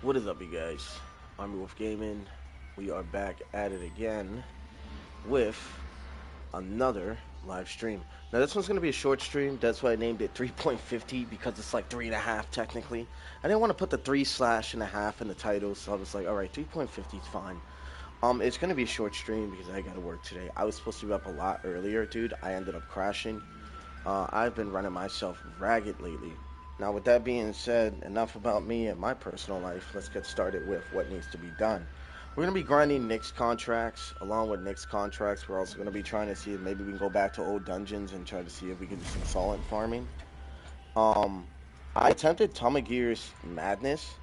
What is up, you guys? I'm Wolf Gaming. We are back at it again with another live stream. Now, this one's going to be a short stream. That's why I named it 3.50 because it's like 3.5 technically. I didn't want to put the 3/1/2 in the title, so I was like, all right, 3.50 is fine. It's going to be a short stream because I got to work today. I was supposed to be up a lot earlier, dude. I ended up crashing. I've been running myself ragged lately. Now, with that being said, enough about me and my personal life. Let's get started with what needs to be done. We're going to be grinding Nick's contracts. Along with Nick's contracts, we're also going to be trying to see if maybe we can go back to old dungeons and try to see if we can do some solent farming. Um, I attempted Gear's Madness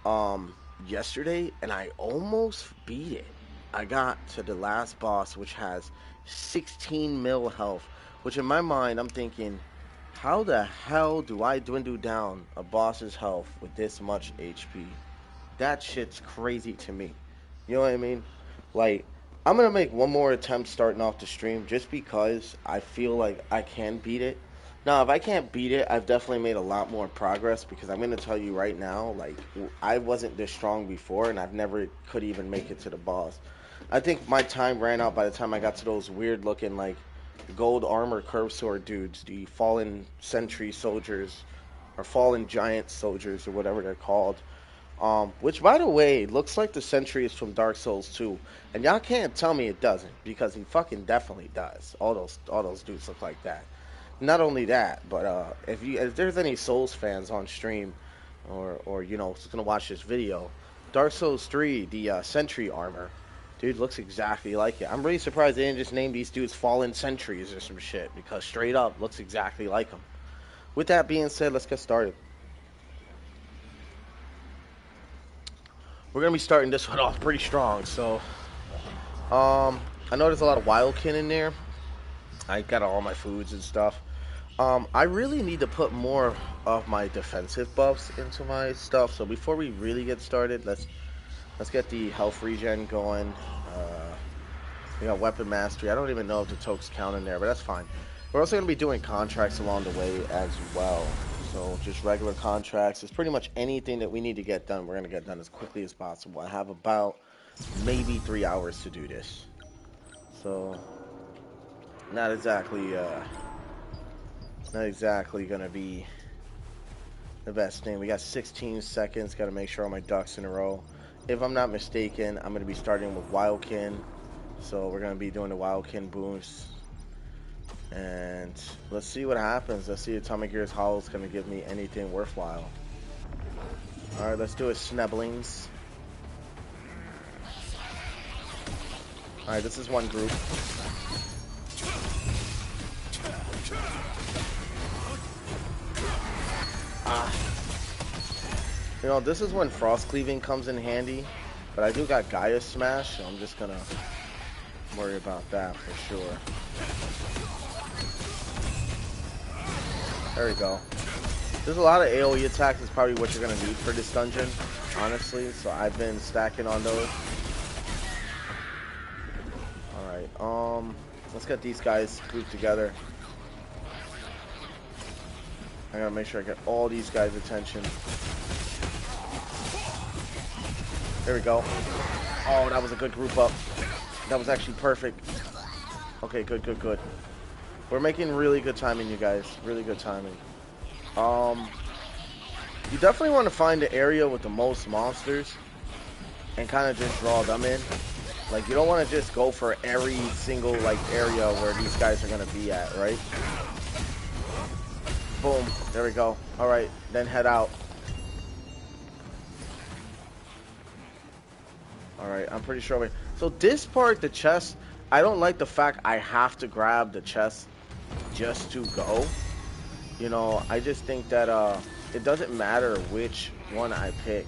um, yesterday, and I almost beat it. I got to the last boss, which has 16 mil health, which in my mind, I'm thinking, how the hell do I dwindle down a boss's health with this much HP? That shit's crazy to me. You know what I mean? Like, I'm gonna make one more attempt starting off the stream just because I feel like I can beat it. Now, if I can't beat it, I've definitely made a lot more progress because I'm gonna tell you right now, like, I wasn't this strong before and I've never could even make it to the boss. I think my time ran out by the time I got to those weird looking, like, gold armor curved sword dudes, the fallen sentry soldiers, or fallen giant soldiers, or whatever they're called. Which, by the way, looks like the Sentry is from Dark Souls 2, and y'all can't tell me it doesn't because he fucking definitely does. All those dudes look like that. Not only that, but if there's any Souls fans on stream, or who's gonna watch this video, Dark Souls 3, the Sentry armor, dude looks exactly like it. I'm really surprised they didn't just name these dudes Fallen Sentries or some shit because straight up looks exactly like them. With that being said, let's get started. We're gonna be starting this one off pretty strong. So, I know there's a lot of wildkin in there. I got all my foods and stuff. I really need to put more of my defensive buffs into my stuff. So before we really get started, let's get the health regen going. We got weapon mastery. I don't even know if the tokes count in there, but that's fine. We're also gonna be doing contracts along the way as well. So just regular contracts. It's pretty much anything that we need to get done. We're gonna get done as quickly as possible. I have about maybe 3 hours to do this. So not exactly gonna be the best thing. We got 16 seconds. Got to make sure all my ducks in a row. If I'm not mistaken, I'm gonna be starting with wildkin. So we're gonna be doing the wildkin boost. And let's see what happens. Let's see if Atomic Gear's Hollow is gonna give me anything worthwhile. Alright, let's do it, Snebblings. Alright, this is one group. This is when frost cleaving comes in handy. But I do got Gaia Smash, so I'm just gonna worry about that for sure. There we go. There's a lot of AoE attacks. Is probably what you're gonna need for this dungeon, honestly. So I've been stacking on those. Alright, let's get these guys grouped together. I gotta make sure I get all these guys' attention. There we go. Oh, that was a good group up. That was actually perfect. Okay, good. We're making really good timing, you guys. Really good timing. You definitely want to find the area with the most monsters and kind of just draw them in. Like, you don't want to just go for every single, like, area where these guys are going to be at, right? Boom. There we go. Alright, then head out. Alright, I'm pretty sure. So this part, the chest, I don't like the fact I have to grab the chest just to go. I just think that it doesn't matter which one I pick,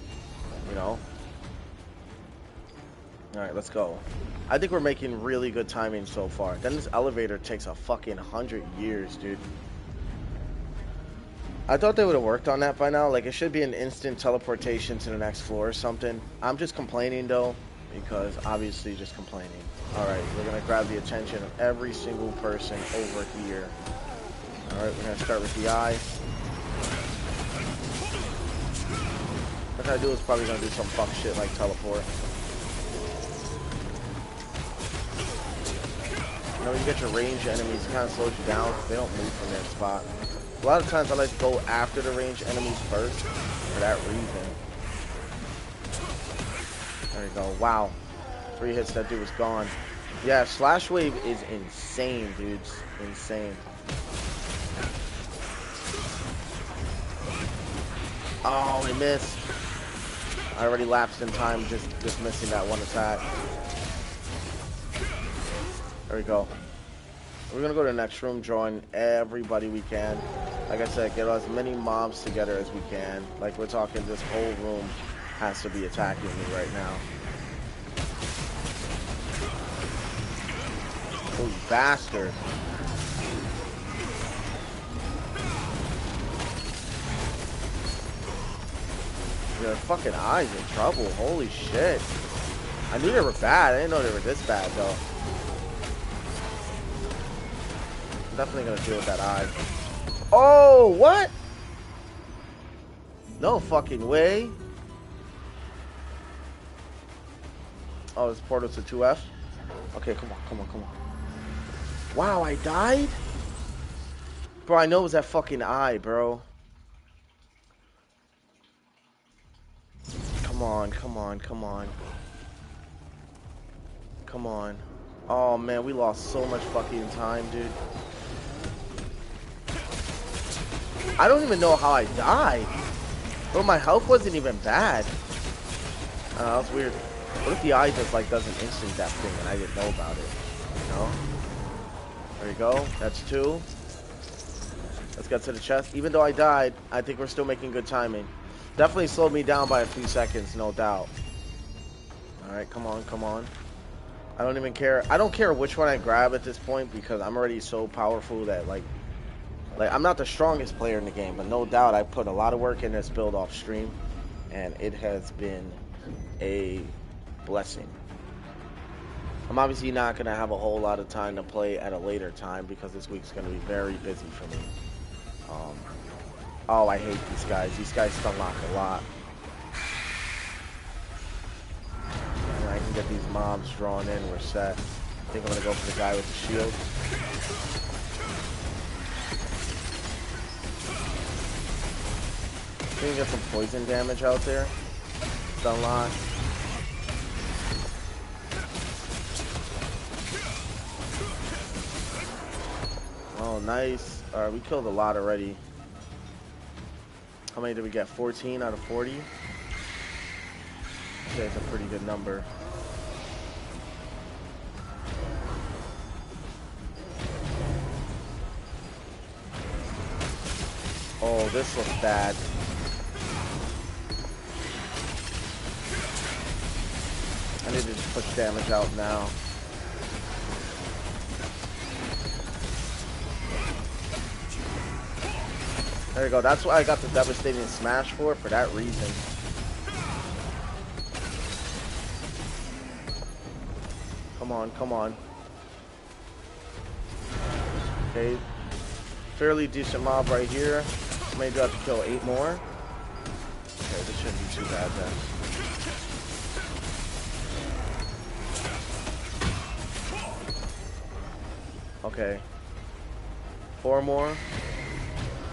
Alright, let's go. I think we're making really good timing so far. Then this elevator takes a fucking 100 years, dude. I thought they would have worked on that by now. Like, it should be an instant teleportation to the next floor or something. I'm just complaining, though, because obviously just complaining. Alright, we're going to grab the attention of every single person over here. Alright, we're going to start with the eye. gonna do is probably gonna do some fuck shit like teleport. You know, when you get your ranged enemies, it kind of slows you down. They don't move from their spot. A lot of times I like to go after the ranged enemies first for that reason. There you go. Wow. 3 hits, that dude was gone. Yeah, Slash Wave is insane, dudes. Insane. Oh, I missed. I already lapsed in time just missing that one attack. There we go. We're gonna go to the next room, join everybody we can. Like I said, get as many mobs together as we can. Like we're talking, this whole room has to be attacking me right now. Oh, you bastard. Your fucking eyes in trouble. Holy shit. I knew they were bad. I didn't know they were this bad, though. I'm definitely gonna deal with that eye. Oh, what? No fucking way. Oh, this portal to 2F? Okay, come on, come on, come on. Wow, I died? Bro, I know it was that fucking eye, bro. Come on, come on, come on. Come on. Oh, man, we lost so much fucking time, dude. I don't even know how I died. Bro, my health wasn't even bad. That was weird. What if the eye just, like, doesn't instant that thing and I didn't know about it? You know? There you go. That's 2. Let's get to the chest. Even though I died, I think we're still making good timing. Definitely slowed me down by a few seconds, no doubt. Alright, come on, come on. I don't even care. I don't care which one I grab at this point because I'm already so powerful that, like I'm not the strongest player in the game, but no doubt I put a lot of work in this build off stream, and it has been a blessing. I'm obviously not going to have a whole lot of time to play at a later time because this week's going to be very busy for me. Oh, I hate these guys. These guys stun lock a lot. And I can get these mobs drawn in. We're set. I think I'm going to go for the guy with the shield. I think we get some poison damage out there. Stun lock. Oh, nice. Alright, we killed a lot already. How many did we get? 14 out of 40? Okay, it's a pretty good number. Oh, this looks bad. I need to just push damage out now. There you go. That's why I got the devastating smash for that reason. Come on, come on. Okay. Fairly decent mob right here. Maybe I have to kill 8 more. Okay, this shouldn't be too bad then. Okay. 4 more.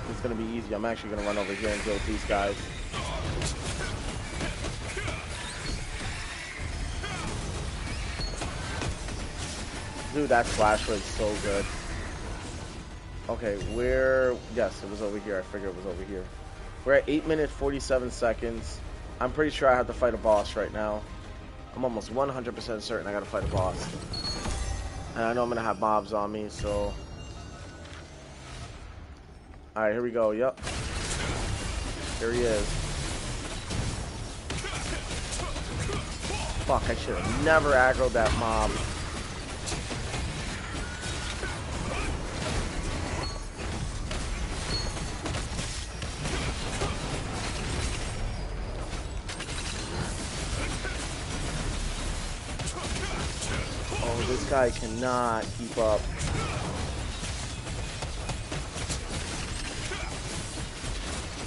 It's gonna be easy. I'm actually gonna run over here and deal with these guys. Dude, that flash was so good. Okay, yes, it was over here. I figured it was over here. We're at 8 minutes, 47 seconds. I'm pretty sure I have to fight a boss right now. I'm almost 100% certain I gotta fight a boss. And I know I'm gonna have mobs on me, so... Alright, here we go. Yep. Here he is. Fuck, I should have never aggroed that mob. Oh, this guy cannot keep up.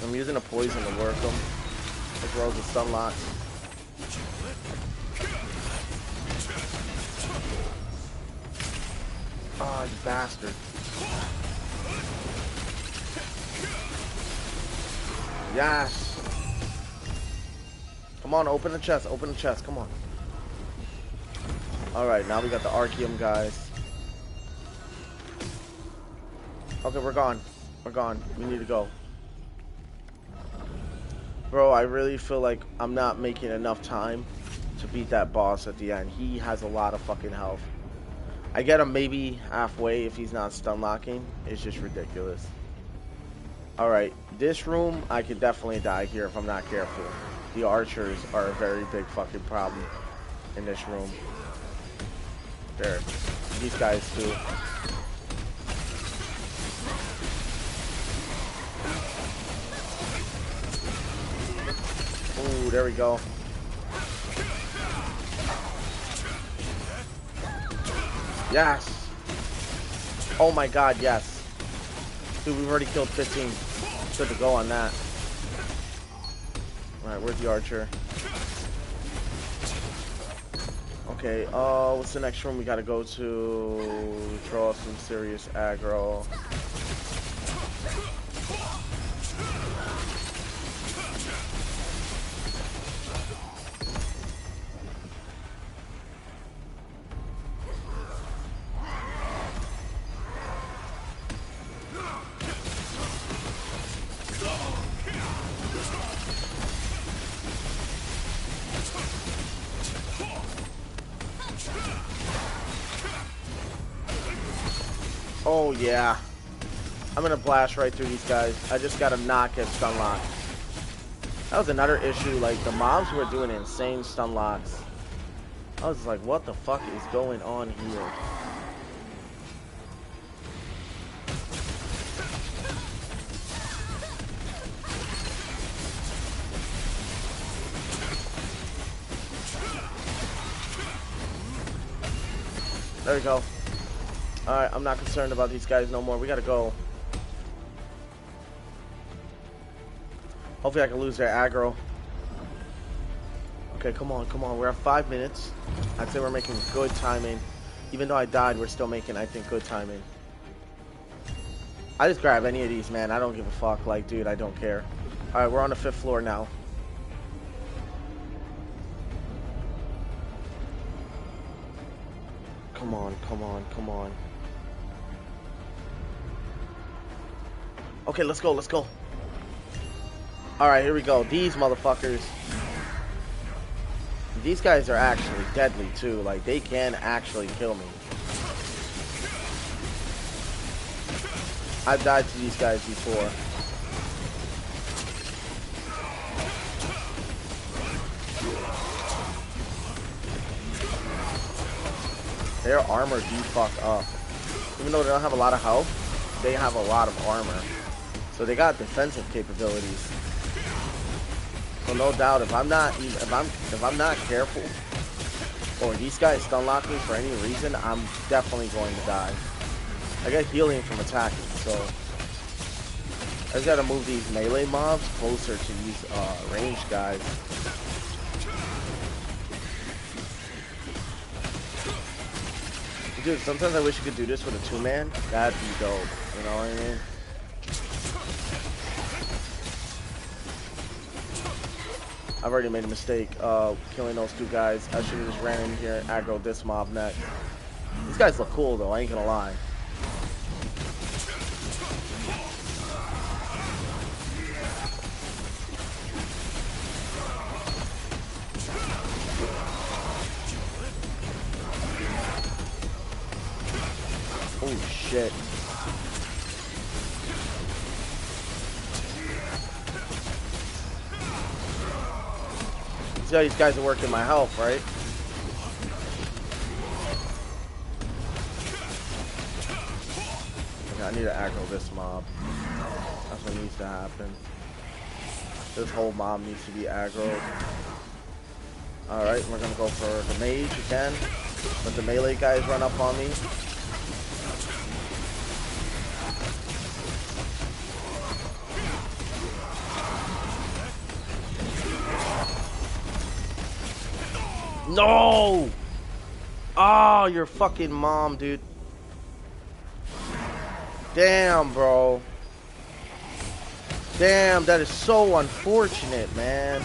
I'm using a poison to work him. as well as the stun lock. Oh, you bastard. Yes. Come on, open the chest. Open the chest. Come on. Alright, now we got the Arceum guys. Okay, we're gone. We're gone. We need to go. Bro, I really feel like I'm not making enough time to beat that boss at the end. He has a lot of fucking health. I get him maybe halfway if he's not stun locking. It's just ridiculous. Alright, this room, I could definitely die here if I'm not careful. The archers are a very big fucking problem in this room. There. These guys too. Ooh, there we go. Yes. Oh my god, yes. Dude, we've already killed 15. Good to go on that. Alright, where's the archer? Okay, what's the next room we gotta go to? Draw some serious aggro. Oh yeah, I'm gonna blast right through these guys. I just gotta not get stun locked. That was another issue, like the mobs were doing insane stun locks. I was like, what the fuck is going on here? There we go. Alright, I'm not concerned about these guys no more. We gotta go. Hopefully I can lose their aggro. Okay, come on, come on. We're at 5 minutes. I'd say we're making good timing. Even though I died, we're still making, I think, good timing. I just grab any of these, man. I don't give a fuck. Like, dude, I don't care. Alright, we're on the 5th floor now. Come on, come on, come on. Okay, let's go, let's go. Alright, here we go. These motherfuckers. These guys are actually deadly, too. Like, they can actually kill me. I've died to these guys before. Their armor defucked up. Even though they don't have a lot of health, they have a lot of armor. So they got defensive capabilities. So no doubt, if I'm not careful, or these guys stun lock me for any reason, I'm definitely going to die. I get healing from attacking, so I just gotta move these melee mobs closer to these ranged guys. Dude, sometimes I wish you could do this with a 2-man. That'd be dope. You know what I mean? I've already made a mistake killing those 2 guys. I should have just ran in here and aggroed this mob next. These guys look cool though, I ain't gonna lie. Oh shit. See how these guys are working my health, right? Okay, I need to aggro this mob. That's what needs to happen. This whole mob needs to be aggroed. Alright, we're gonna go for the mage again. Let the melee guys run up on me. No! Oh, your fucking mom, dude. Damn, bro. Damn, that is so unfortunate, man.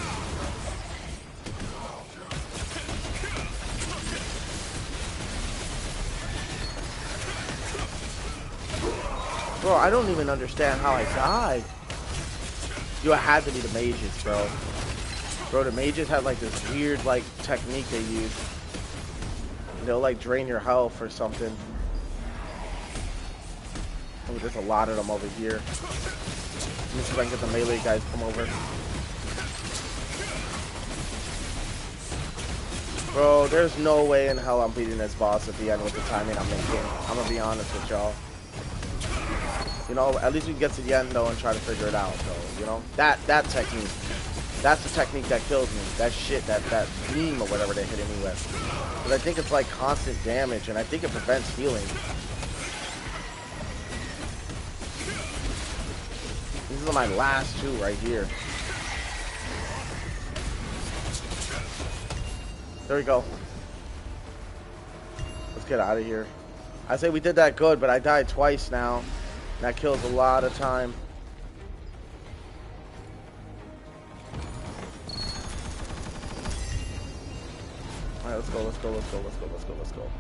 Bro, I don't even understand how I died. Yo, it had to be the mages, bro. Bro, the mages had like this weird like technique they use. They'll like drain your health or something. Oh, there's a lot of them over here. Let me see if I can get the melee guys to come over. Bro, there's no way in hell I'm beating this boss at the end with the timing I'm making. I'm gonna be honest with y'all. You know, at least we can get to the end though and try to figure it out though, you know? That technique. That's the technique that kills me. That shit, that beam or whatever they're hitting me with. But I think it's like constant damage and I think it prevents healing. These are my last two right here. There we go. Let's get out of here. I say we did that good, but I died twice now. That kills a lot of time. Alright, let's go, let's go, let's go, let's go, let's go, let's go.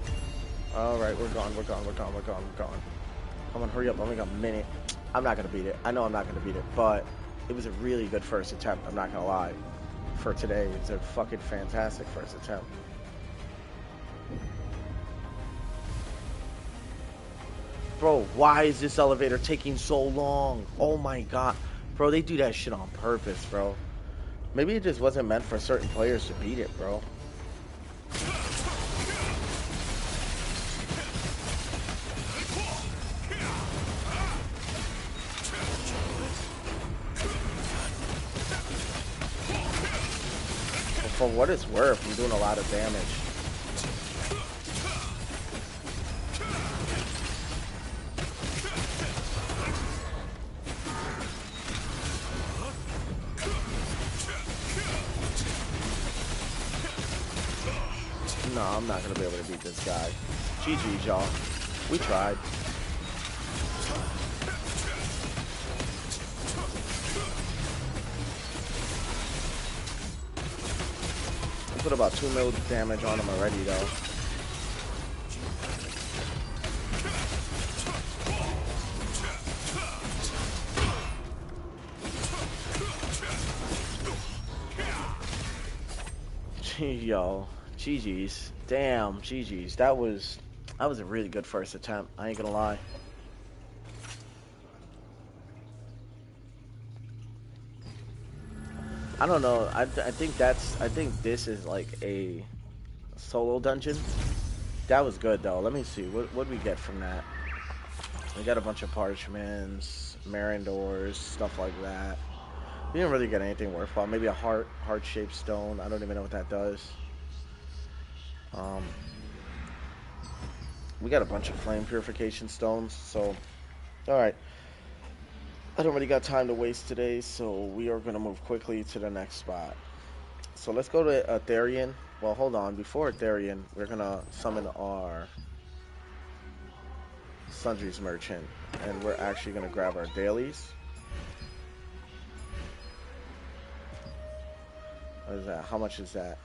Alright, we're gone, we're gone, we're gone, we're gone, we're gone. Come on, hurry up, I only got a minute. I'm not gonna beat it. I know I'm not gonna beat it, but it was a really good first attempt, I'm not gonna lie. For today, it's a fucking fantastic first attempt. Bro, why is this elevator taking so long? Oh my god. Bro, they do that shit on purpose, bro. Maybe it just wasn't meant for certain players to beat it, bro. For what it's worth, I'm doing a lot of damage. No, I'm not gonna be able to beat this guy. GG's, y'all. We tried. I put about 2 mil damage on him already, though. Yo. GG's. Damn, GG's. That was a really good first attempt. I ain't gonna lie. I don't know. I think this is like a solo dungeon. That was good though. Let me see. What we get from that? We got a bunch of parchments, Marindors, stuff like that. We didn't really get anything worthwhile. Maybe a heart-shaped stone. I don't even know what that does. We got a bunch of flame purification stones, so alright. I don't really got time to waste today, so we are going to move quickly to the next spot. So let's go to Aetherian. Well, hold on. Before Aetherian, we're going to summon our Sundries Merchant, and we're actually going to grab our dailies. What is that? How much is that?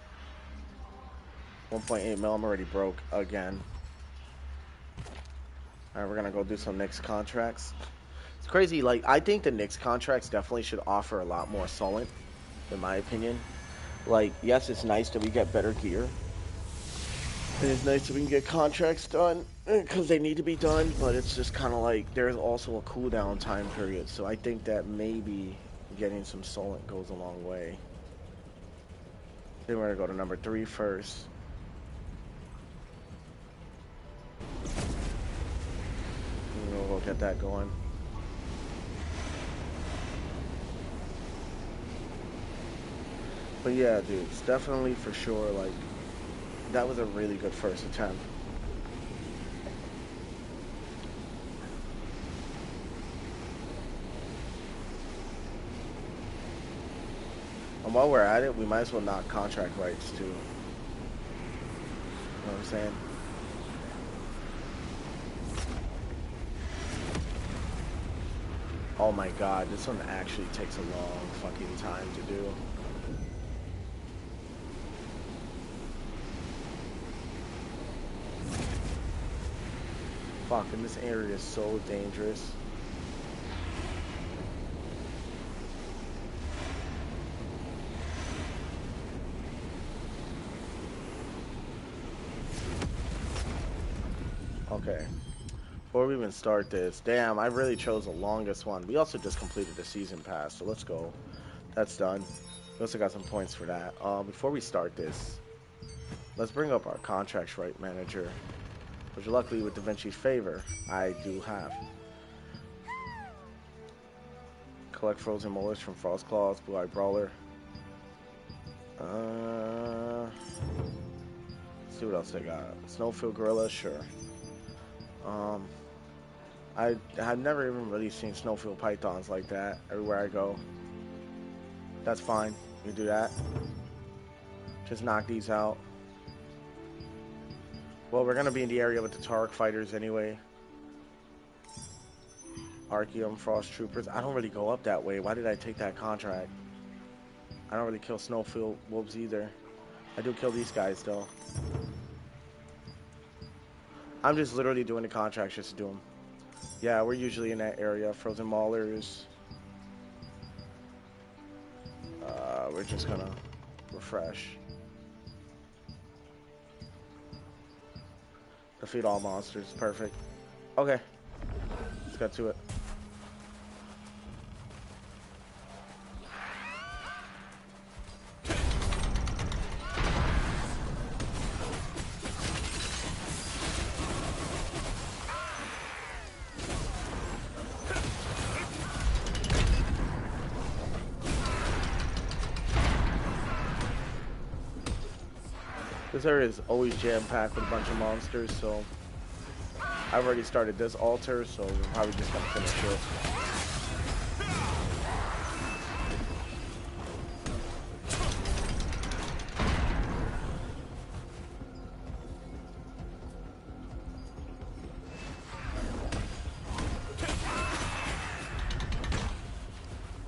1.8 mil. I'm already broke again. Alright, we're gonna go do some Nyx contracts. It's crazy, like, I think the Nyx contracts definitely should offer a lot more Solent, in my opinion. Like, yes, it's nice that we get better gear. And it's nice that we can get contracts done, because they need to be done, but it's just kind of like, there's also a cooldown time period, so I think that maybe getting some Solent goes a long way. Then we're gonna go to number 3 first. We'll get that going. But yeah, dude, it's definitely for sure, like, that was a really good first attempt. And while we're at it, we might as well knock contract rights too. You know what I'm saying? Oh my god, this one actually takes a long fucking time to do. Fuck, and this area is so dangerous. Okay. Before we even start this, damn, I really chose the longest one. We also just completed the season pass, so let's go. That's done. We also got some points for that. Before we start this, let's bring up our contracts right manager, which luckily with Da Vinci's favor, I do have. Collect frozen molars from Frost Claws, Blue Eye Brawler. Let's see what else they got. Snowfield Gorilla, sure. I have never even really seen Snowfield Pythons like that everywhere I go. That's fine. You do that. Just knock these out. Well, we're gonna be in the area with the Taurik fighters anyway. Archeum, Frost Troopers. I don't really go up that way. Why did I take that contract? I don't really kill Snowfield Wolves either. I do kill these guys though. I'm just literally doing the contracts just to do them. Yeah, we're usually in that area. Frozen Maulers. We're just gonna refresh. Defeat all monsters. Perfect. Okay. Let's get to it. This area is always jam-packed with a bunch of monsters, so I've already started this altar, so we're probably just gonna finish it.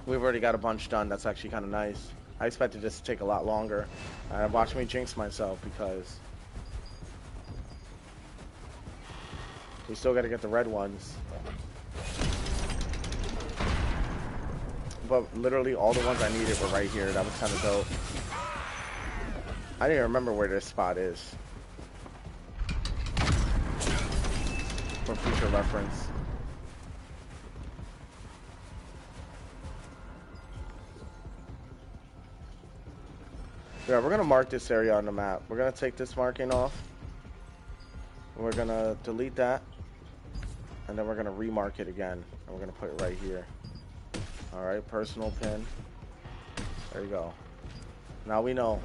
We've already got a bunch done. That's actually kind of nice. I expected this to take a lot longer. Watch me jinx myself because we still got to get the red ones. But literally all the ones I needed were right here. That was kind of dope. I didn't even remember where this spot is. For future reference. Yeah, we're gonna mark this area on the map. We're gonna take this marking off. And we're gonna delete that. And then we're gonna remark it again. And we're gonna put it right here. Alright, personal pin. There you go. Now we know.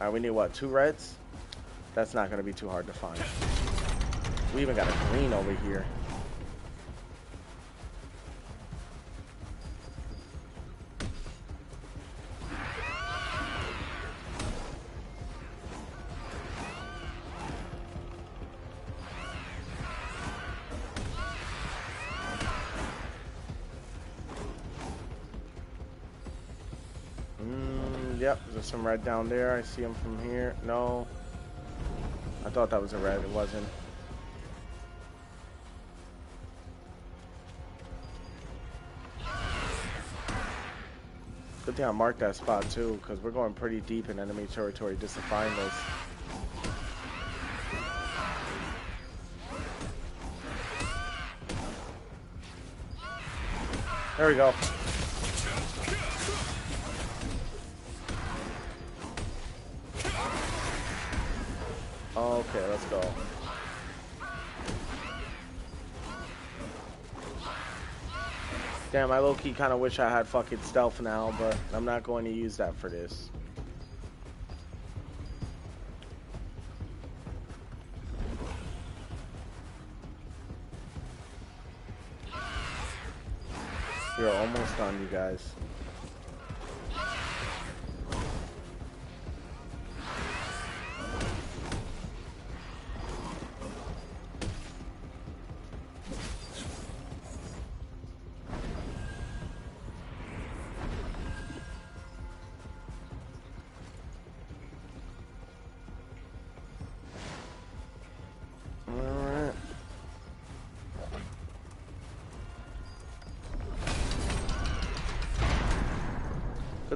Alright, we need what? 2 reds? That's not gonna be too hard to find. We even got a green over here. Yep, there's some red down there. I see them from here. No. I thought that was a red. It wasn't. Good thing I marked that spot too, because we're going pretty deep in enemy territory just to find this. There we go. Okay, let's go. Damn, I low-key kind of wish I had fucking stealth now, but I'm not going to use that for this. We're almost done, you guys.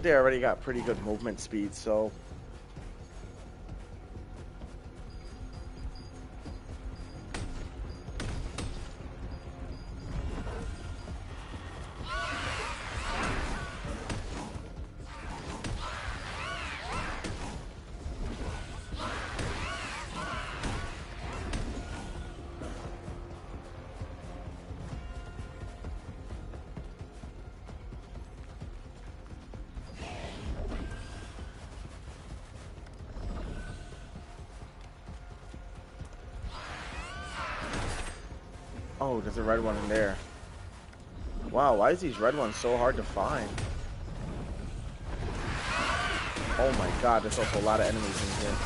But they already got pretty good movement speed, so... Oh, there's a red one in there. Wow, why is these red ones so hard to find? Oh my god, there's also a lot of enemies in here.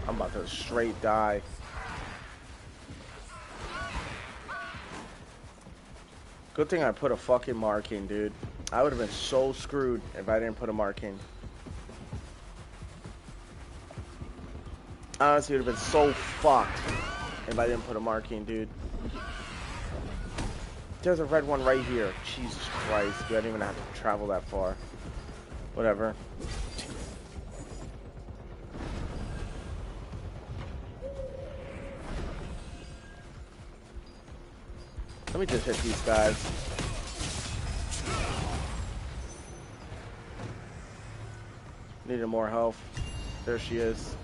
I'm about to straight die. Good thing I put a fucking marking, dude. I would have been so screwed if I didn't put a marking. Honestly, it would have been so fucked if I didn't put a marking, dude. There's a red one right here. Jesus Christ. Dude, I didn't even have to travel that far. Whatever. Let me just hit these guys. Needed more health. There she is.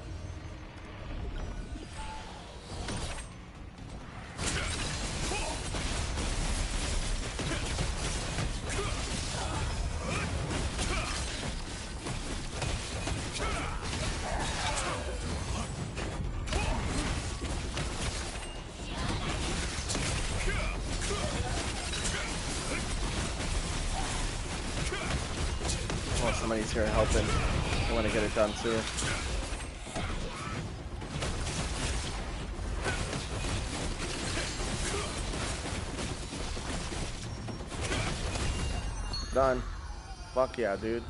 Oh, somebody's here helping. I want to get it done too. Done. Fuck yeah, dude.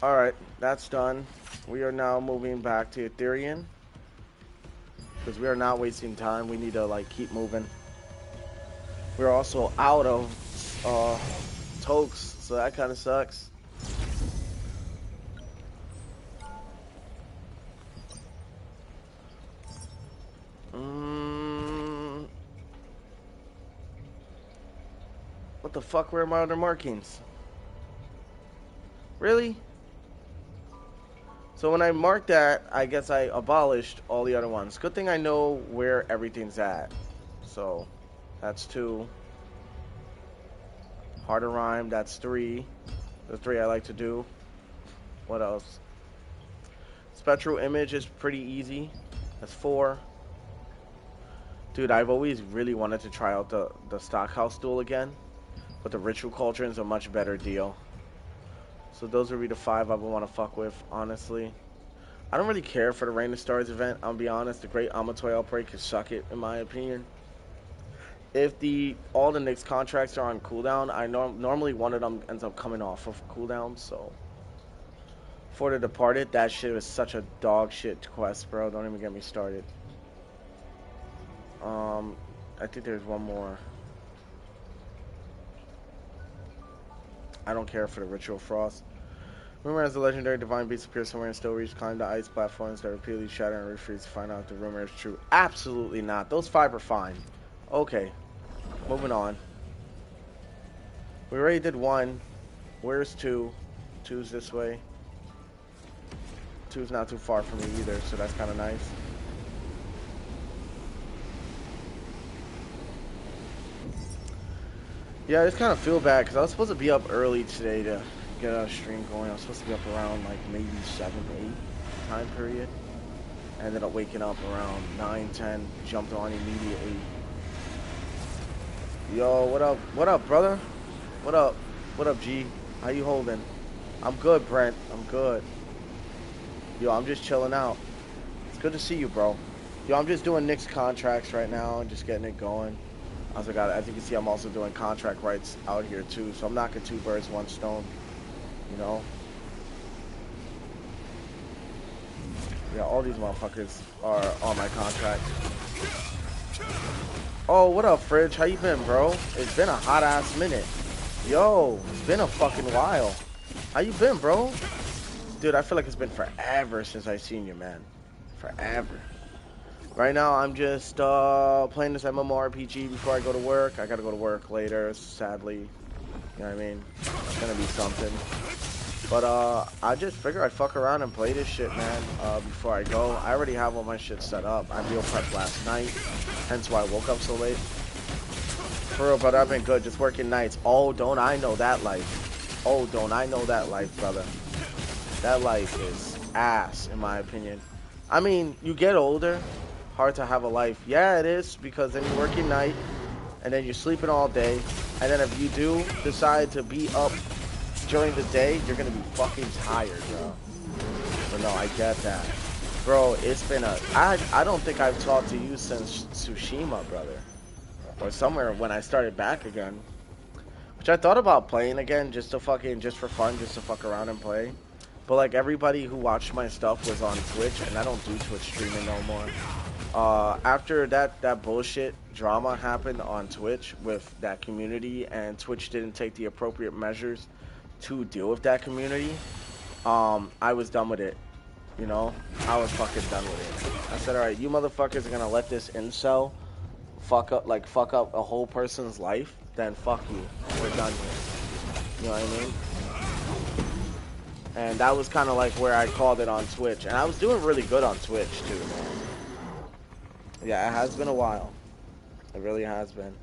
Alright, that's done. We are now moving back to Ethereum. Because we are not wasting time. We need to, like, keep moving. We're also out of Tokes, so that kind of sucks. What the fuck? Where are my other markings? Really? So when I marked that, I guess I abolished all the other ones. Good thing I know where everything's at. So, that's 2. Hard to rhyme, that's 3. The 3 I like to do. What else? Spectral image is pretty easy. That's 4. Dude, I've always really wanted to try out the Stockhouse duel again. But the Ritual Cauldron's a much better deal. So those would be the 5 I would want to fuck with, honestly. I don't really care for the Reign of Stars event, I'll be honest. The Great Amatoy Outbreak could suck it, in my opinion. If all the Nyx contracts are on cooldown, I normally one of them ends up coming off of cooldown, so. For the Departed, that shit was such a dog shit quest, bro. Don't even get me started. I think there's one more. I don't care for the Ritual Frost. Rumor has the legendary divine beast appear somewhere and still reach, climb the ice platforms that repeatedly shatter and refreeze to find out if the rumor is true. Absolutely not. Those 5 are fine. Okay. Moving on. We already did 1. Where's 2? 2's this way. 2's not too far from me either, so that's kind of nice. Yeah, I just kind of feel bad because I was supposed to be up early today to get a stream going. I was supposed to be up around like maybe 7, 8 time period. I ended up waking up around 9, 10, jumped on immediately. Yo, what up? What up, brother? What up? What up, G? How you holding? I'm good, Brent. I'm good. Yo, I'm just chilling out. It's good to see you, bro. Yo, I'm just doing Nyx contracts right now and just getting it going. Also got, as you can see, I'm also doing contract rights out here too, so I'm knocking 2 birds, 1 stone, you know. Yeah, all these motherfuckers are on my contract. Oh, what up, Fridge? How you been, bro? It's been a hot-ass minute. Yo, it's been a fucking while. How you been, bro? Dude, I feel like it's been forever since I seen you, man. Forever. Right now, I'm just playing this MMORPG before I go to work. I gotta go to work later, sadly. You know what I mean? It's gonna be something. But I just figure I'd fuck around and play this shit, man, before I go. I already have all my shit set up. I meal prepped last night, hence why I woke up so late. For real, brother, I've been good, just working nights. Oh, don't I know that life. Oh, don't I know that life, brother. That life is ass, in my opinion. I mean, you get older, hard to have a life. Yeah, it is, because then you're working night, and then you're sleeping all day, and then if you do decide to be up during the day, you're gonna be fucking tired, bro. But no, I get that. Bro, it's been I don't think I've talked to you since Tsushima, brother. Or somewhere when I started back again. Which I thought about playing again, just for fun, just to fuck around and play. But like everybody who watched my stuff was on Twitch, and I don't do Twitch streaming no more. After that bullshit drama happened on Twitch with that community, and Twitch didn't take the appropriate measures to deal with that community, I was done with it. You know, I was fucking done with it. I said, all right, you motherfuckers are gonna let this incel fuck up a whole person's life, then fuck you. We're done here. You know what I mean? And that was kind of like where I called it on Twitch, and I was doing really good on Twitch too, man. Yeah, it has been a while. It really has been.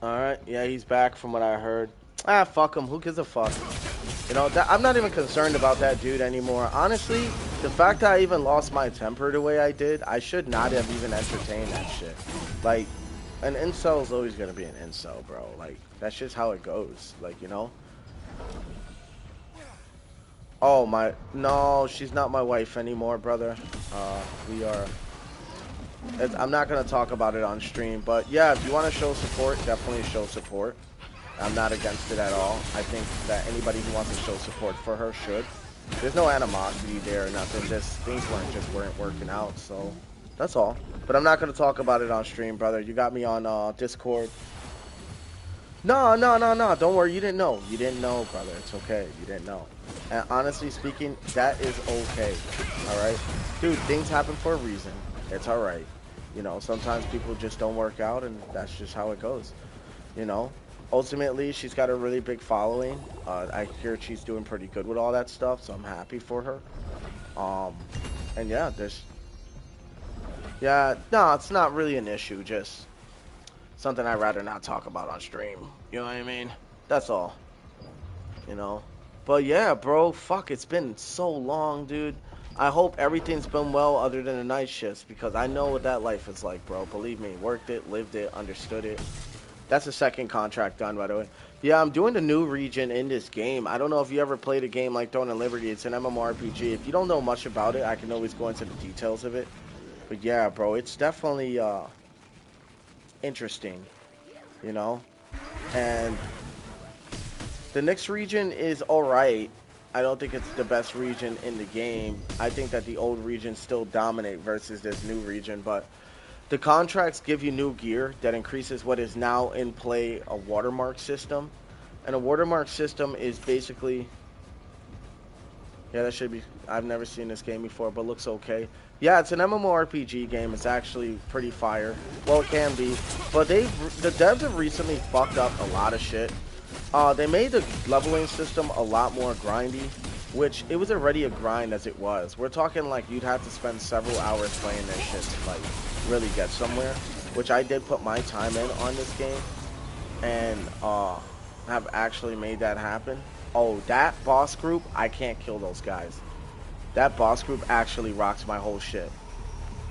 Alright, yeah, he's back from what I heard. Ah, fuck him. Who gives a fuck? You know, I'm not even concerned about that dude anymore. Honestly, the fact that I even lost my temper the way I did, I should not have even entertained that shit. Like, an incel is always gonna be an incel, bro. Like, that's just how it goes. Like, you know? Oh, no, she's not my wife anymore, brother. We are... I'm not going to talk about it on stream, but yeah, if you want to show support, definitely show support. I'm not against it at all. I think that anybody who wants to show support for her should. There's no animosity there or nothing. Things weren't working out, so that's all. But I'm not going to talk about it on stream, brother. You got me on Discord. No. Don't worry. You didn't know. You didn't know, brother. It's okay. You didn't know. And honestly speaking, that is okay. All right? Dude, things happen for a reason. It's all right. You know, sometimes people just don't work out, and that's just how it goes. You know? Ultimately, she's got a really big following. I hear she's doing pretty good with all that stuff, so I'm happy for her. And yeah, no, it's not really an issue, just something I'd rather not talk about on stream. You know what I mean? That's all. You know? But yeah, bro, fuck, it's been so long, dude. I hope everything's been well other than the night shifts, because I know what that life is like, bro. Believe me, worked it, lived it, understood it. That's the second contract done, by the way. Yeah, I'm doing the new region in this game. I don't know if you ever played a game like Throne and Liberty. It's an MMORPG. If you don't know much about it, I can always go into the details of it. But yeah, bro, it's definitely interesting, you know? And the next region is alright. I don't think it's the best region in the game. I think that the old regions still dominate versus this new region, but the contracts give you new gear that increases what is now in play a watermark system. And a watermark system is basically... Yeah, that should be... I've never seen this game before, but looks okay. Yeah, it's an MMORPG game. It's actually pretty fire. Well, it can be. But the devs have recently fucked up a lot of shit. They made the leveling system a lot more grindy, which it was already a grind as it was. We're talking like you'd have to spend several hours playing this shit to like really get somewhere, which I did put my time in on this game, and have actually made that happen. Oh, that boss group, I can't kill those guys. That boss group actually rocks my whole shit.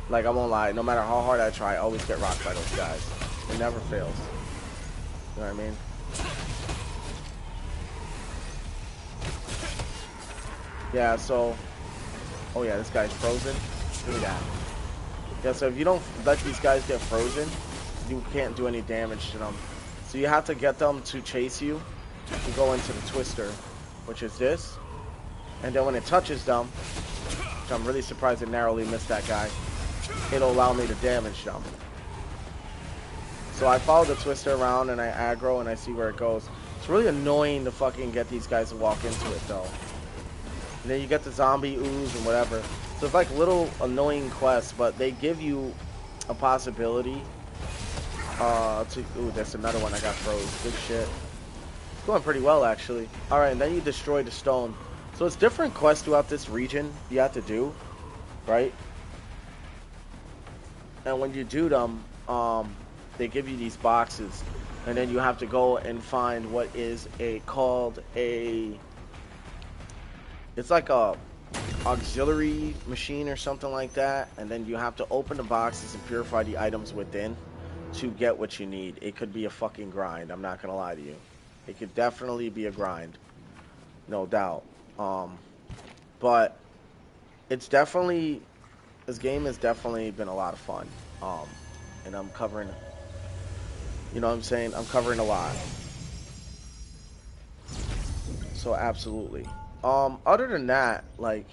Like, I won't lie, no matter how hard I try, I always get rocked by those guys. It never fails. You know what I mean? Yeah, so Oh yeah, this guy's frozen. Look at that. Yeah, so if you don't let these guys get frozen, you can't do any damage to them. So you have to get them to chase you to go into the twister, which is this. And then when it touches them, which I'm really surprised it narrowly missed that guy, it'll allow me to damage them. So I follow the twister around and I aggro and I see where it goes. It's really annoying to fucking get these guys to walk into it though. And then you get the zombie ooze and whatever. So it's like little annoying quests, but they give you a possibility to... Ooh, that's another one I got froze. Good shit. It's going pretty well, actually. Alright, and then you destroy the stone. So it's different quests throughout this region you have to do, right? And when you do them, they give you these boxes. And then you have to go and find what is called a... It's like a auxiliary machine or something like that, and then you have to open the boxes and purify the items within to get what you need. It could be a fucking grind, I'm not gonna lie to you. It could definitely be a grind, no doubt. But it's definitely, this game has definitely been a lot of fun. And I'm covering, you know what I'm saying, I'm covering a lot. So absolutely. Other than that, like,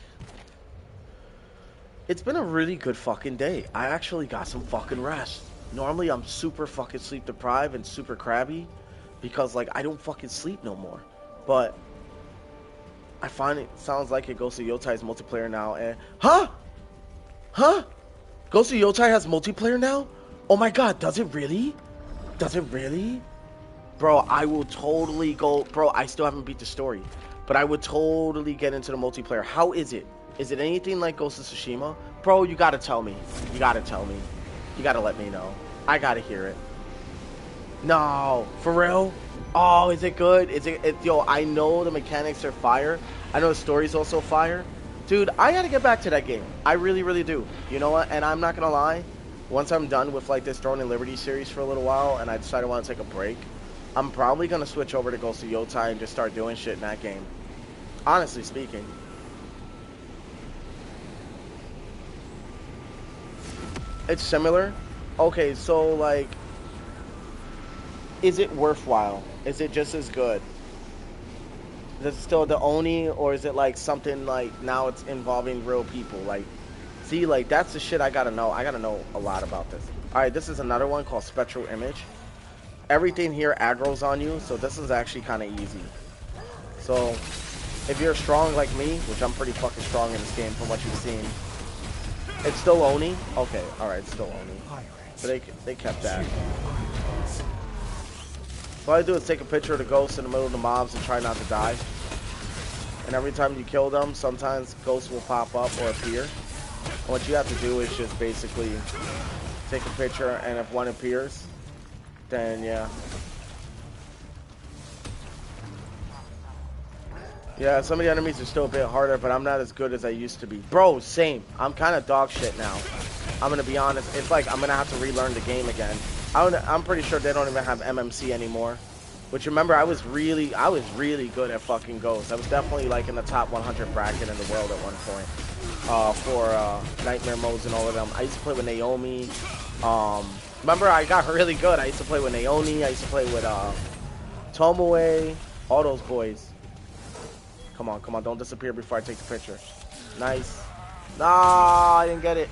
it's been a really good fucking day. I actually got some fucking rest. Normally I'm super fucking sleep deprived and super crabby because, like, I don't fucking sleep no more. But I find it sounds like it Ghost of Yotai's multiplayer now, and Huh? Ghost of Yotai has multiplayer now? Oh my god, does it really? Does it really? Bro, I will totally go. Bro, I still haven't beat the story, but I would totally get into the multiplayer. How is it? Is it anything like Ghost of Tsushima? Bro, you gotta tell me. You gotta tell me. You gotta let me know. I gotta hear it. No, for real? Oh, is it good? Is it, yo, I know the mechanics are fire. I know the story's also fire. Dude, I gotta get back to that game. I really, really do. You know what? And I'm not gonna lie. Once I'm done with, like, this Throne and Liberty series for a little while, and I decide I want to take a break, I'm probably gonna switch over to Ghost of Yotai and just start doing shit in that game. Honestly speaking. It's similar. Okay, so, like, is it worthwhile? Is it just as good? Is it still the Oni, or is it like something like now it's involving real people? Like, see, like, that's the shit I gotta know. I gotta know a lot about this. Alright, this is another one called Spectral Image. Everything here aggro's on you, so this is actually kind of easy. So, if you're strong like me, which I'm pretty fucking strong in this game from what you've seen, it's still Oni? Okay, alright, it's still Oni. So they kept that. So all I do is take a picture of the ghosts in the middle of the mobs and try not to die. And every time you kill them, sometimes ghosts will pop up or appear. And what you have to do is just basically take a picture, and if one appears, then yeah. Yeah, some of the enemies are still a bit harder, but I'm not as good as I used to be. Bro, same. I'm kind of dog shit now. I'm going to be honest. It's like I'm going to have to relearn the game again. I'm pretty sure they don't even have MMC anymore. Which, remember, I was really good at fucking Ghosts. I was definitely like in the top 100 bracket in the world at one point. For Nightmare modes and all of them. I used to play with Naomi. Remember, I got really good. I used to play with Naomi. I used to play with Tomoe. All those boys. Come on, don't disappear before I take the picture. Nice. Nah, I didn't get it.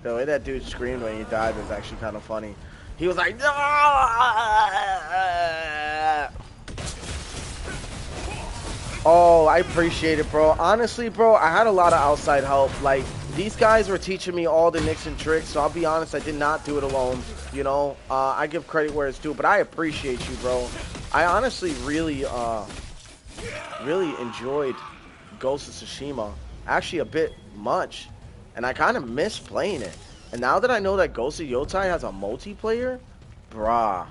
The way that dude screamed when he died was actually kind of funny. He was like, "Ah!" Oh, I appreciate it, bro. Honestly, bro, I had a lot of outside help. Like, these guys were teaching me all the nicks and tricks, so I'll be honest, I did not do it alone. You know, I give credit where it's due, but I appreciate you, bro. I honestly really enjoyed Ghost of Tsushima. Actually, a bit much. And I kind of miss playing it. And now that I know that Ghost of Yotai has a multiplayer, brah.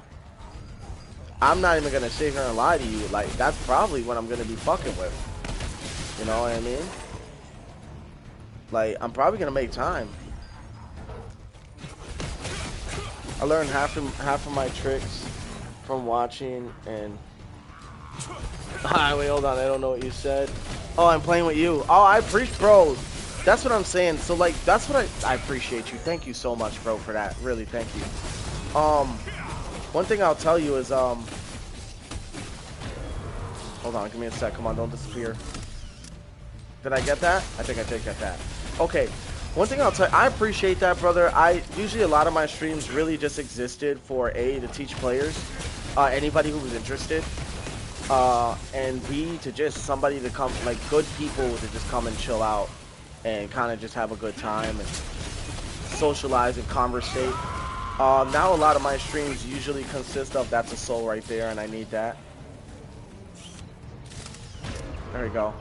I'm not even going to sit here and lie to you. Like, that's probably what I'm going to be fucking with. You know what I mean? Like, I'm probably going to make time. I learned half of my tricks from watching and Alright, wait, hold on. I don't know what you said. Oh, I'm playing with you. Oh, I appreciate, bro. That's what I'm saying. So, like, that's what I appreciate you. Thank you so much, bro, for that. Really, thank you. One thing I'll tell you is, hold on, give me a sec. Come on, don't disappear. Did I get that? I think I did get that. Okay. One thing I'll tell you, I appreciate that, brother. Usually a lot of my streams really just existed for A, to teach players, anybody who was interested, and B, to just somebody to come, like good people to just come and chill out and kind of just have a good time and socialize and conversate. Now a lot of my streams usually consist of, that's a soul right there, and I need that. There we go.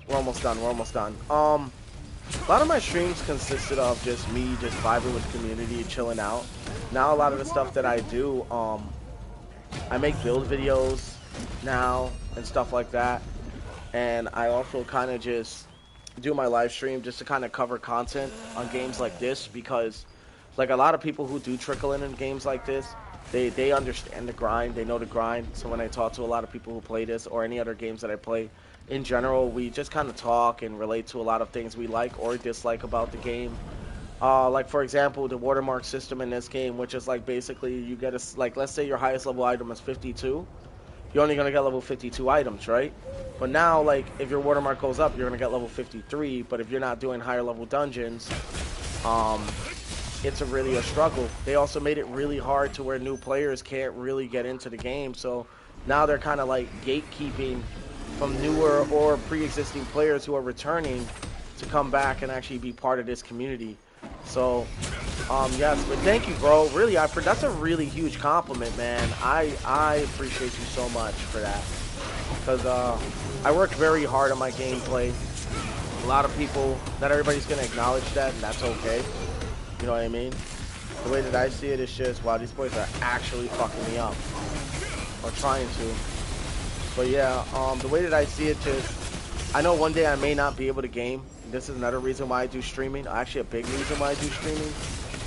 We're almost done. We're almost done. A lot of my streams consisted of just me just vibing with the community, chilling out. Now a lot of the stuff that I do, I make build videos now and stuff like that. And I also kind of just do my live stream just to kind of cover content on games like this, because like a lot of people who do trickle in games like this, they understand the grind, they know the grind. So when I talk to a lot of people who play this or any other games that I play, in general, we just kind of talk and relate to a lot of things we like or dislike about the game. Like for example, the Watermark system in this game, which is like basically you get a, like let's say your highest level item is 52, you're only gonna get level 52 items, right? But now, like if your Watermark goes up, you're gonna get level 53. But if you're not doing higher level dungeons, it's really a struggle. They also made it really hard to where new players can't really get into the game. So now they're kind of like gatekeeping from newer or pre-existing players who are returning to come back and actually be part of this community. So, yes, but thank you, bro. Really, that's a really huge compliment, man. I appreciate you so much for that, because I work very hard on my gameplay. A lot of people, not everybody's gonna acknowledge that, and that's okay. You know what I mean? The way that I see it is just, wow, these boys are actually fucking me up, or trying to. But yeah, the way that I see it, just I know one day I may not be able to game. This is another reason why I do streaming. Actually, a big reason why I do streaming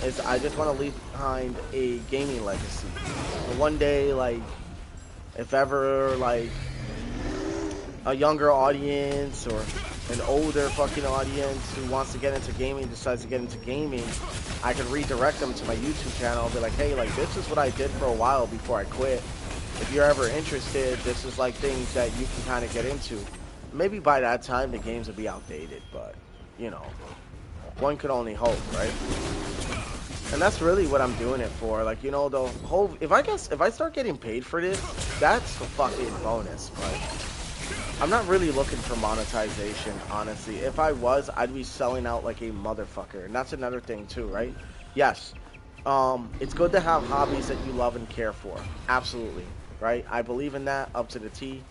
is I just want to leave behind a gaming legacy. And one day, like, if ever, like, a younger audience or an older fucking audience who wants to get into gaming decides to get into gaming, I could redirect them to my YouTube channel and be like, hey, like, this is what I did for a while before I quit. If you're ever interested, this is like things that you can kind of get into. Maybe by that time the games will be outdated, but you know, one could only hope, right? And that's really what I'm doing it for. Like, you know, the whole, if I start getting paid for this, that's a fucking bonus. But I'm not really looking for monetization, honestly. If I was, I'd be selling out like a motherfucker. And that's another thing too, right? Yes. It's good to have hobbies that you love and care for. Absolutely. Right? I believe in that up to the T.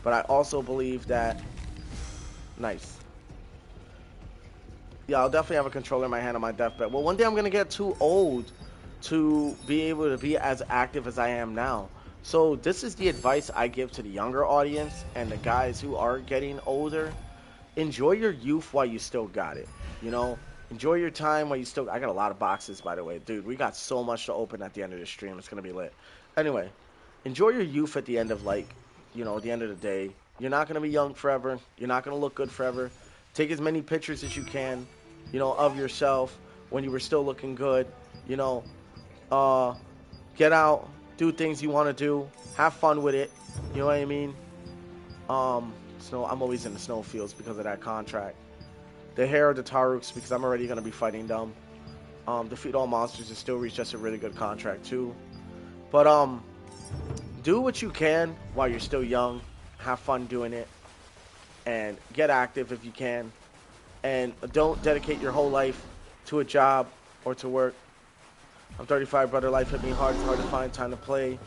But I also believe that... Nice. Yeah, I'll definitely have a controller in my hand on my deathbed. Well, one day I'm going to get too old to be able to be as active as I am now. So this is the advice I give to the younger audience and the guys who are getting older. Enjoy your youth while you still got it. You know? Enjoy your time while you still... I got a lot of boxes, by the way. Dude, we got so much to open at the end of the stream. It's going to be lit. Anyway, enjoy your youth at the end of, like, you know, the end of the day. You're not going to be young forever. You're not going to look good forever. Take as many pictures as you can, you know, of yourself when you were still looking good. You know, get out, do things you want to do, have fun with it. You know what I mean? I'm always in the snowfields because of that contract. The hair of the Taruks, because I'm already going to be fighting them. Defeat all monsters is still reach just a really good contract too. But do what you can while you're still young. Have fun doing it. And get active if you can. And don't dedicate your whole life to a job or to work. I'm 35, brother. Life hit me hard. It's hard to find time to play.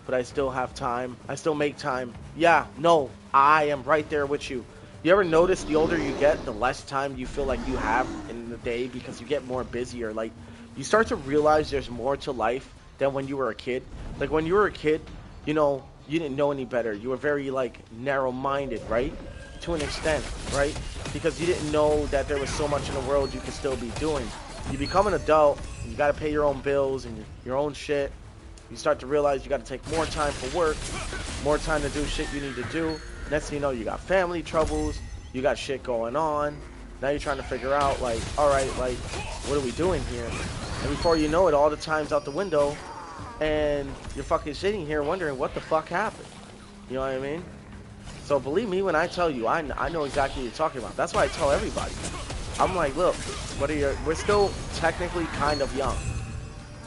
But I still have time. I still make time. Yeah, no, I am right there with you. You ever notice the older you get, the less time you feel like you have in the day because you get more busier? Like, you start to realize there's more to life than when you were a kid. Like, when you were a kid, you know, you didn't know any better. You were very, like, narrow-minded, right? To an extent, right? Because you didn't know that there was so much in the world you could still be doing. You become an adult, you gotta pay your own bills and your own shit. You start to realize you got to take more time for work, more time to do shit you need to do. Next thing you know, you got family troubles, you got shit going on. Now you're trying to figure out, like, all right, like, what are we doing here? And before you know it, all the time's out the window, and you're fucking sitting here wondering what the fuck happened. You know what I mean? So believe me when I tell you, I know exactly what you're talking about. That's why I tell everybody. I'm like, look, we're still technically kind of young.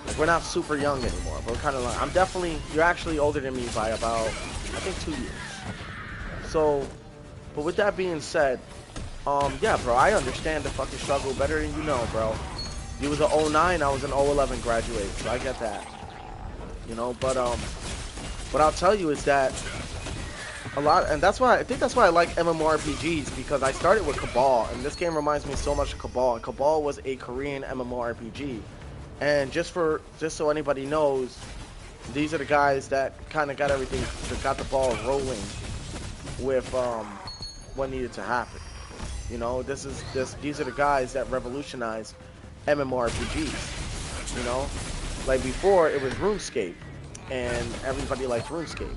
Like, we're not super young anymore, but we're kind of like, you're actually older than me by about, I think, 2 years. So, but with that being said, yeah, bro, I understand the fucking struggle better than you know, bro. You was an 09, I was an 011 graduate, so I get that. You know, but what I'll tell you is that a lot, and that's why, I think that's why I like MMORPGs, because I started with Cabal, and this game reminds me so much of Cabal, and Cabal was a Korean MMORPG. And just so anybody knows, these are the guys that kind of got everything, that got the ball rolling with what needed to happen. You know, these are the guys that revolutionized MMORPGs. You know, like before it was RuneScape, and everybody liked RuneScape.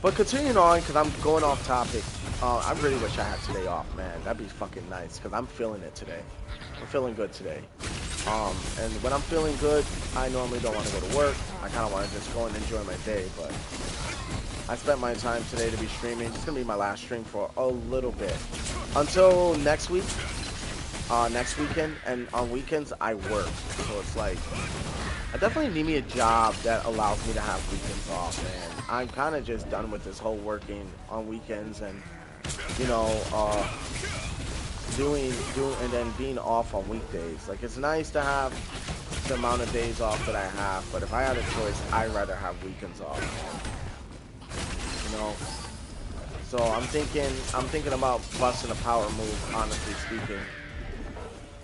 But continuing on, because I'm going off topic, I really wish I had today off, man. That'd be fucking nice, because I'm feeling it today. I'm feeling good today. And when I'm feeling good, I normally don't want to go to work. I kind of want to just go and enjoy my day, but I spent my time today to be streaming. It's going to be my last stream for a little bit. Until next week, next weekend, and on weekends, I work. So it's like, I definitely need me a job that allows me to have weekends off, man. I'm kind of just done with this whole working on weekends and, you know, doing and then being off on weekdays. Like, it's nice to have the amount of days off that I have, but if I had a choice, I'd rather have weekends off. You know, so I'm thinking about busting a power move, honestly speaking.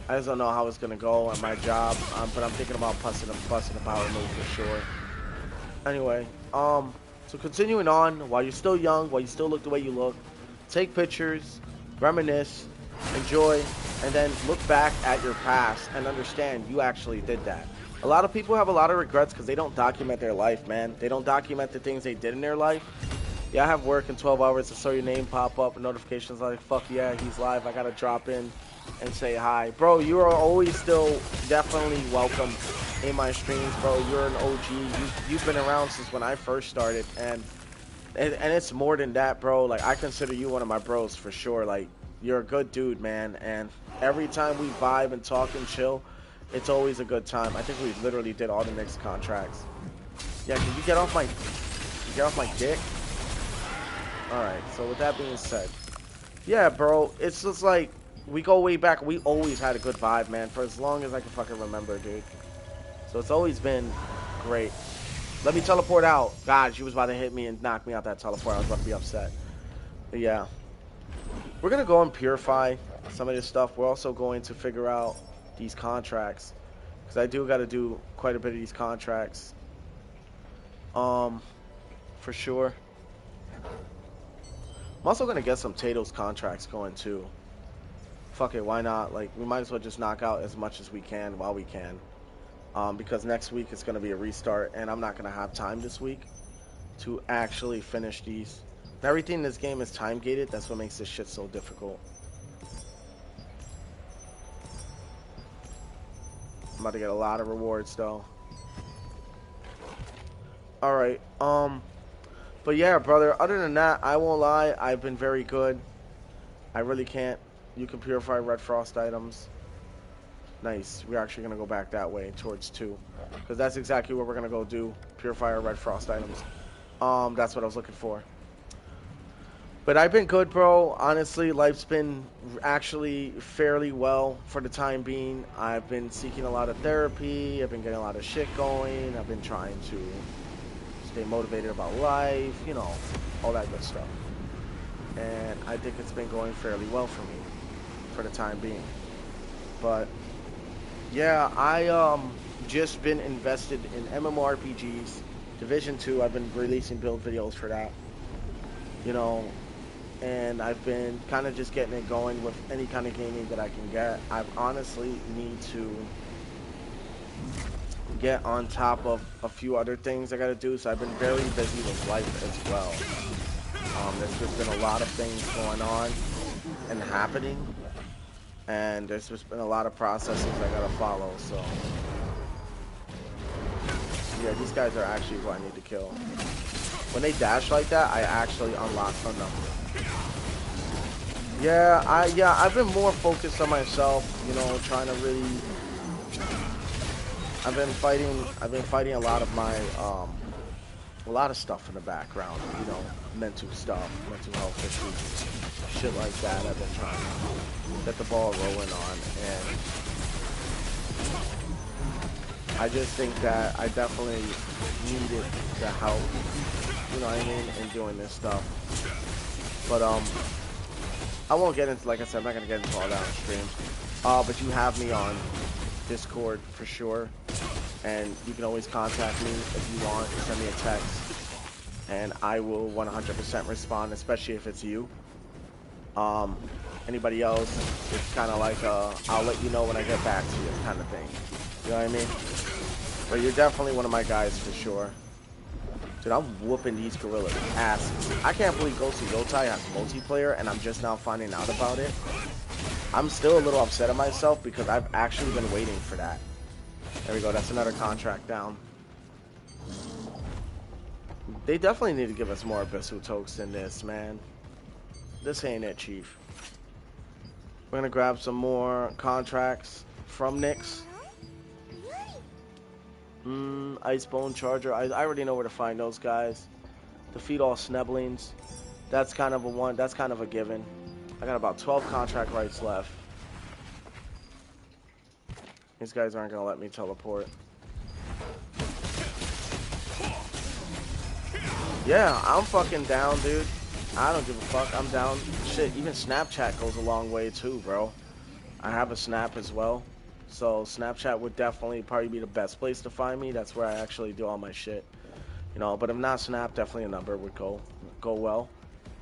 I just don't know how it's gonna go at my job, but I'm thinking about busting a power move for sure. Anyway, so continuing on, while you're still young, while you still look the way you look, take pictures, reminisce, enjoy, and then look back at your past and understand you actually did that. A lot of people have a lot of regrets because they don't document their life, man. They don't document the things they did in their life. Yeah, I have work in 12 hours. I saw your name pop up, notifications like, fuck yeah, he's live. I gotta drop in and say hi. Bro, you are always still definitely welcome in my streams, bro. You're an OG. You've been around since when I first started, and it's more than that, bro. Like, I consider you one of my bros for sure. Like, you're a good dude, man, and every time we vibe and talk and chill, it's always a good time. I think we literally did all the next contracts. Yeah, can you get off my dick? Alright, so with that being said, yeah, bro, it's just like, we go way back. We always had a good vibe, man, for as long as I can fucking remember, dude. So it's always been great. Let me teleport out. God, she was about to hit me and knock me out that teleport. I was about to be upset. But yeah. We're going to go and purify some of this stuff. We're also going to figure out these contracts, because I do got to do quite a bit of these contracts. For sure. I'm also going to get some Tato's contracts going too. Fuck it, why not? Like, we might as well just knock out as much as we can while we can. Because next week it's going to be a restart, and I'm not going to have time this week to actually finish these. Everything in this game is time gated. That's what makes this shit so difficult. I'm about to get a lot of rewards though. Alright, but yeah, brother, other than that, I won't lie, I've been very good. I really can't. You can purify red frost items. Nice. We're actually going to go back that way towards 2. Because that's exactly what we're going to go do. Purify our red frost items. That's what I was looking for. But I've been good, bro. Honestly, life's been actually fairly well for the time being. I've been seeking a lot of therapy. I've been getting a lot of shit going. I've been trying to stay motivated about life. You know, all that good stuff. And I think it's been going fairly well for me for the time being. But yeah, I just been invested in MMORPGs. Division 2, I've been releasing build videos for that. You know, and I've been kind of just getting it going with any kind of gaming that I can get. I honestly need to get on top of a few other things I gotta do. So I've been very busy with life as well. There's just been a lot of things going on and happening, and there's just been a lot of processes I gotta follow. So yeah, these guys are actually who I need to kill. When they dash like that, I actually unlock from them. Yeah, I've been more focused on myself, you know, trying to really. I've been fighting a lot of my a lot of stuff in the background, you know, mental stuff, mental health issues, shit like that. I've been trying to get the ball rolling on, and I just think that I definitely needed the help, you know what I mean, in doing this stuff. But I won't get into, like I said, I'm not gonna get into all that on stream. But you have me on Discord for sure, and you can always contact me if you want. Send me a text, and I will 100% respond, especially if it's you. Anybody else, it's kind of like I'll let you know when I get back to you kind of thing. You know what I mean? But you're definitely one of my guys for sure. Dude, I'm whooping these gorillas' asses. I can't believe Ghost of Yotai has multiplayer, and I'm just now finding out about it. I'm still a little upset at myself because I've actually been waiting for that. There we go. That's another contract down. They definitely need to give us more Abyssal Tokes than this, man. This ain't it, Chief. We're going to grab some more contracts from Nyx. Icebone Charger. I already know where to find those guys. Defeat all Sneblings. That's kind of a one. That's kind of a given. I got about 12 contract rights left. These guys aren't gonna let me teleport. Yeah, I'm fucking down, dude. I don't give a fuck. I'm down. Shit, even Snapchat goes a long way too, bro. I have a Snap as well. So Snapchat would definitely probably be the best place to find me. That's where I actually do all my shit. You know, but if not Snap, definitely a number would go well.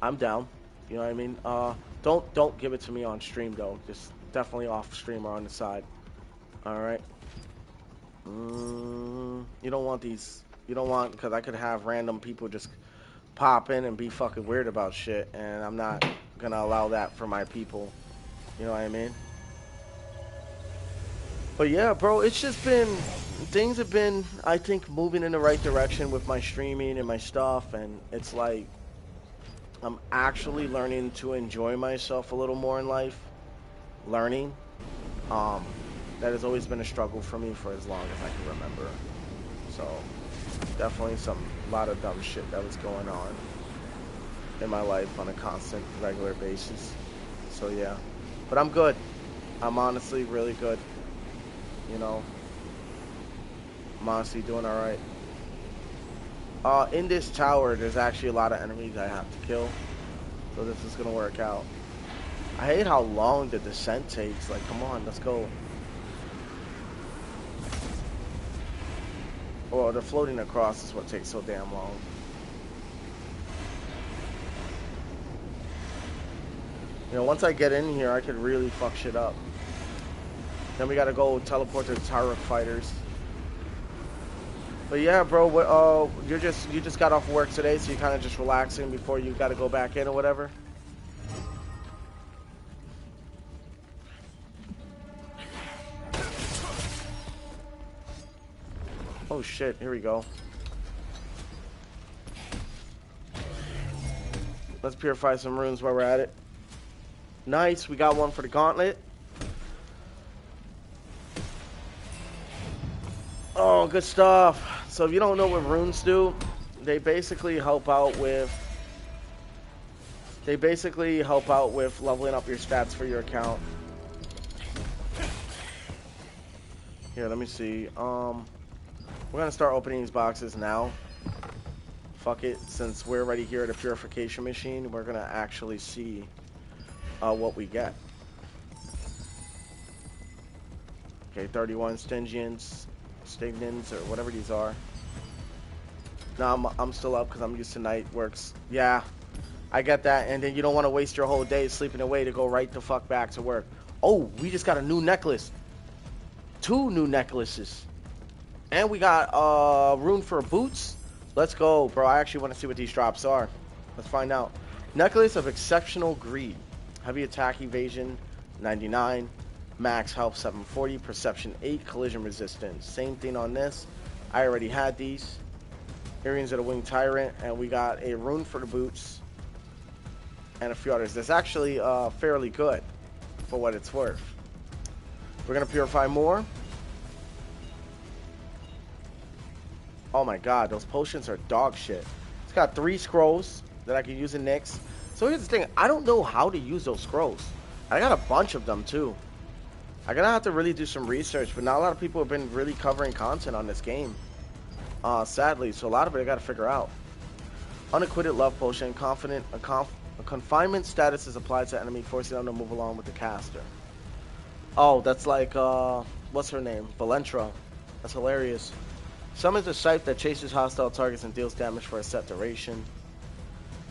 I'm down. You know what I mean? Don't give it to me on stream though. Just definitely off stream or on the side. All right. You don't want these. You don't want, because I could have random people just pop in and be fucking weird about shit, and I'm not gonna allow that for my people. You know what I mean? But yeah, bro, it's just been, things have been, I think, moving in the right direction with my streaming and my stuff, and it's like I'm actually learning to enjoy myself a little more in life. Learning. That has always been a struggle for me for as long as I can remember. So definitely a lot of dumb shit that was going on in my life on a constant, regular basis. So yeah, but I'm good. I'm honestly really good. You know, I'm honestly doing all right. In this tower, there's actually a lot of enemies I have to kill, so this is gonna work out. I hate how long the descent takes. Like, come on, let's go. Oh, the floating across is what takes so damn long. You know, once I get in here, I could really fuck shit up. Then we gotta go teleport to the Tyruk fighters. But yeah, bro, what, you just got off work today, so you're kind of just relaxing before you gotta go back in or whatever? Oh shit, here we go. Let's purify some runes while we're at it. Nice, we got one for the gauntlet. Oh, good stuff. So if you don't know what runes do, they basically help out with leveling up your stats for your account. Here, let me see. We're gonna start opening these boxes now. Fuck it, since we're already here at a purification machine, we're gonna actually see what we get. Okay, 31 Stygians, or whatever these are. No, I'm still up because I'm used to night works. Yeah, I get that. And then you don't want to waste your whole day sleeping away to go right the fuck back to work. Oh, we just got a new necklace. 2 new necklaces. And we got rune for boots. Let's go, bro. I actually want to see what these drops are. Let's find out. Necklace of Exceptional Greed. Heavy attack evasion, 99. Max health, 740. Perception, 8. Collision resistance. Same thing on this. I already had these. Earrings of the Winged Tyrant. And we got a rune for the boots. And a few others. That's actually fairly good for what it's worth. We're going to purify more. Oh my god, those potions are dog shit. It's got 3 scrolls that I can use in Nyx. So here's the thing, I don't know how to use those scrolls. I got a bunch of them too. I'm gonna have to really do some research, but not a lot of people have been really covering content on this game. Sadly, so a lot of it I gotta figure out. Unacquitted Love Potion, confident, a confinement status is applied to enemy, forcing them to move along with the caster. Oh, that's like, what's her name? Valentra. That's hilarious. Summons a scythe that chases hostile targets and deals damage for a set duration.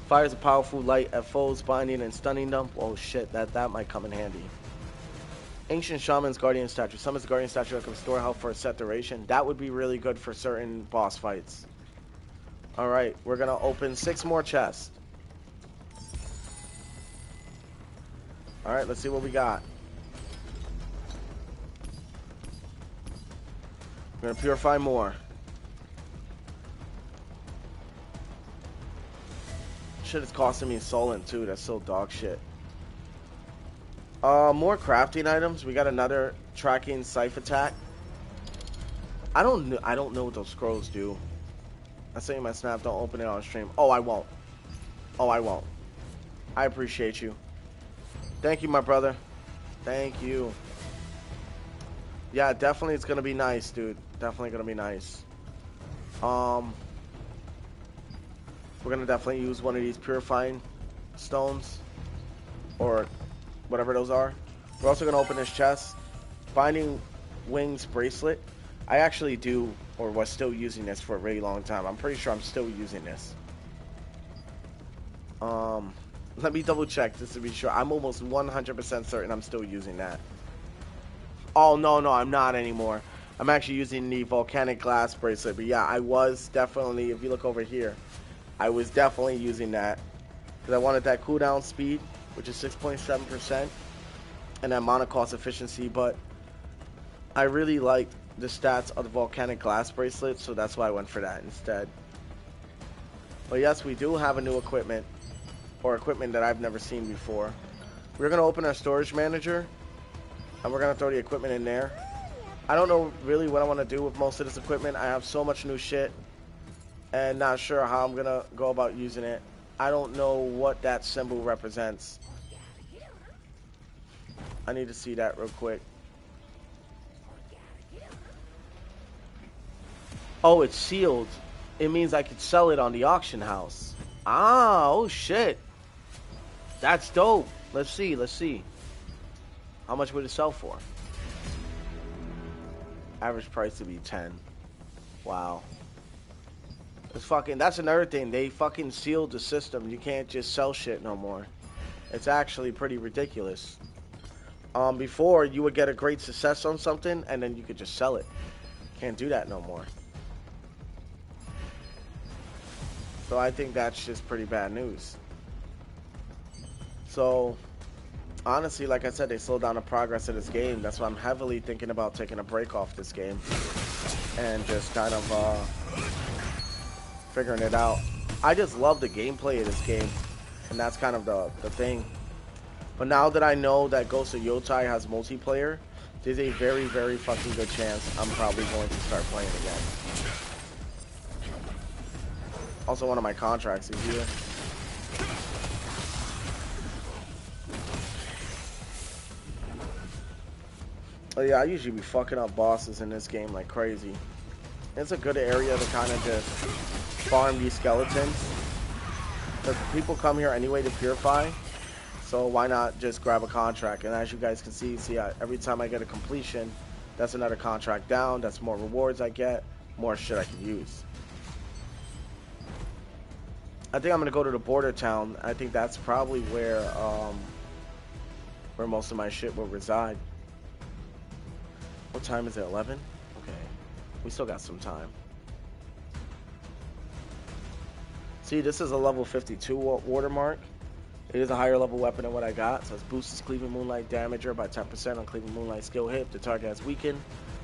Fires a powerful light at foes, binding and stunning them. Oh shit, that might come in handy. Ancient Shaman's Guardian Statue. Summons the Guardian Statue that can restore health for a set duration. That would be really good for certain boss fights. Alright, we're gonna open 6 more chests. Alright, let's see what we got. We're gonna purify more. Shit is costing me Solent too. That's so dog shit. More crafting items. We got another tracking scythe attack. I don't know what those scrolls do. I say in my snap, don't open it on stream. Oh, I won't. Oh, I won't. I appreciate you. Thank you, my brother. Thank you. Yeah, definitely it's gonna be nice, dude. Definitely gonna be nice. We're gonna definitely use one of these purifying stones, or whatever those are. We're also gonna open this chest. Binding Wings bracelet. I actually do, or was still using this for a really long time. I'm pretty sure I'm still using this. Let me double check just to be sure. I'm almost 100% certain I'm still using that. Oh, no, I'm not anymore. I'm actually using the volcanic glass bracelet. But yeah, I was definitely, if you look over here, I was definitely using that. Because I wanted that cooldown speed, which is 6.7%. And that mana cost efficiency. But I really like the stats of the volcanic glass bracelet. So that's why I went for that instead. But yes, we do have a new equipment. Or equipment that I've never seen before. We're going to open our storage manager. And we're going to throw the equipment in there. I don't know really what I want to do with most of this equipment. I have so much new shit. And not sure how I'm going to go about using it. I don't know what that symbol represents. I need to see that real quick. Oh, it's sealed. It means I could sell it on the auction house. Ah, oh shit. That's dope. Let's see. How much would it sell for? Average price to be 10. Wow. That's another thing. They fucking sealed the system. You can't just sell shit no more. It's actually pretty ridiculous. Before, you would get a great success on something, and then you could just sell it. Can't do that no more. So I think that's just pretty bad news. So, honestly, like I said, they slowed down the progress of this game. That's why I'm heavily thinking about taking a break off this game. And just kind of figuring it out. I just love the gameplay of this game. And that's kind of the thing. But now that I know that Ghost of Yotai has multiplayer, there's a very, very fucking good chance I'm probably going to start playing again. Also, one of my contracts is here. Oh yeah, I usually be fucking up bosses in this game like crazy. It's a good area to kind of just farm these skeletons. Because people come here anyway to purify. So why not just grab a contract? And as you guys can see, every time I get a completion, that's another contract down. That's more rewards I get. More shit I can use. I think I'm going to go to the border town. I think that's probably where most of my shit will reside. What time is it? 11? Okay. We still got some time. See, this is a level 52 watermark. It is a higher level weapon than what I got. So it boosts Cleaving Moonlight damager by 10% on Cleaving Moonlight skill hit. The target has weakened.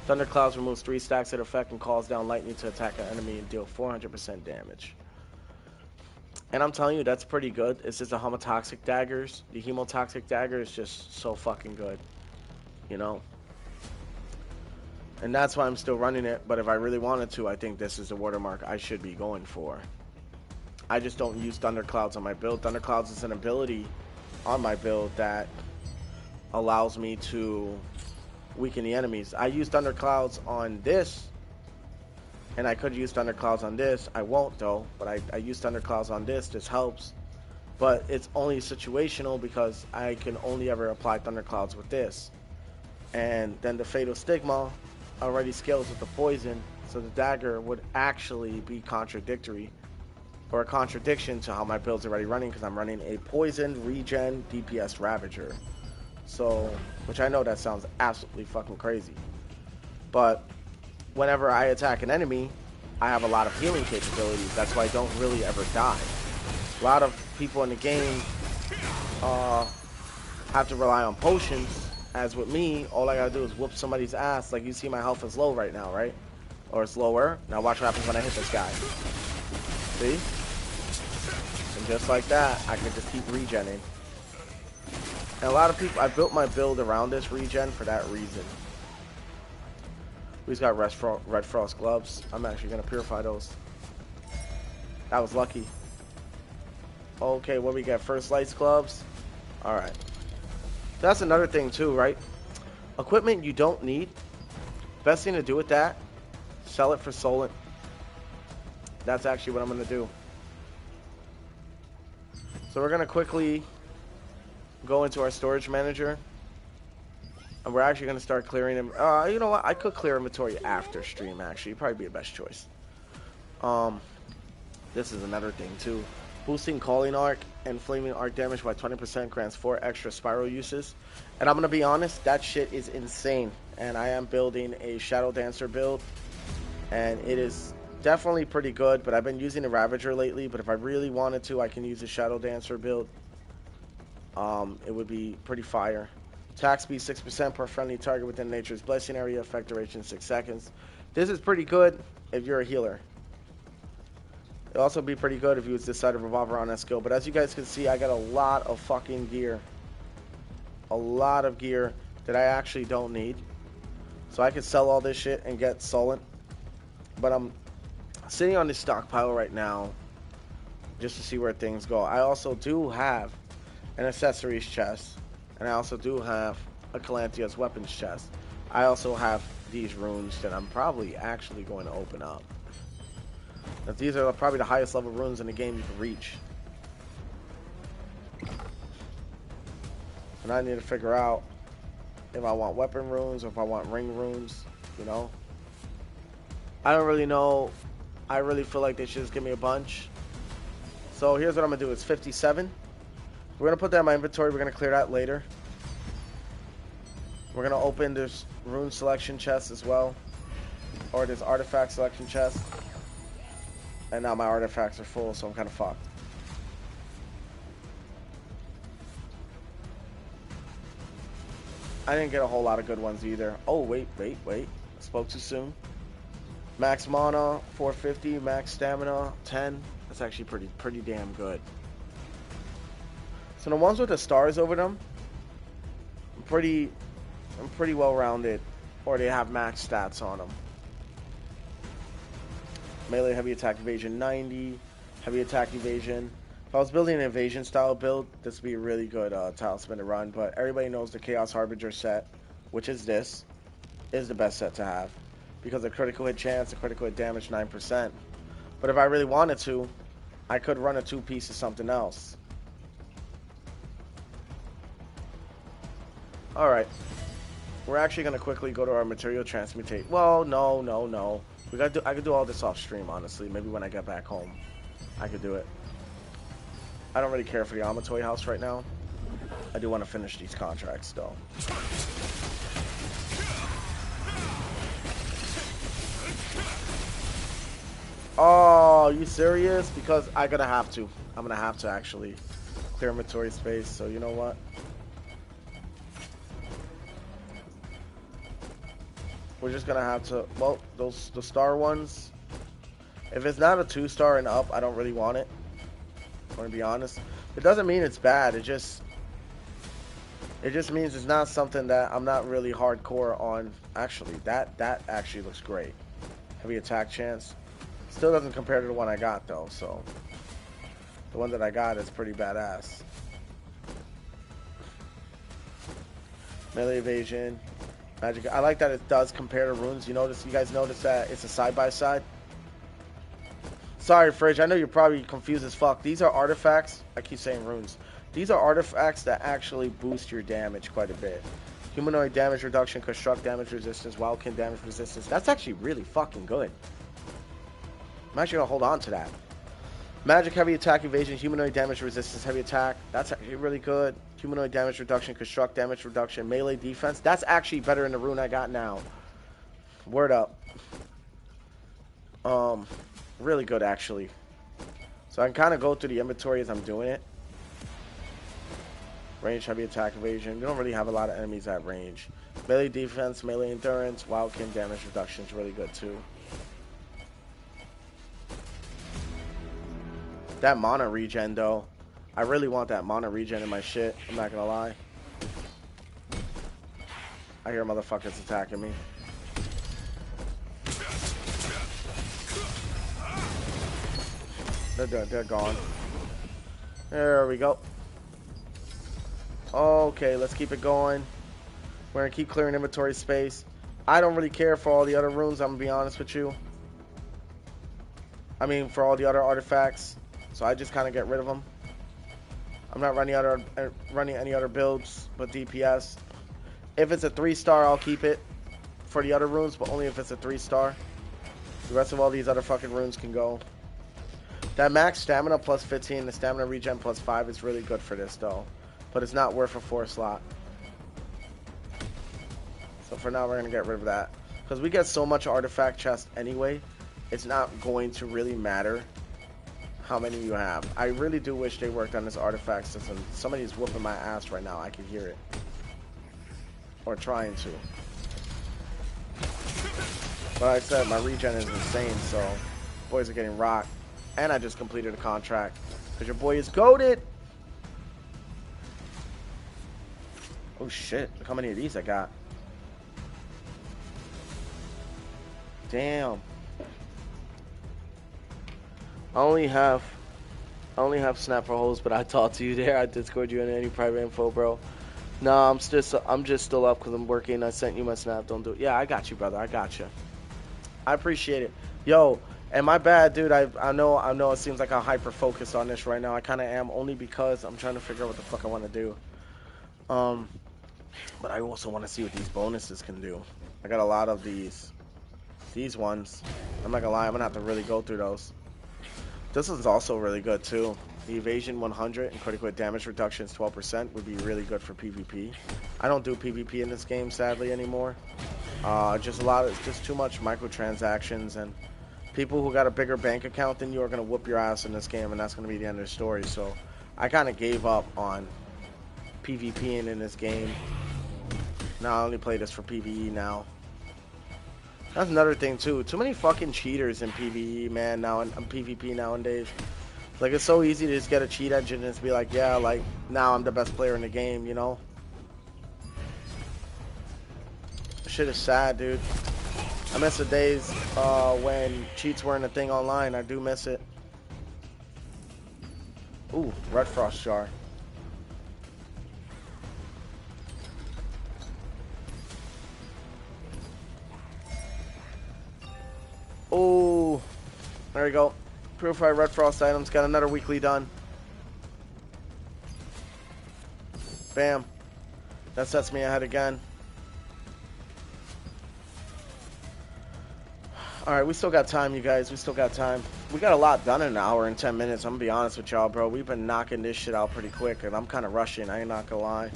Thunderclouds removes 3 stacks of effect and calls down lightning to attack an enemy and deal 400% damage. And I'm telling you, that's pretty good. It's just the Hemotoxic daggers. The Hemotoxic dagger is just so fucking good. You know? And that's why I'm still running it. But if I really wanted to, I think this is the watermark I should be going for. I just don't use Thunderclouds on my build. Thunderclouds is an ability on my build that allows me to weaken the enemies. I use Thunderclouds on this, and I could use Thunderclouds on this. I won't though, but I use Thunderclouds on this. This helps, but it's only situational because I can only ever apply Thunderclouds with this. And then the Fatal Stigma already scales with the poison, so the dagger would actually be contradictory. Or a contradiction to how my build's already running, because I'm running a poison regen DPS Ravager. So, which I know that sounds absolutely fucking crazy. But whenever I attack an enemy, I have a lot of healing capabilities. That's why I don't really ever die. A lot of people in the game have to rely on potions. As with me, all I gotta do is whoop somebody's ass. Like you see my health is low right now, right? Or it's lower. Now watch what happens when I hit this guy. See? And just like that, I can just keep regenning. And a lot of people, I built my build around this regen for that reason. We just got Red Frost gloves. I'm actually going to purify those. That was lucky. Okay, what we got? First Lights gloves. Alright. That's another thing too, right? Equipment you don't need. Best thing to do with that, sell it for Solent. That's actually what I'm going to do. So we're going to quickly go into our storage manager. And we're actually going to start clearing them. You know what? I could clear inventory after stream, actually. Probably be the best choice. This is another thing, too. Boosting Calling Arc and Flaming Arc damage by 20% grants 4 extra spiral uses. And I'm going to be honest, that shit is insane. And I am building a Shadow Dancer build. And it is definitely pretty good, but I've been using the Ravager lately. But if I really wanted to, I can use a Shadow Dancer build. It would be pretty fire. Attack speed 6% per friendly target within nature's blessing area. Effect duration 6 seconds. This is pretty good if you're a healer. It'll also be pretty good if you use this side of Revolver on that skill. But as you guys can see, I got a lot of fucking gear. A lot of gear that I actually don't need. So I could sell all this shit and get Solent. But I'm sitting on this stockpile right now just to see where things go. I also do have an accessories chest. And I also do have a Calanthea's weapons chest. I also have these runes that I'm probably actually going to open up. These are probably the highest level runes in the game you can reach. And I need to figure out if I want weapon runes or if I want ring runes, you know. I don't really know. I really feel like they should just give me a bunch. So here's what I'm going to do. It's 57. We're going to put that in my inventory. We're going to clear that later. We're going to open this rune selection chest as well. Or this artifact selection chest. And now my artifacts are full, so I'm kind of fucked. I didn't get a whole lot of good ones either. Oh, wait. I spoke too soon. Max mana, 450. Max stamina, 10. That's actually pretty damn good. So the ones with the stars over them, I'm pretty well-rounded. Or they have max stats on them. Melee heavy attack evasion 90, heavy attack evasion. If I was building an evasion style build, this would be a really good talisman to run. But everybody knows the Chaos Harbinger set, which is this, is the best set to have. Because of critical hit chance, the critical hit damage 9%. But if I really wanted to, I could run a 2-piece of something else. Alright. We're actually going to quickly go to our material transmutate. Well, no. I could do all this off stream, honestly. Maybe when I get back home, I could do it. I don't really care for the Amatoy house right now. I do want to finish these contracts, though. Oh, you serious? Because I'm gonna have to. I'm gonna have to actually clear inventory space. So you know what? We're just gonna have to. Well, the star ones. If it's not a 2-star and up, I don't really want it. I'm gonna be honest. It doesn't mean it's bad. It just means it's not something that I'm not really hardcore on. Actually, that actually looks great. Heavy attack chance. Still doesn't compare to the one I got though, so the one that I got is pretty badass. Melee evasion, magic. I like that it does compare to runes. You guys notice that it's a side by side. Sorry, Fridge. I know you're probably confused as fuck. These are artifacts. I keep saying runes. These are artifacts that actually boost your damage quite a bit. Humanoid damage reduction, construct damage resistance, wildkin damage resistance. That's actually really fucking good. I'm actually gonna hold on to that. Magic heavy attack evasion, humanoid damage resistance, heavy attack. That's actually really good. Humanoid damage reduction, construct damage reduction, melee defense. That's actually better than the rune I got now. Word up. Really good actually. So I can kind of go through the inventory as I'm doing it. Range, heavy attack, evasion. You don't really have a lot of enemies at range. Melee defense, melee endurance, wildkin damage reduction is really good too. That mana regen though. I really want that mana regen in my shit. I'm not gonna lie. I hear motherfuckers attacking me. They're gone. There we go. Okay, let's keep it going. We're gonna keep clearing inventory space. I don't really care for all the other runes, I'm gonna be honest with you. I mean, for all the other artifacts. So I just kind of get rid of them. I'm not running any other builds but DPS. If it's a 3-star, I'll keep it for the other runes, but only if it's a 3-star. The rest of all these other fucking runes can go. That max stamina plus 15, the stamina regen plus 5 is really good for this though. But it's not worth a 4-slot. So for now, we're going to get rid of that. Because we get so much artifact chest anyway, it's not going to really matter how many you have. I really do wish they worked on this artifact system. Somebody's whooping my ass right now. I can hear it. Or trying to. But like I said, my regen is insane, so boys are getting rocked. And I just completed a contract. Because your boy is goated. Oh shit, look how many of these I got. Damn. I only have snap for holes, but I talked to you there. I Discord you in any private info, bro. No, I'm just still up because I'm working. I sent you my snap. Don't do it. Yeah, I got you, brother. I got you. I appreciate it. Yo, and my bad, dude. I know it seems like I'm hyper focused on this right now. I kind of am, only because I'm trying to figure out what the fuck I want to do. But I also want to see what these bonuses can do. I got a lot of these ones. I'm not gonna lie, I'm gonna have to really go through those. This one's also really good too. The evasion 100 and critical damage reduction is 12% would be really good for PvP. I don't do PvP in this game sadly anymore. It's just too much microtransactions, and people who got a bigger bank account than you are gonna whoop your ass in this game, and that's gonna be the end of the story. So I kind of gave up on PvPing in this game. Now I only play this for PvE now. That's another thing too. Too many fucking cheaters in PvE, man. Now in PvP nowadays. Like, it's so easy to just get a cheat engine and just be like, yeah, like, now I'm the best player in the game, you know? Shit is sad, dude. I miss the days when cheats weren't a thing online. I do miss it. Ooh, Red Frost Jar. Oh, there we go. Purified Red Frost items. Got another weekly done. Bam. That sets me ahead again. Alright, we still got time, you guys. We still got time. We got a lot done in an hour and 10 minutes. I'm going to be honest with y'all, bro. We've been knocking this shit out pretty quick, and I'm kind of rushing. I ain't not going to lie.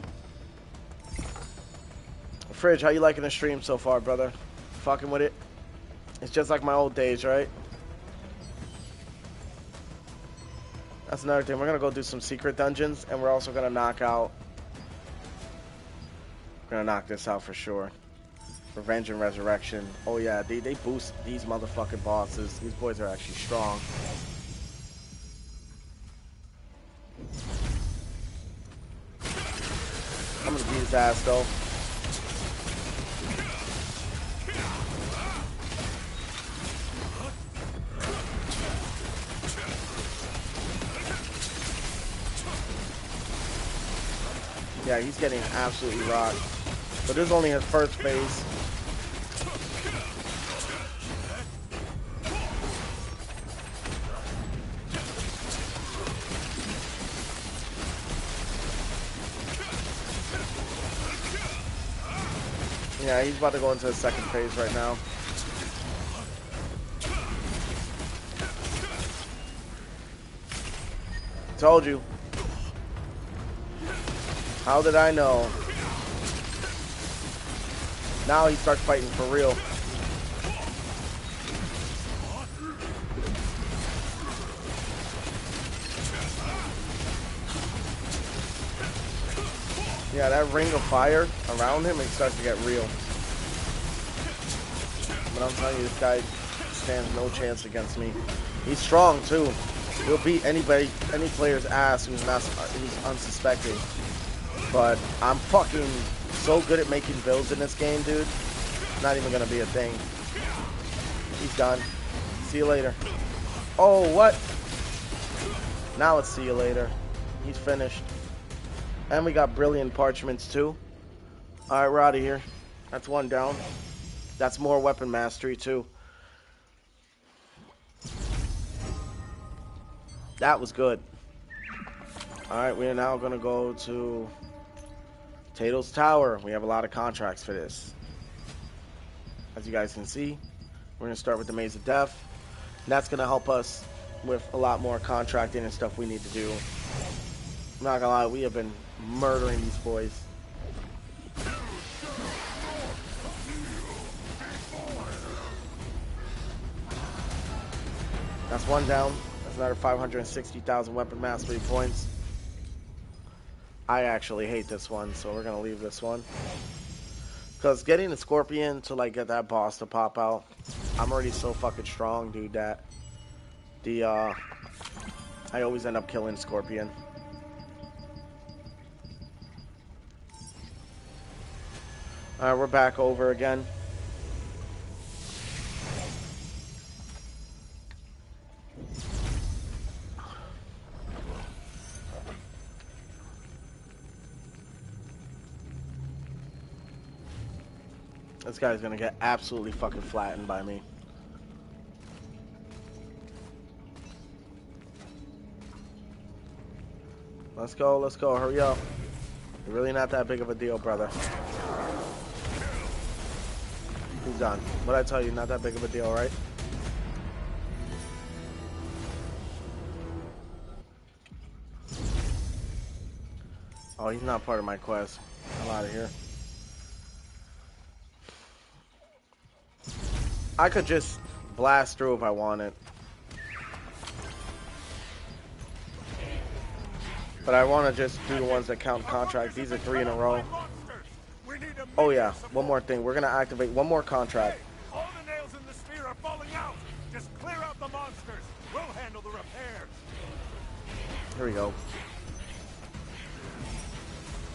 Fridge, how you liking the stream so far, brother? Fucking with it? It's just like my old days, right? That's another thing. We're gonna go do some secret dungeons, and we're also gonna knock out. We're gonna knock this out for sure. Revenge and Resurrection. Oh yeah, they boost these motherfucking bosses. These boys are actually strong. I'm gonna beat his ass though. Yeah, he's getting absolutely rocked. But this is only his first phase. Yeah, he's about to go into the second phase right now. Told you. How did I know? Now he starts fighting for real. Yeah, that ring of fire around him, it starts to get real. But I'm telling you, this guy stands no chance against me. He's strong too. He'll beat anybody, any player's ass who's unsuspecting. But I'm fucking so good at making builds in this game, dude. It's not even gonna be a thing. He's done. See you later. Oh, what? Now let's see you later. He's finished. And we got brilliant parchments too. Alright, we're out of here. That's one down. That's more weapon mastery too. That was good. Alright, we are now gonna go to Tato's Tower. We have a lot of contracts for this. As you guys can see, we're going to start with the Maze of Death. And that's going to help us with a lot more contracting and stuff we need to do. I'm not going to lie, we have been murdering these boys. That's one down. That's another 560,000 weapon mastery points. I actually hate this one, so we're gonna leave this one. Because getting the Scorpion to like get that boss to pop out, I'm already so fucking strong, dude, that I always end up killing Scorpion. Alright, we're back over again. This guy's gonna get absolutely fucking flattened by me. Let's go, hurry up. You're really not that big of a deal, brother. He's done. What'd I tell you? Not that big of a deal, right? Oh, he's not part of my quest. I'm out of here. I could just blast through if I wanted. But I want to just do the ones that count contracts. These are 3 in a row. Oh yeah, one more thing. We're going to activate one more contract. All the nails in the sphere are falling out. Just clear out the monsters. We'll handle the repairs. Here we go.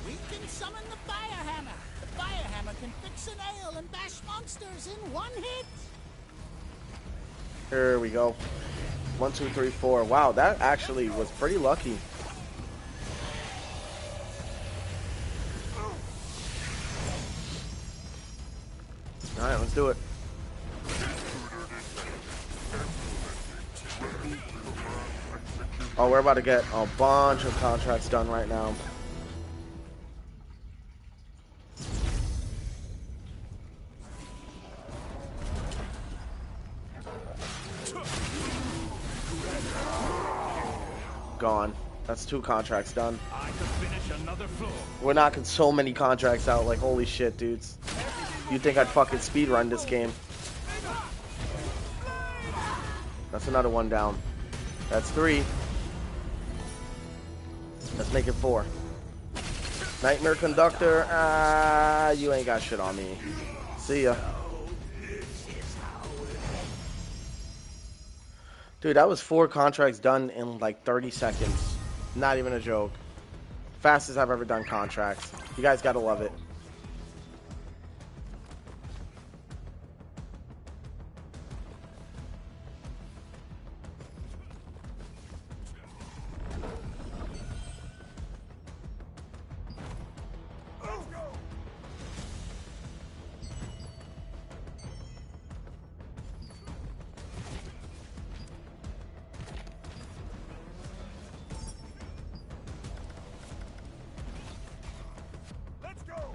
We can summon the fire hammer. The fire hammer can fix a nail and bash monsters in one hit. Here we go. 1, 2, 3, 4. Wow, that actually was pretty lucky. Alright, let's do it. Oh, we're about to get a bunch of contracts done right now. Gone. That's 2 contracts done. I could finish another floor. We're knocking so many contracts out, like holy shit, dudes. You'd think I'd fucking speedrun this game. That's another one down. That's 3. Let's make it 4. Nightmare Conductor, you ain't got shit on me. See ya. Dude, that was 4 contracts done in like 30 seconds. Not even a joke. Fastest I've ever done contracts. You guys gotta love it. Let's go!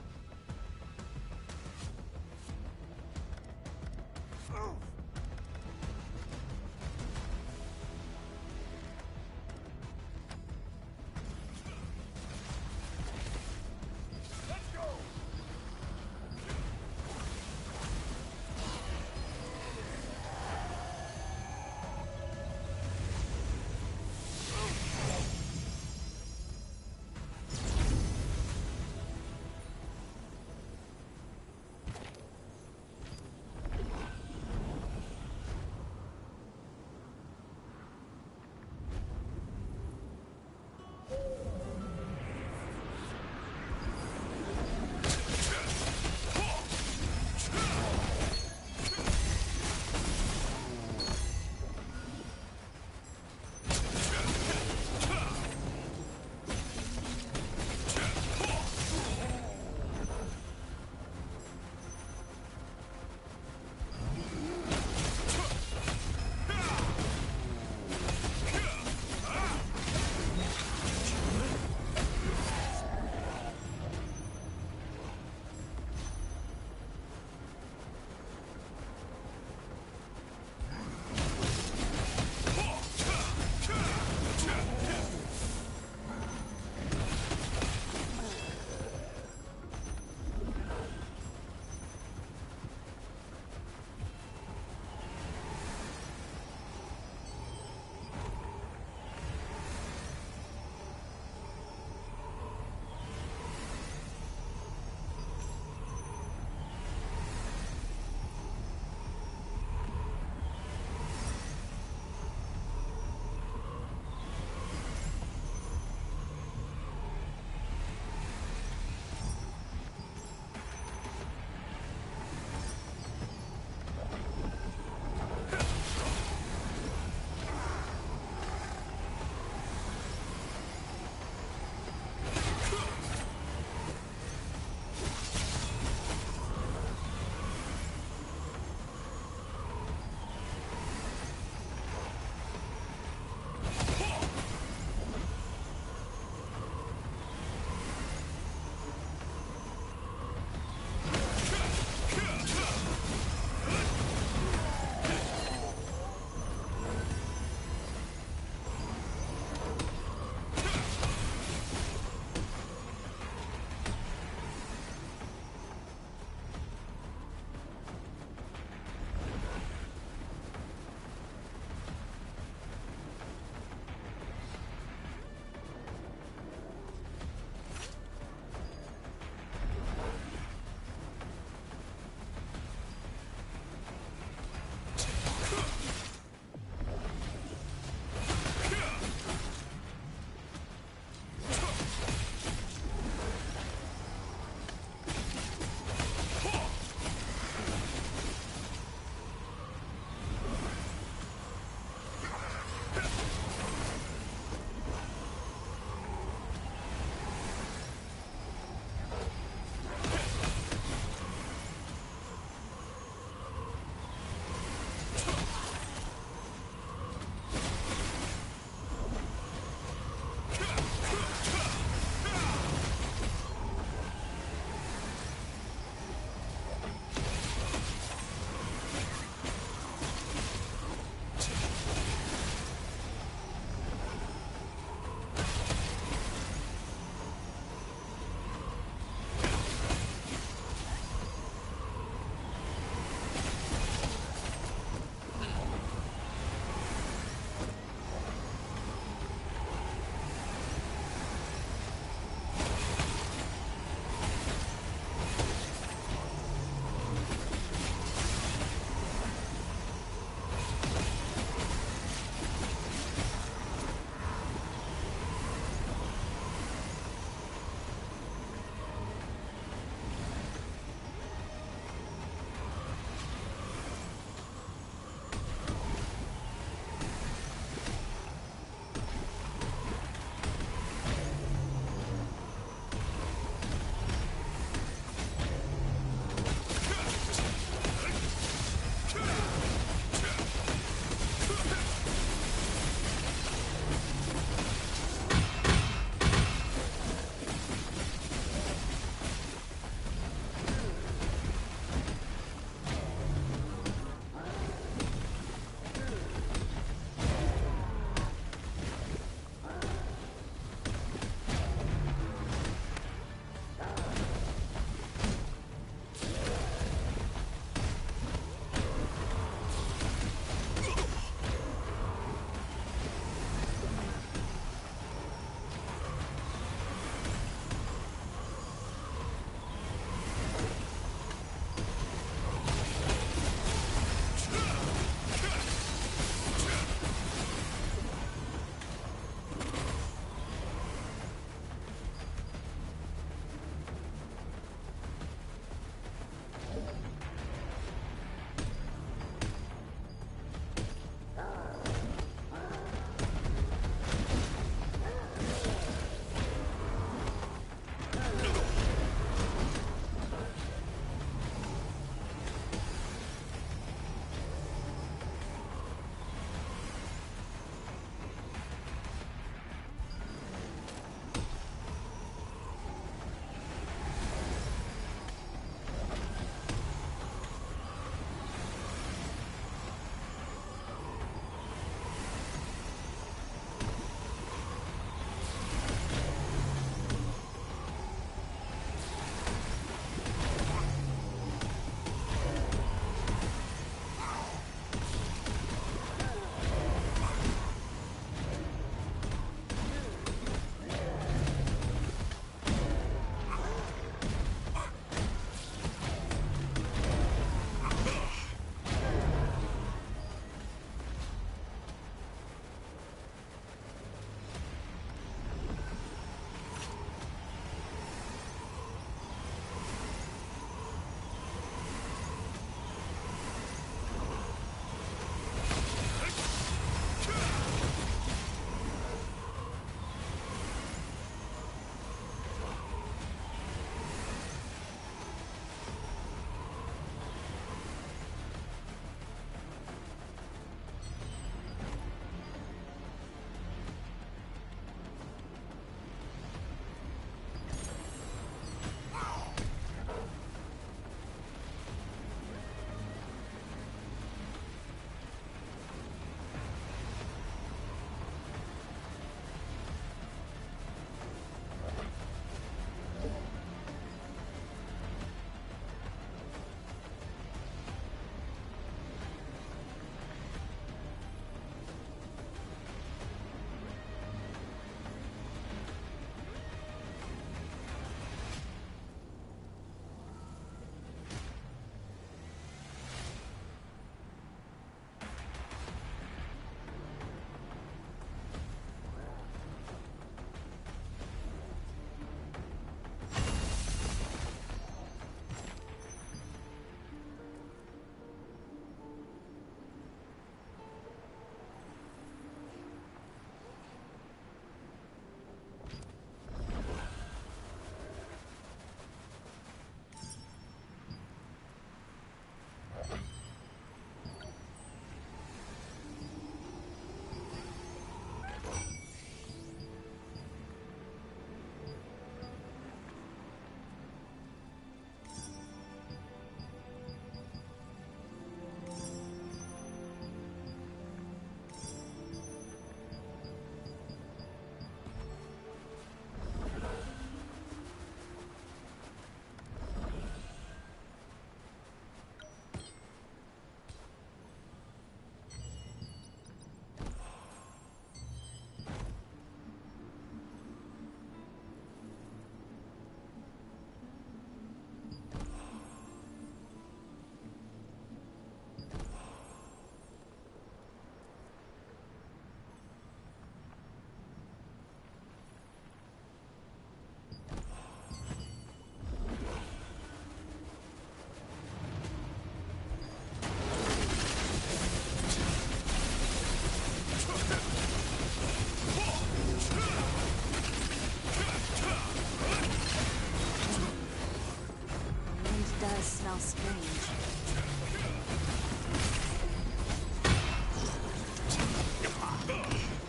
strange.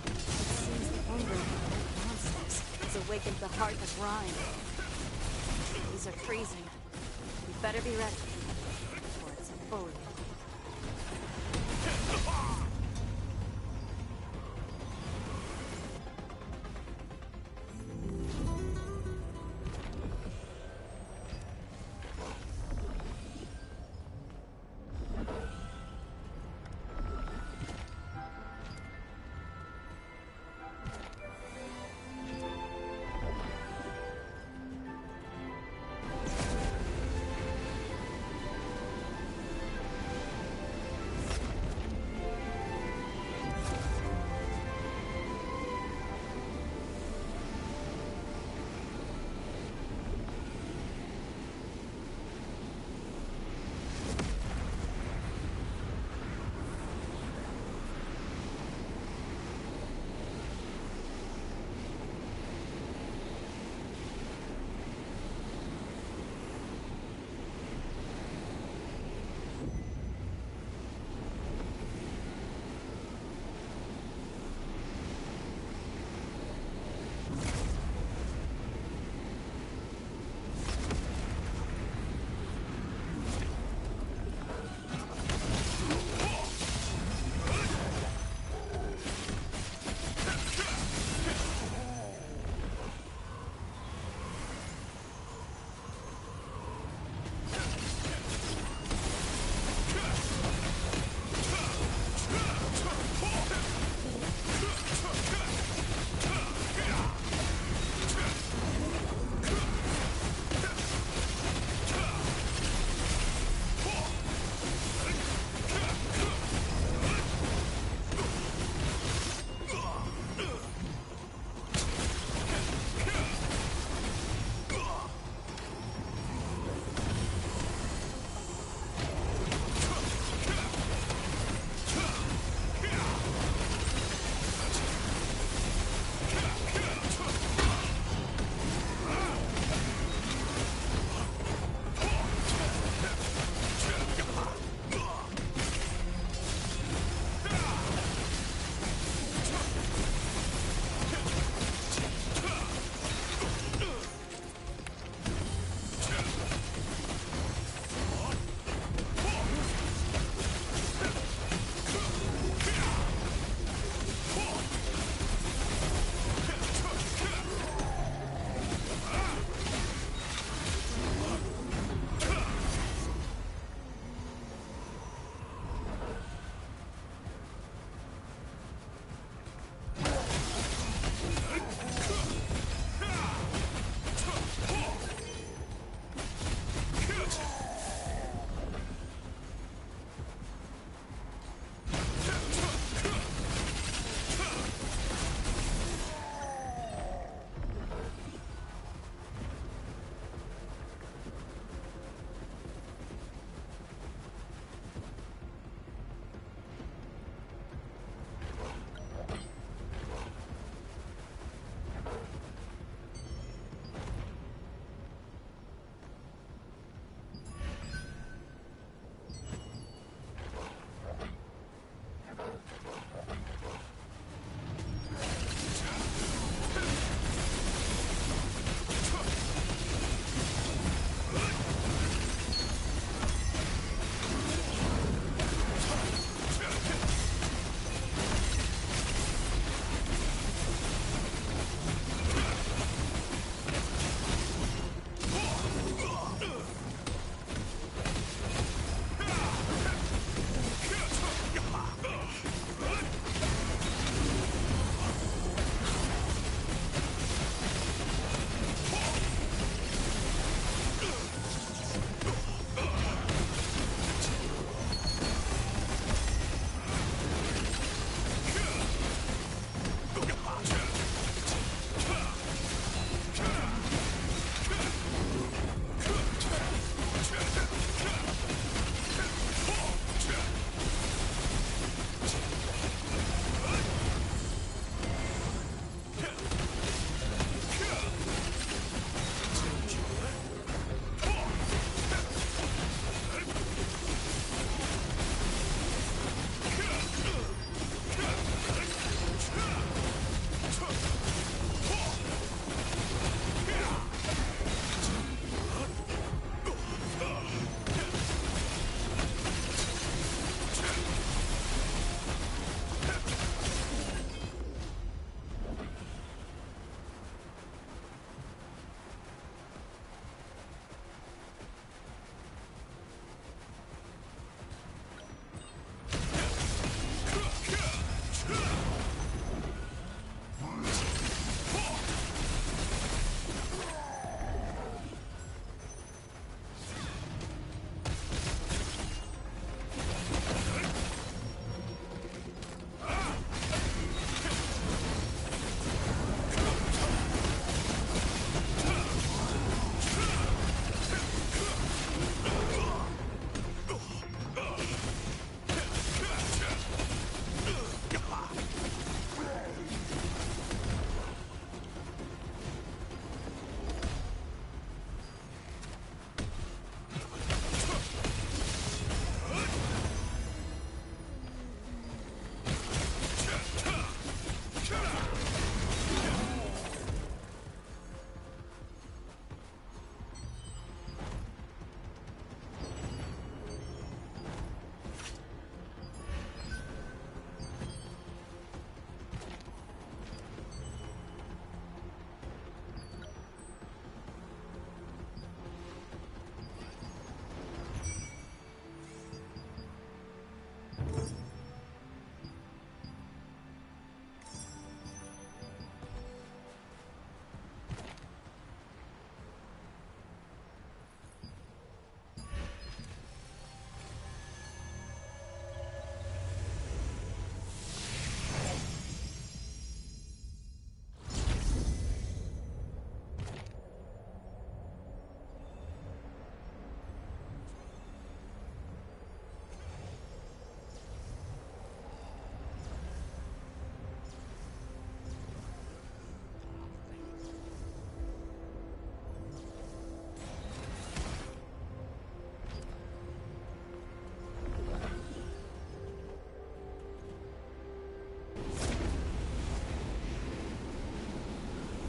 It seems the hunger of the great monsters has awakened the heart of Rhyme. These are freezing. We better be ready, or it's fully.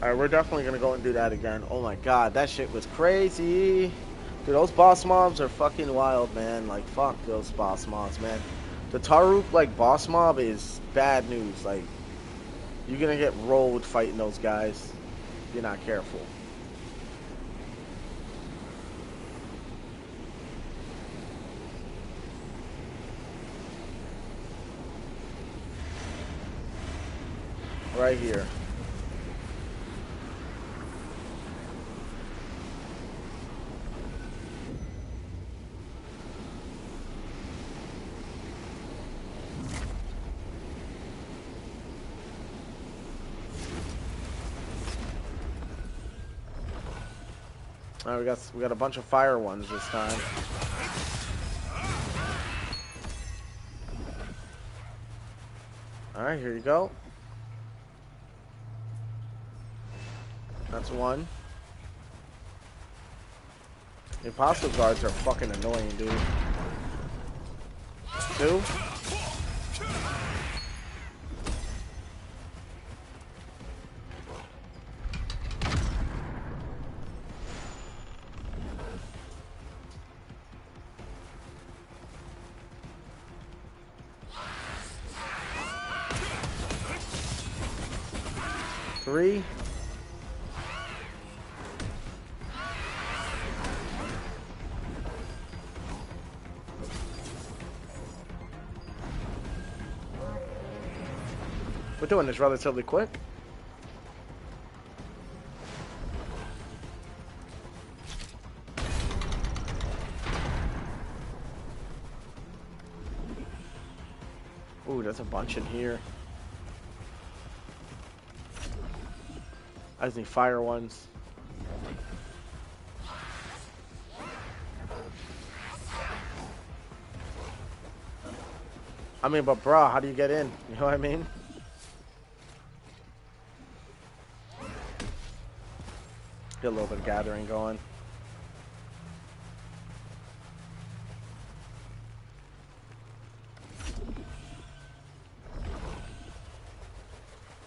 Alright, we're definitely gonna go and do that again. Oh my god, that shit was crazy. Dude, those boss mobs are fucking wild, man. Like, fuck those boss mobs, man. The Taruk, like, boss mob is bad news. Like, you're gonna get rolled fighting those guys if you're not careful. Right here. All right, we got a bunch of fire ones this time. All right, here you go. That's one. The Apostle guards are fucking annoying, dude. Two. Three. We're doing this relatively quick. Ooh, there's a bunch in here. I just need fire ones. I mean, but bruh, how do you get in? You know what I mean? Get a little bit of gathering going.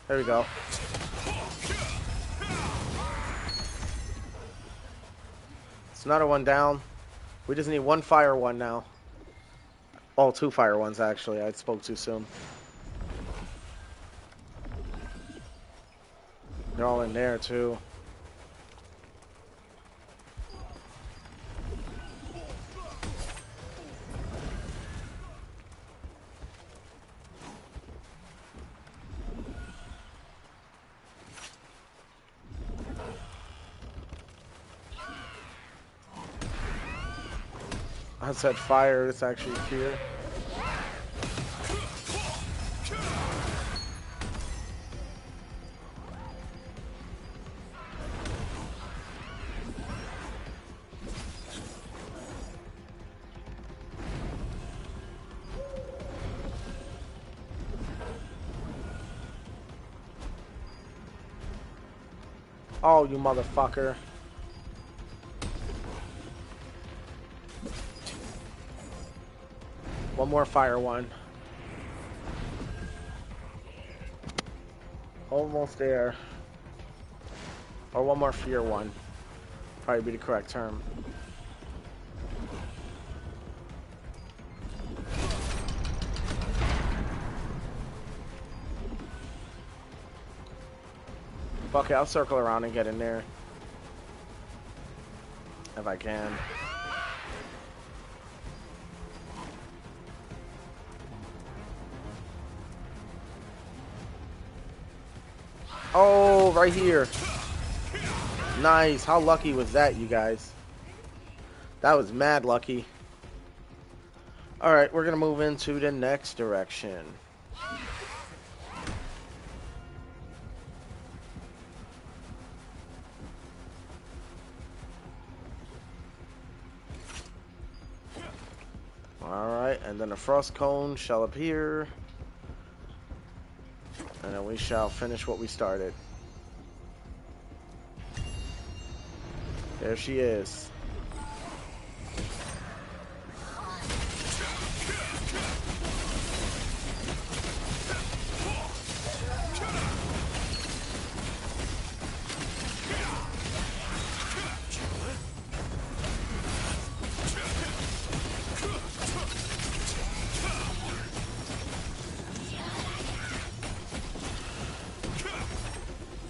There we go. It's another one down. We just need one fire one now. Oh, two fire ones actually. I spoke too soon. They're all in there too. I said fire, it's actually fear. Oh, you motherfucker. One more fire one. Almost there. Or one more fear one. Probably be the correct term. Fuck it, I'll circle around and get in there. If I can. Oh, right here. Nice. How lucky was that, you guys? That was mad lucky. Alright, we're going to move into the next direction. Alright, and then a frost cone shall appear. And then we shall finish what we started. There she is.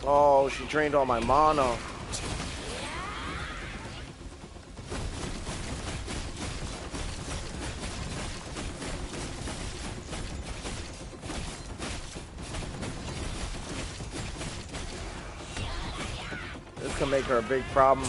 Oh, she drained all my mana. This can make her a big problem.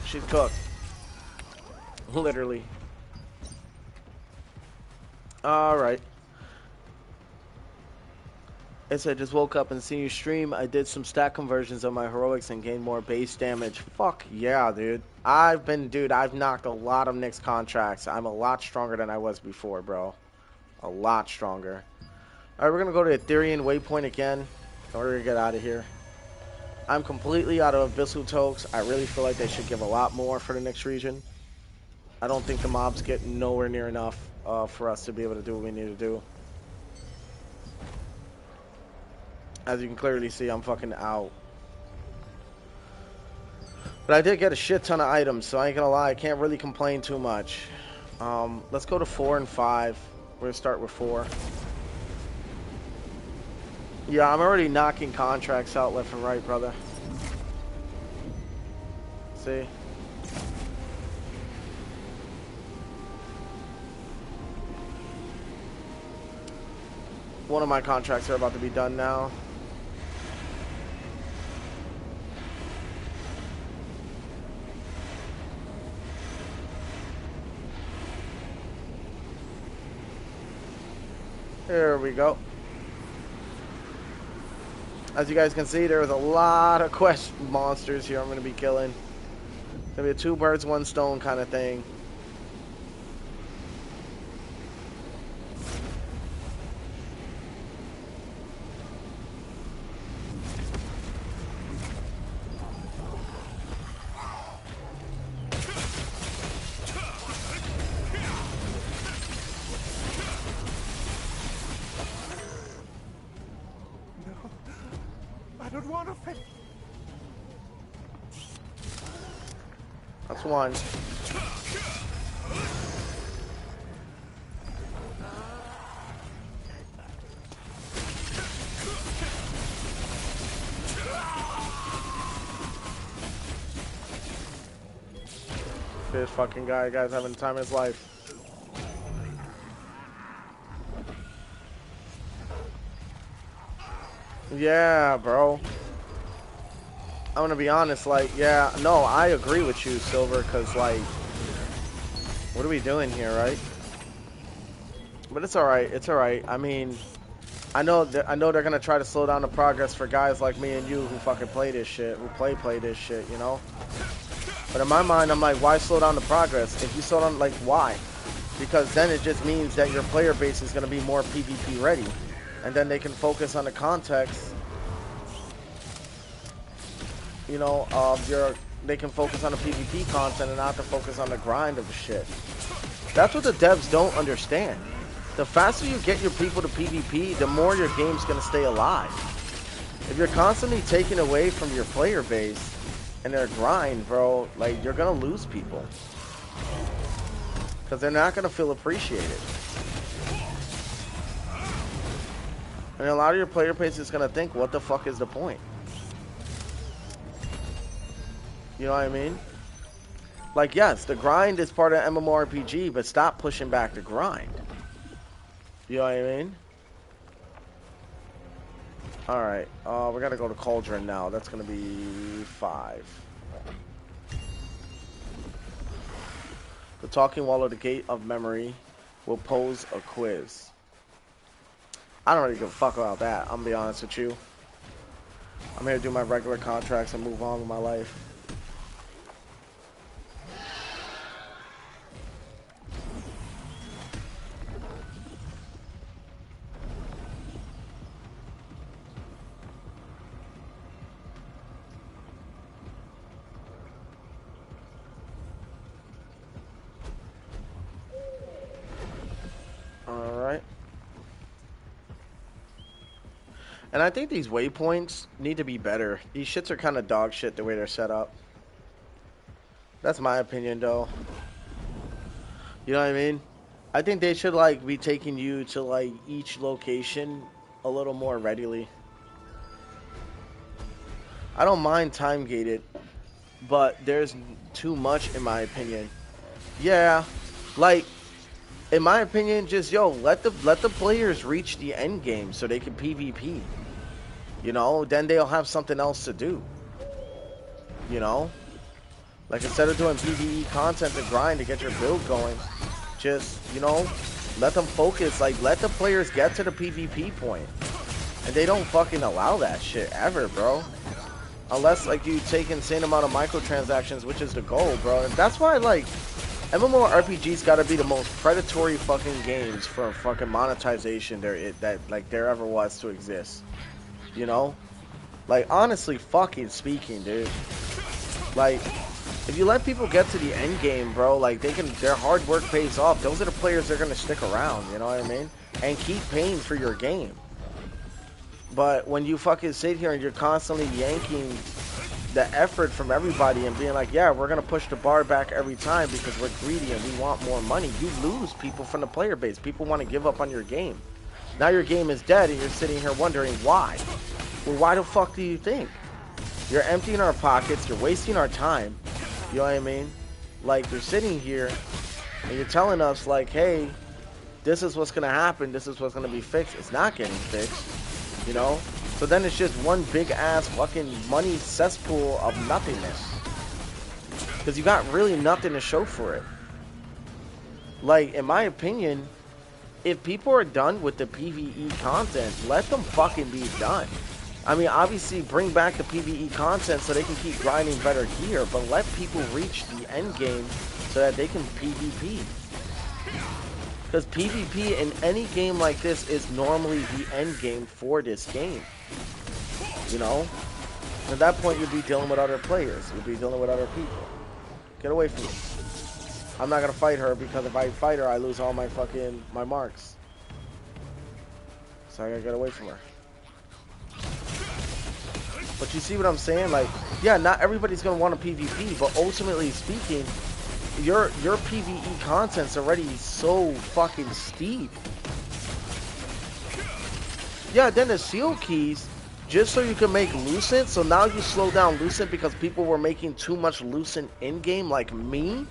She's cooked. Literally. Alright. As I just woke up and seen you stream, I did some stat conversions on my heroics and gained more base damage. Fuck yeah, dude. I've knocked a lot of Nyx contracts. I'm a lot stronger than I was before, bro. A lot stronger. Alright, we're gonna go to Ethereum Waypoint again in order to get out of here. I'm completely out of Abyssal Tokes. I really feel like they should give a lot more for the next region. I don't think the mobs get nowhere near enough for us to be able to do what we need to do. As you can clearly see, I'm fucking out. But I did get a shit ton of items, so I ain't gonna lie, I can't really complain too much. Let's go to 4 and 5. We're gonna start with 4. Yeah, I'm already knocking contracts out left and right, brother. See? One of my contracts are about to be done now. There we go. As you guys can see, there was a lot of quest monsters here I'm going to be killing. It's going to be a 2 birds, 1 stone kind of thing. That's 1. This fucking guy's having the time of his life. Yeah, bro. I'm gonna be honest, like, yeah, no, I agree with you, Silver, because, like, what are we doing here, right? But it's alright, it's alright. I mean, I know they're gonna try to slow down the progress for guys like me and you who fucking play this shit, who play this shit, you know? But in my mind, I'm like, why slow down the progress? If you slow down, like, why? Because then it just means that your player base is gonna be more PvP ready. And then they can focus on the context, you know, they can focus on the PvP content and not to focus on the grind of the shit. That's what the devs don't understand. The faster you get your people to PvP, the more your game's gonna stay alive. If you're constantly taking away from your player base and their grind, bro, like, you're gonna lose people. Because they're not gonna feel appreciated. And a lot of your player base is gonna think, what the fuck is the point? You know what I mean? Like, yes, the grind is part of MMORPG, but stop pushing back the grind. You know what I mean? Alright, we gotta go to Cauldron now. That's gonna be 5. The talking wall of the Gate of Memory will pose a quiz. I don't really give a fuck about that, I'm gonna be honest with you. I'm here to do my regular contracts and move on with my life. And I think these waypoints need to be better. These shits are kind of dog shit the way they're set up. That's my opinion, though. You know what I mean? I think they should, like, be taking you to, like, each location a little more readily. I don't mind time gated, but there's too much in my opinion. Yeah, like, in my opinion, just, yo, let the players reach the end game so they can PvP. You know, then they'll have something else to do. You know? Like, instead of doing PvE content to grind to get your build going, just, you know, let them focus. Like, let the players get to the PvP point. And they don't fucking allow that shit ever, bro. Unless, like, you take insane amount of microtransactions, which is the goal, bro. And that's why, like, MMORPGs gotta be the most predatory fucking games for fucking monetization there ever was to exist. You know? Like, honestly fucking speaking, dude. Like, if you let people get to the end game, bro, like, their hard work pays off. Those are the players that are gonna stick around, you know what I mean? And keep paying for your game. But when you fucking sit here and you're constantly yanking the effort from everybody and being like, yeah, we're going to push the bar back every time because we're greedy and we want more money, you lose people from the player base. People want to give up on your game. Now your game is dead and you're sitting here wondering why. Well, why the fuck do you think? You're emptying our pockets. You're wasting our time. You know what I mean? Like, you're sitting here and you're telling us, like, hey, this is what's going to happen. This is what's going to be fixed. It's not getting fixed. You know? So then it's just one big ass fucking money cesspool of nothingness. Because you got really nothing to show for it. Like, in my opinion, if people are done with the PvE content, let them fucking be done. I mean, obviously, bring back the PvE content so they can keep grinding better gear, but let people reach the end game so that they can PvP. Because PvP in any game like this is normally the end game for this game. You know? At that point, you'd be dealing with other players. You'd be dealing with other people. Get away from me. I'm not going to fight her because if I fight her, I lose all my fucking, my marks. So I got to get away from her. But you see what I'm saying? Like, yeah, not everybody's going to want a PvP, but ultimately speaking, your PvE content's already so fucking steep. Yeah, then the seal keys, just so you can make Lucent, so now you slow down Lucent because people were making too much Lucent in-game, like me.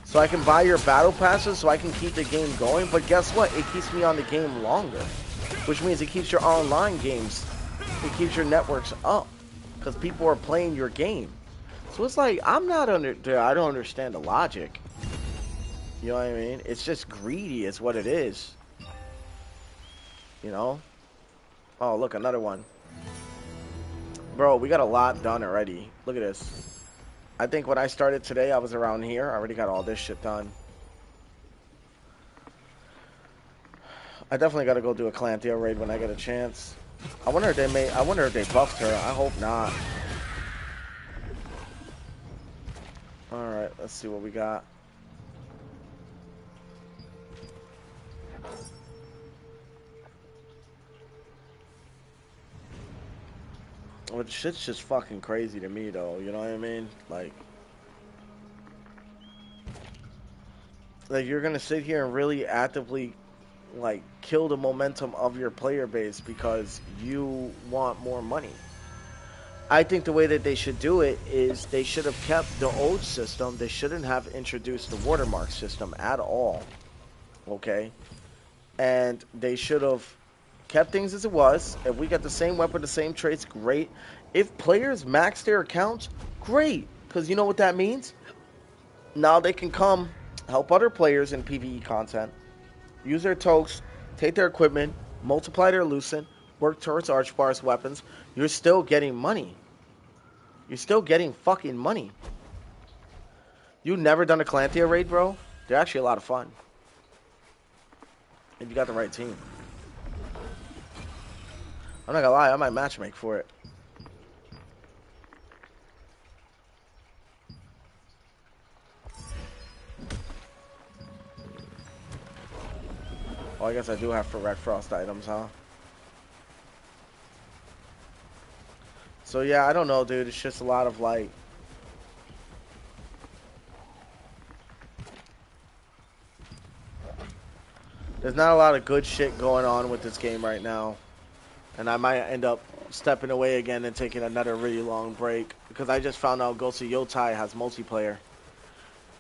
So I can buy your battle passes so I can keep the game going, but guess what? It keeps me on the game longer. Which means it keeps your online games, it keeps your networks up. Because people are playing your game. So it's like, I don't understand the logic. You know what I mean? It's just greedy is what it is. You know? Oh, look, another one. Bro, we got a lot done already. Look at this. I think when I started today, I was around here. I already got all this shit done. I definitely got to go do a Clanthea raid when I get a chance. I wonder if they buffed her. I hope not. Alright, let's see what we got. Which shit's just fucking crazy to me, though. You know what I mean? Like you're gonna sit here and really actively, like, kill the momentum of your player base because you want more money. I think the way that they should do it is they should have kept the old system. They shouldn't have introduced the Watermarks system at all. Okay? And they should have kept things as it was. If we got the same weapon, the same traits, great. If players max their accounts, great. Because you know what that means? Now they can come help other players in PvE content, use their tokes, take their equipment, multiply their Lucent, work towards Archbar's weapons. You're still getting money. You're still getting fucking money. You never done a Clanthea raid, bro? They're actually a lot of fun. If you got the right team. I'm not gonna lie, I might matchmake for it. Oh, I guess I do have for Red Frost items, huh? So yeah, I don't know, dude. It's just a lot of like, there's not a lot of good shit going on with this game right now, and I might end up stepping away again and taking another really long break because I just found out Ghost of Yotai has multiplayer,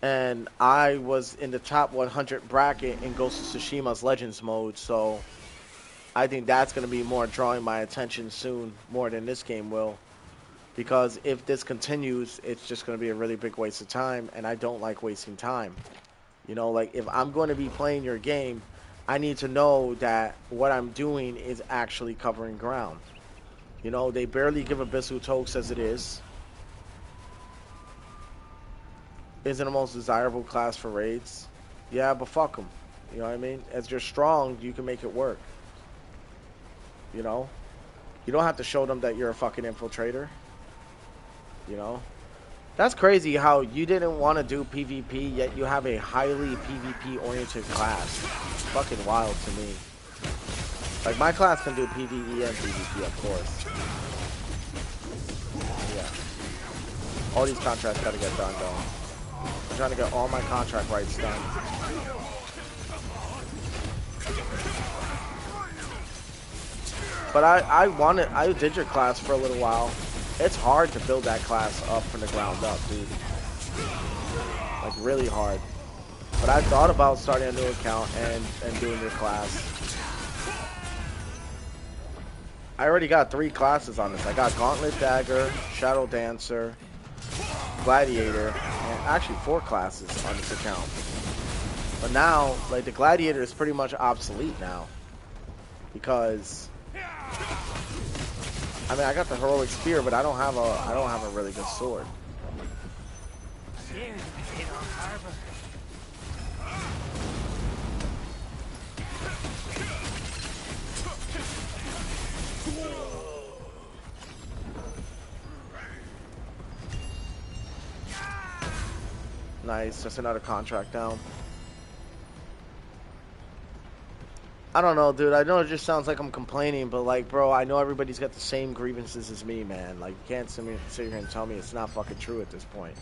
and I was in the top 100 bracket in Ghost of Tsushima's Legends mode, so I think that's gonna be more drawing my attention soon, more than this game will. Because if this continues, it's just going to be a really big waste of time, and I don't like wasting time. You know, like, if I'm going to be playing your game, I need to know that what I'm doing is actually covering ground. You know, they barely give Abyssal Tokes as it is. Isn't the most desirable class for raids. Yeah, but fuck them. You know what I mean? As you're strong, you can make it work. You know? You don't have to show them that you're a fucking infiltrator. You know? That's crazy how you didn't want to do PvP, yet you have a highly PvP-oriented class. It's fucking wild to me. Like, my class can do PvE and PvP, of course. Yeah. All these contracts gotta get done, though. I'm trying to get all my contract rights done. But I did your class for a little while. It's hard to build that class up from the ground up, dude. Like, really hard. But I thought about starting a new account and doing your class. I already got 3 classes on this. I got Gauntlet Dagger, Shadow Dancer, Gladiator, and actually 4 classes on this account. But now, like, the Gladiator is pretty much obsolete now. Because I mean, I got the heroic spear, but I don't have a really good sword. Nice, just another contract down. I don't know, dude. I know it just sounds like I'm complaining, but like, bro, I know everybody's got the same grievances as me, man. Like, you can't sit here and tell me it's not fucking true at this point.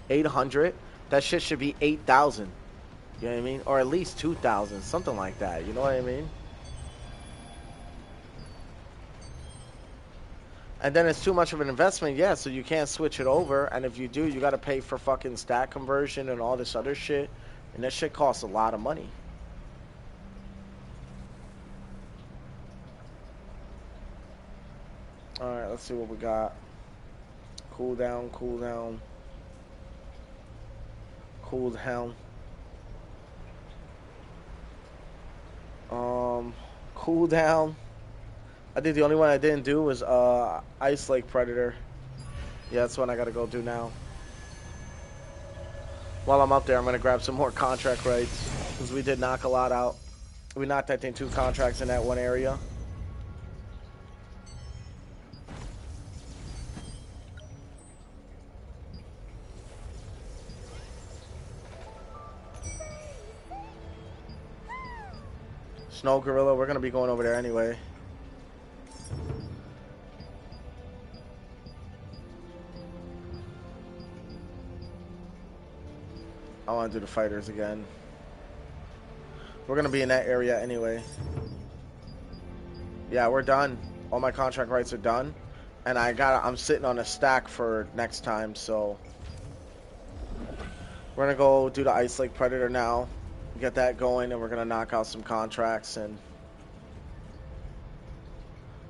800? That shit should be 8,000. You know what I mean? Or at least 2,000, something like that. You know what I mean? And then it's too much of an investment, yeah, so you can't switch it over. And if you do, you got to pay for fucking stat conversion and all this other shit. And that shit costs a lot of money. Alright, let's see what we got. Cool down, cool down. Cool down. Cool down. I think the only one I didn't do was Ice Lake Predator. Yeah, that's one I gotta go do now. While I'm up there, I'm gonna grab some more contract rights. Because we did knock a lot out. We knocked, I think, 2 contracts in that one area. Snow Gorilla, we're gonna be going over there anyway. I want to do the fighters again. We're gonna be in that area anyway. Yeah, we're done. All my contract rights are done, and I'm sitting on a stack for next time. So we're gonna go do the Ice Lake Predator now, get that going, and we're gonna knock out some contracts, and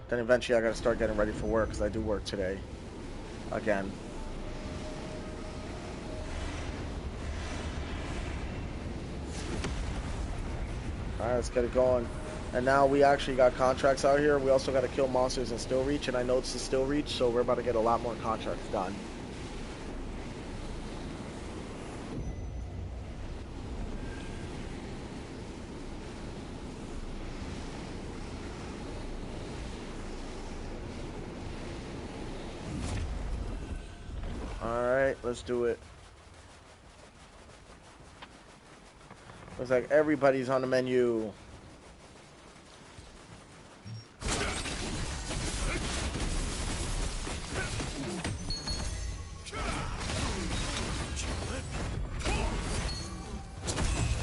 then eventually I gotta start getting ready for work because I do work today again. Alright, let's get it going. And now we actually got contracts out here. We also got to kill monsters in Still Reach, and I know it's the Still Reach, so we're about to get a lot more contracts done. Alright, let's do it. Looks like everybody's on the menu.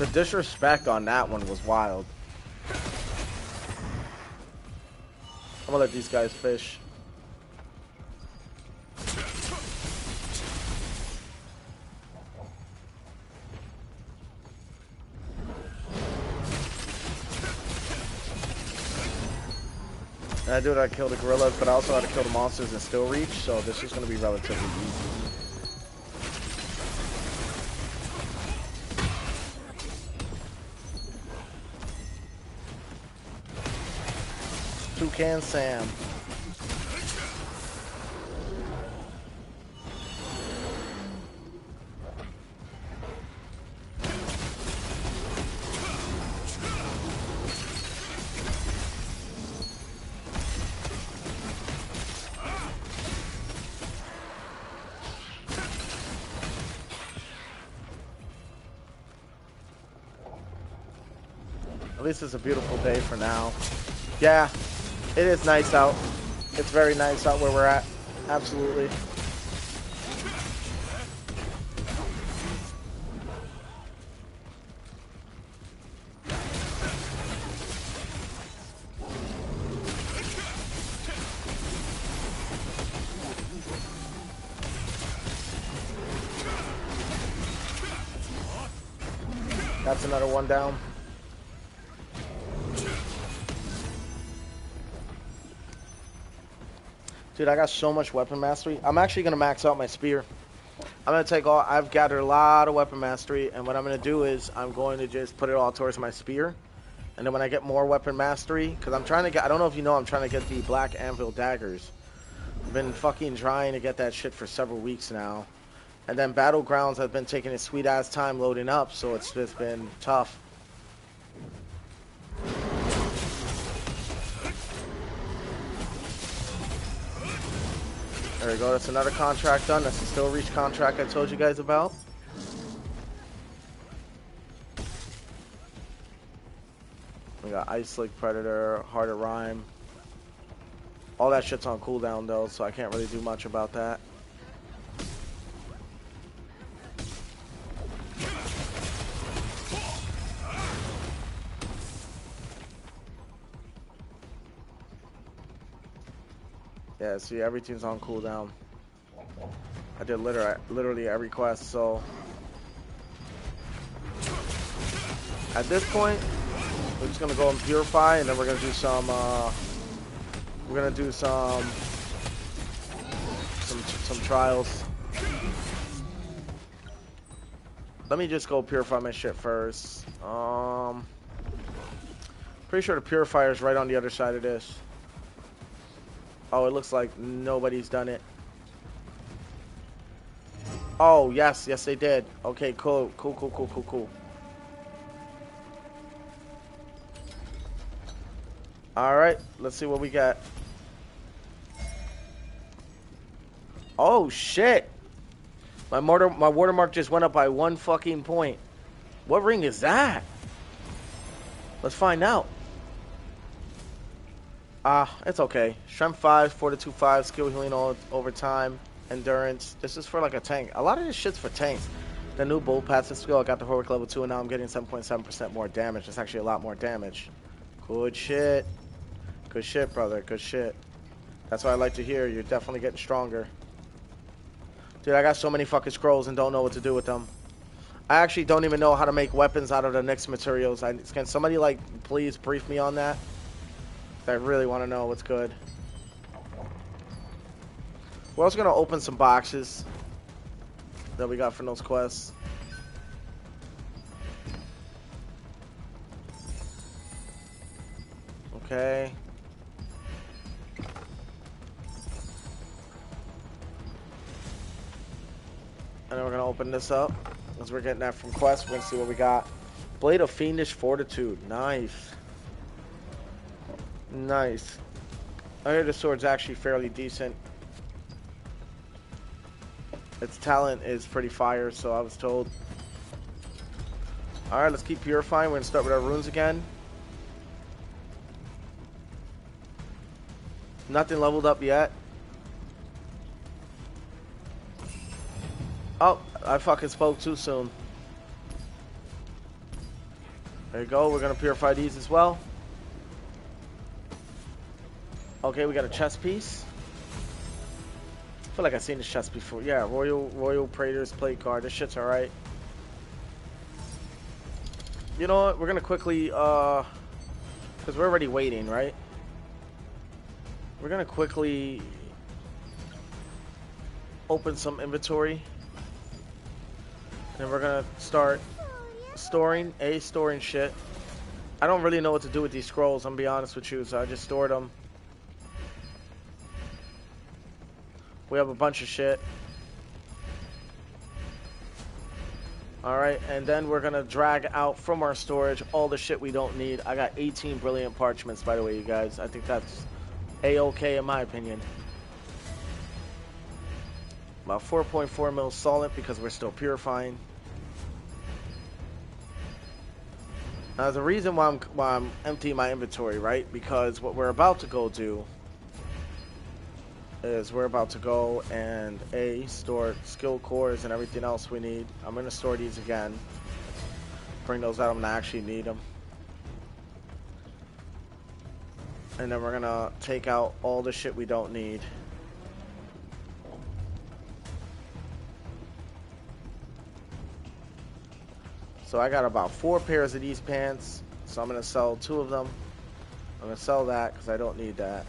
The disrespect on that one was wild. I'm gonna let these guys fish. And I do that, I kill the gorillas, but I also had to kill the monsters and still reach, so this is gonna be relatively easy. Toucan Sam. At least it's a beautiful day for now. Yeah, it is nice out. It's very nice out where we're at. Absolutely. That's another one down. Dude, I got so much weapon mastery. I'm actually going to max out my spear. I'm going to take all... I've gathered a lot of weapon mastery, and what I'm going to do is I'm going to just put it all towards my spear. And then when I get more weapon mastery, because I'm trying to get... I don't know if you know, I'm trying to get the black anvil daggers. I've been fucking trying to get that shit for several weeks now. And then Battlegrounds, I've been taking a sweet-ass time loading up, so it's just been tough. There we go, that's another contract done. That's the Still Reach contract I told you guys about. We got Ice Lake Predator, Heart of Rhyme. All that shit's on cooldown though, so I can't really do much about that. Yeah, see, everything's on cooldown. I did literally every quest, so at this point, we're just gonna go and purify, and then we're gonna do some. Some trials. Let me just go purify my shit first. Pretty sure the purifier is right on the other side of this. Oh, it looks like nobody's done it. Oh, yes, they did. Okay, cool. Alright, let's see what we got. Oh, shit. My watermark just went up by 1 fucking point. What ring is that? Let's find out. It's okay. Strength 5, Fortitude 5, skill healing all over time, endurance. This is for like a tank. A lot of this shit's for tanks. The new bolt passive skill, I got the heroic level 2, and now I'm getting 7.7% more damage. That's actually a lot more damage. Good shit. Good shit, brother. Good shit. That's what I like to hear. You're definitely getting stronger. Dude, I got so many fucking scrolls and don't know what to do with them. I actually don't even know how to make weapons out of the Nyx materials. Can somebody, like, please brief me on that? I really want to know what's good. We're also going to open some boxes that we got from those quests. Okay. And then we're going to open this up. As we're getting that from quests, we're going to see what we got. Blade of Fiendish Fortitude. Nice. Nice. I hear the sword's actually fairly decent. Its talent is pretty fire, so I was told. Alright, let's keep purifying. We're going to start with our runes again. Nothing leveled up yet. Oh, I fucking spoke too soon. There you go. We're gonna purify these as well. Okay, we got a chest piece. I feel like I've seen this chest before. Yeah, Royal Praetor's plate card. This shit's alright. You know what? We're gonna quickly, because we're already waiting, right? We're gonna quickly open some inventory. And we're gonna start storing shit. I don't really know what to do with these scrolls, I'm gonna be honest with you, so I just stored them. We have a bunch of shit. Alright, and then we're gonna drag out from our storage all the shit we don't need. I got 18 brilliant parchments, by the way, you guys. I think that's A-okay in my opinion. About 4.4 mil solid because we're still purifying. Now, the reason why I'm emptying my inventory, right? Because what we're about to go do is we're about to go and store skill cores and everything else we need. I'm going to store these again. Bring those out when I actually need them. And then we're going to take out all the shit we don't need. So I got about 4 pairs of these pants. So I'm going to sell 2 of them. I'm going to sell that because I don't need that.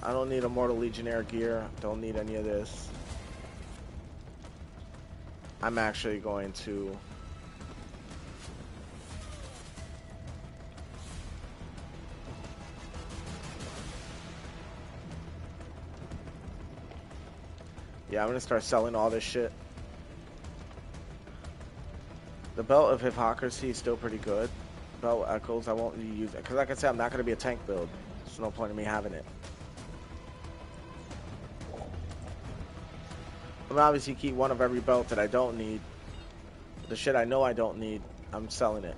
I don't need Immortal Legionnaire gear. Don't need any of this. I'm actually going to... Yeah, I'm going to start selling all this shit. The Belt of Hypocrisy is still pretty good. Belt Echoes, I won't use it. Because like I said, I'm not going to be a tank build. There's no point in me having it. I'm gonna obviously keep one of every belt that I don't need. The shit I know I don't need, I'm selling it.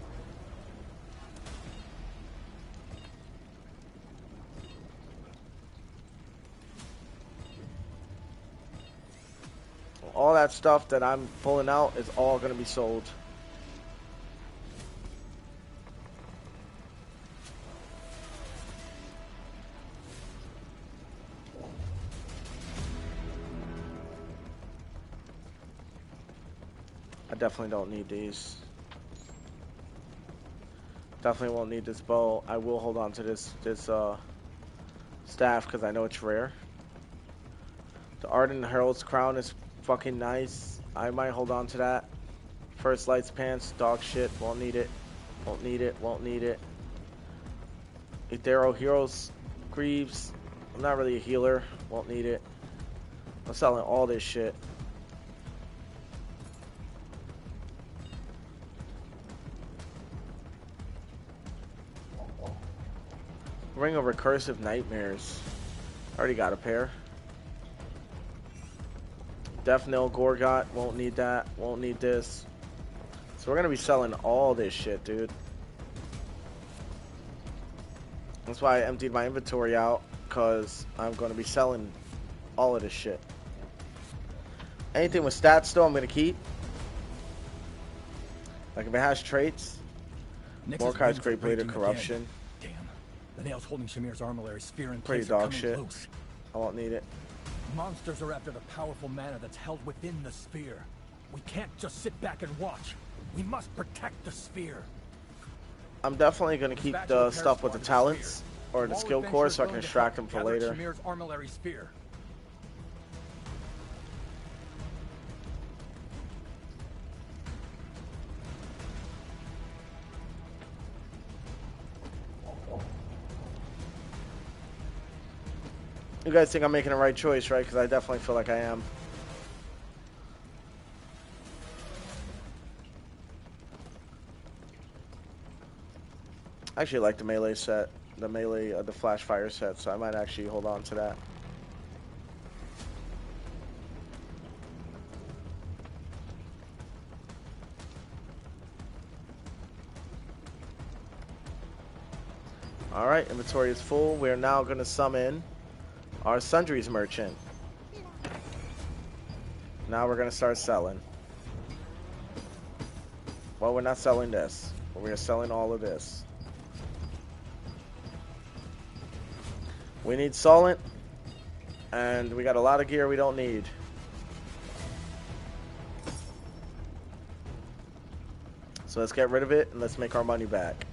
All that stuff that I'm pulling out is all gonna be sold. I definitely don't need these. Definitely won't need this bow. I will hold on to this staff because I know it's rare. The Ardent Herald's crown is fucking nice. I might hold on to that. First Lights pants, dog shit. Won't need it. Won't need it. Won't need it. Ethereal Heroes Greaves. I'm not really a healer. Won't need it. I'm selling all this shit. Ring of Recursive Nightmares. Already got a pair. Death Knell Gorgot. Won't need that. Won't need this. So we're going to be selling all this shit, dude. That's why I emptied my inventory out. Because I'm going to be selling all of this shit. Anything with stats still I'm going to keep. Like if it has traits. Mordecai's Great Blade of Corruption. The nails holding Shamir's armillary sphere in Pretty place dog are coming shit. loose. I won't need it. Monsters are after the powerful mana that's held within the sphere. We can't just sit back and watch. We must protect the sphere. I'm definitely going to keep the stuff with the talents or the skill core so I can extract them for later. Shamir's armillary sphere. You guys think I'm making the right choice, right? Because I definitely feel like I am. I actually like the melee set, the melee, the flash fire set, so I might actually hold on to that. Alright, inventory is full. We're now going to summon our Sundries Merchant. Now we're gonna start selling. Well, we're not selling this, but we're selling all of this. We need solent, and we got a lot of gear we don't need. So let's get rid of it and let's make our money back.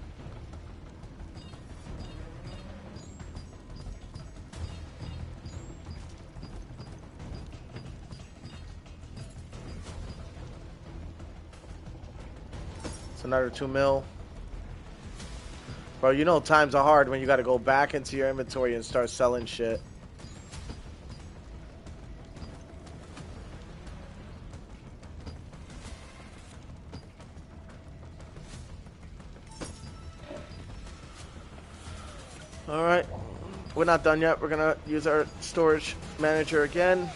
It's another 2 mil. Bro, you know times are hard when you gotta go back into your inventory and start selling shit. Alright, we're not done yet. We're gonna use our storage manager again.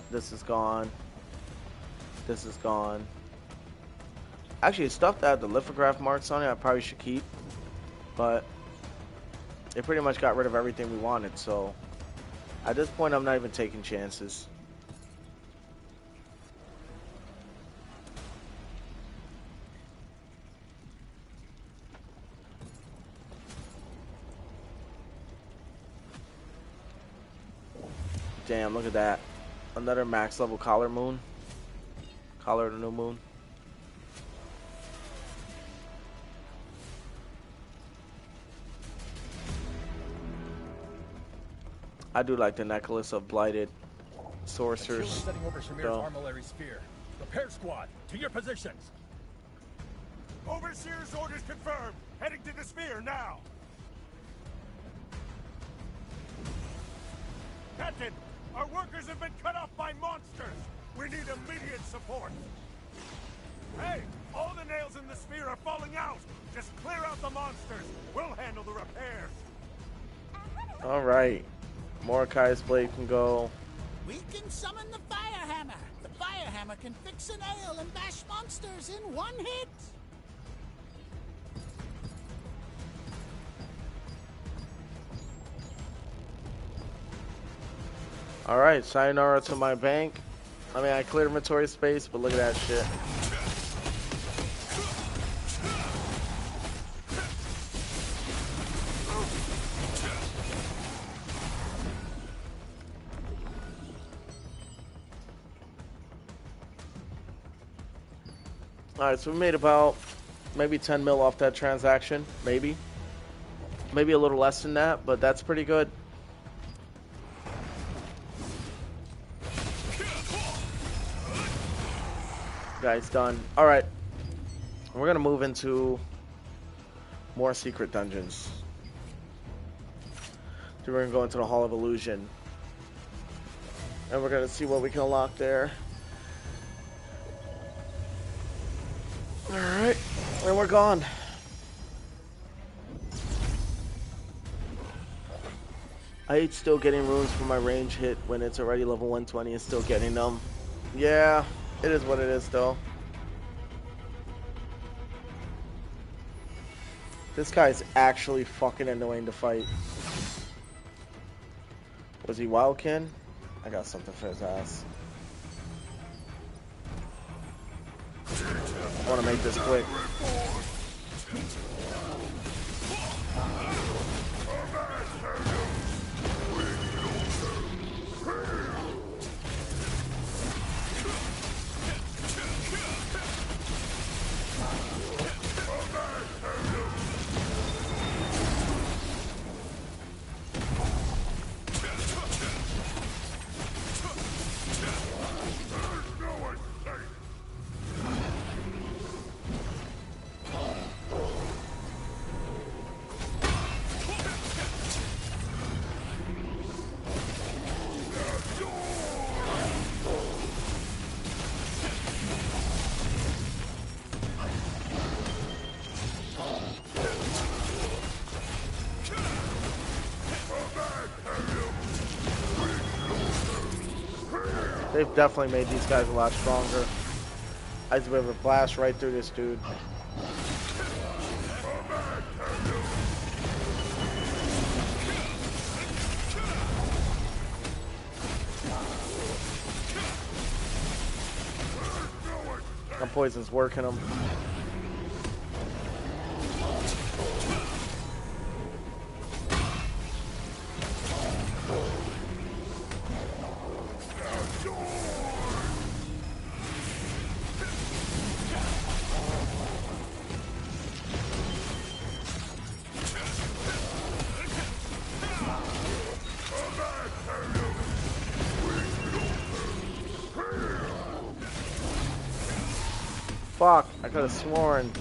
This is gone. This is gone. Actually, stuff that had the lithograph marks on it, I probably should keep. But it pretty much got rid of everything we wanted, so at this point, I'm not even taking chances. Damn, look at that. Another max level collar moon. Collar of the new moon. I do like the necklace of blighted sorcerers. Setting over Shamir's armillary sphere. Repair squad, to your positions. Overseer's orders confirmed. Heading to the sphere now. Captain, our workers have been cut off by monsters. We need immediate support. Hey, all the nails in the sphere are falling out. Just clear out the monsters. We'll handle the repairs. All right. Mordecai's blade can go. We can summon the fire hammer. The fire hammer can fix a nail and bash monsters in one hit. All right, sayonara to my bank. I mean, I cleared inventory space, but look at that shit. All right, so we made about maybe 10 mil off that transaction, maybe a little less than that, but that's pretty good. Guys, done. All right, we're gonna move into more secret dungeons. So we're gonna go into the Hall of Illusion, and we're gonna see what we can unlock there. All right, and we're gone. I hate still getting runes for my range hit when it's already level 120 and still getting them. Yeah. It is what it is, though. This guy's actually fucking annoying to fight. Was he Wildkin? I got something for his ass. I want to make this quick. They've definitely made these guys a lot stronger. I just be able to blast right through this dude. That poison's working him. Fuck, I could have sworn.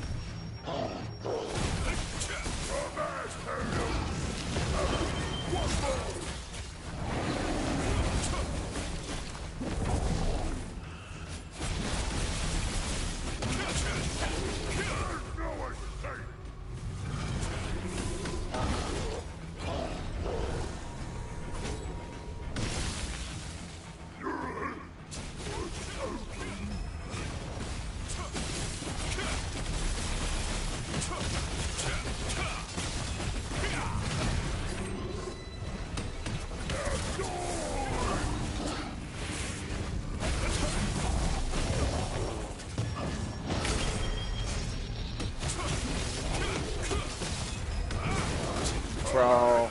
Bro.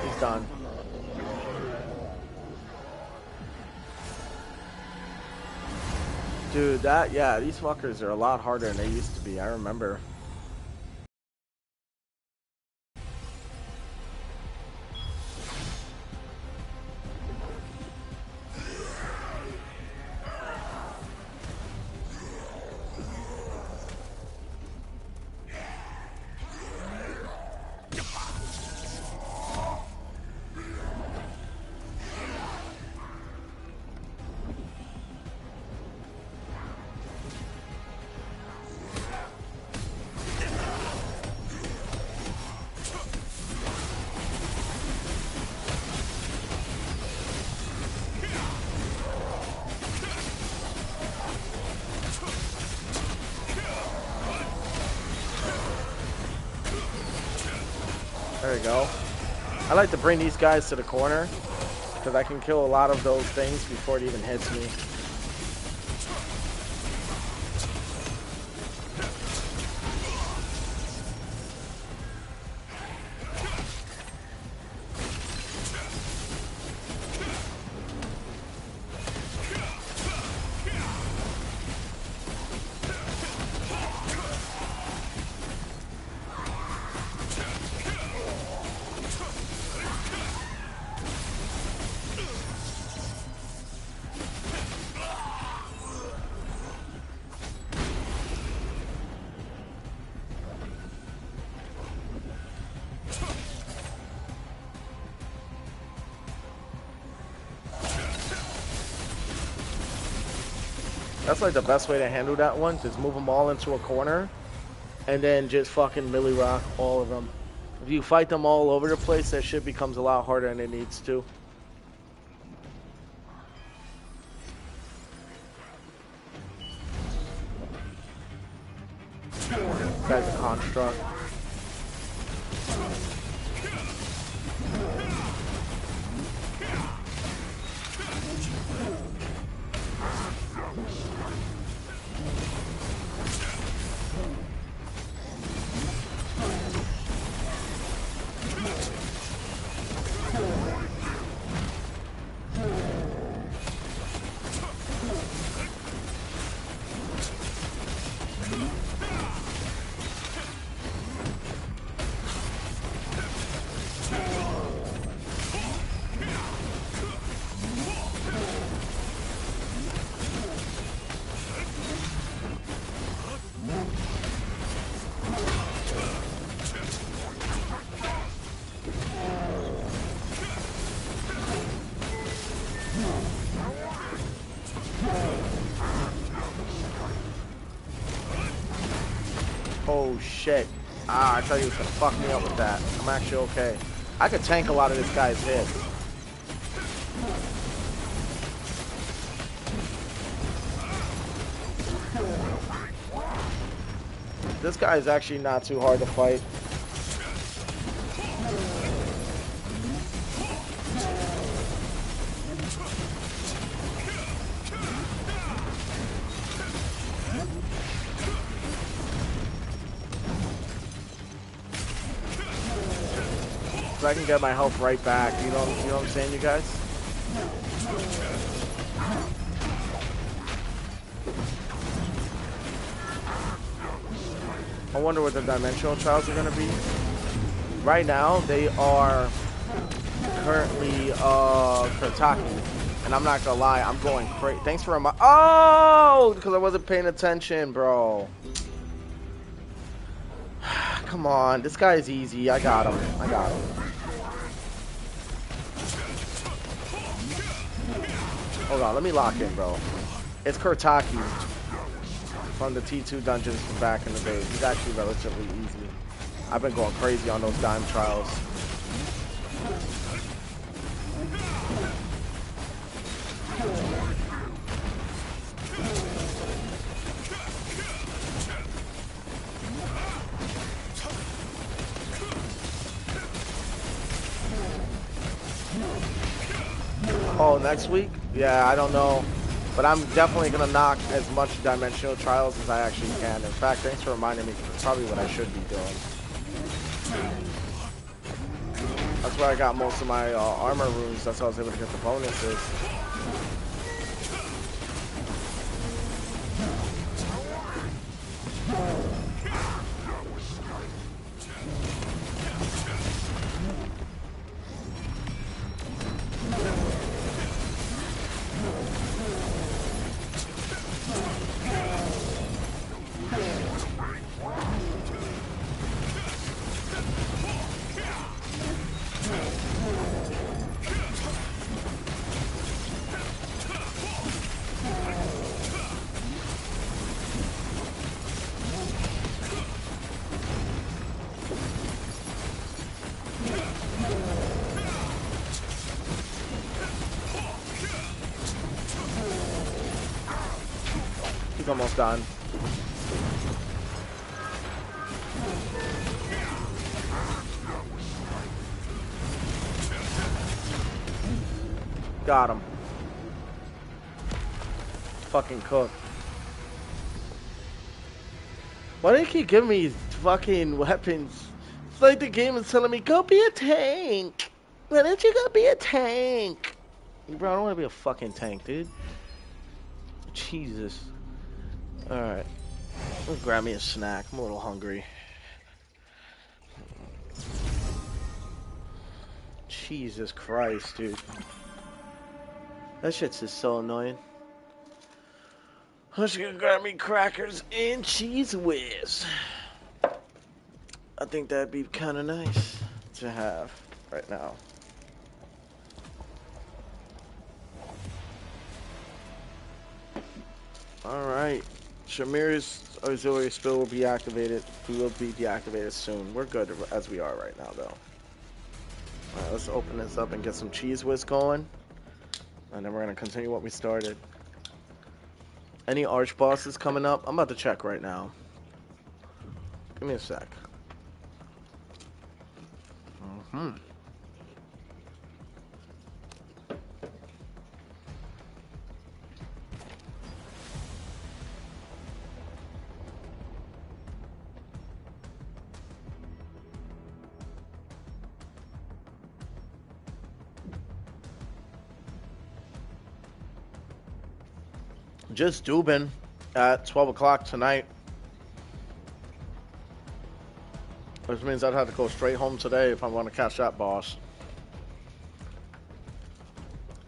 He's done. Dude, yeah, these fuckers are a lot harder than they used to be, I remember. There we go. I like to bring these guys to the corner because I can kill a lot of those things before it even hits me. That's like the best way to handle that one. Just move them all into a corner and then just fucking melee rock all of them. If you fight them all over the place, that shit becomes a lot harder than it needs to. This guy's a construct. Oh shit. Ah, I thought you was gonna fuck me up with that. I'm actually okay. I could tank a lot of this guy's hits. This guy is actually not too hard to fight. So I can get my health right back. You know what I'm saying, you guys? I wonder what the dimensional trials are gonna be. Right now, they are currently Kentucky, and I'm not gonna lie, I'm going crazy. Thanks for because I wasn't paying attention, bro. Come on, this guy is easy. I got him. Hold on, let me lock in, bro. It's Kurtaki from the T2 dungeons from back in the day. He's actually relatively easy. I've been going crazy on those dime trials. Oh, next week? Yeah, I don't know. But I'm definitely going to knock as much dimensional trials as I actually can. In fact, thanks for reminding me, because it's probably what I should be doing. That's where I got most of my armor runes. That's how I was able to get the bonuses. He's almost done. Got him. Fucking cook. Why do you keep giving me fucking weapons? It's like the game is telling me, go be a tank. Why don't you go be a tank? Bro, I don't want to be a fucking tank, dude. Jesus. Alright. Let's grab me a snack. I'm a little hungry. Jesus Christ, dude. That shit's just so annoying. I'm just gonna grab me crackers and cheese whiz. I think that'd be kind of nice to have right now. Alright. Shamir's auxiliary spill will be activated. We will be deactivated soon. We're good as we are right now, though. Alright, let's open this up and get some cheese whiz going. And then we're going to continue what we started. Any arch bosses coming up? I'm about to check right now. Give me a sec. Just Dubin at 12 o'clock tonight. Which means I'd have to go straight home today if I want to catch that boss.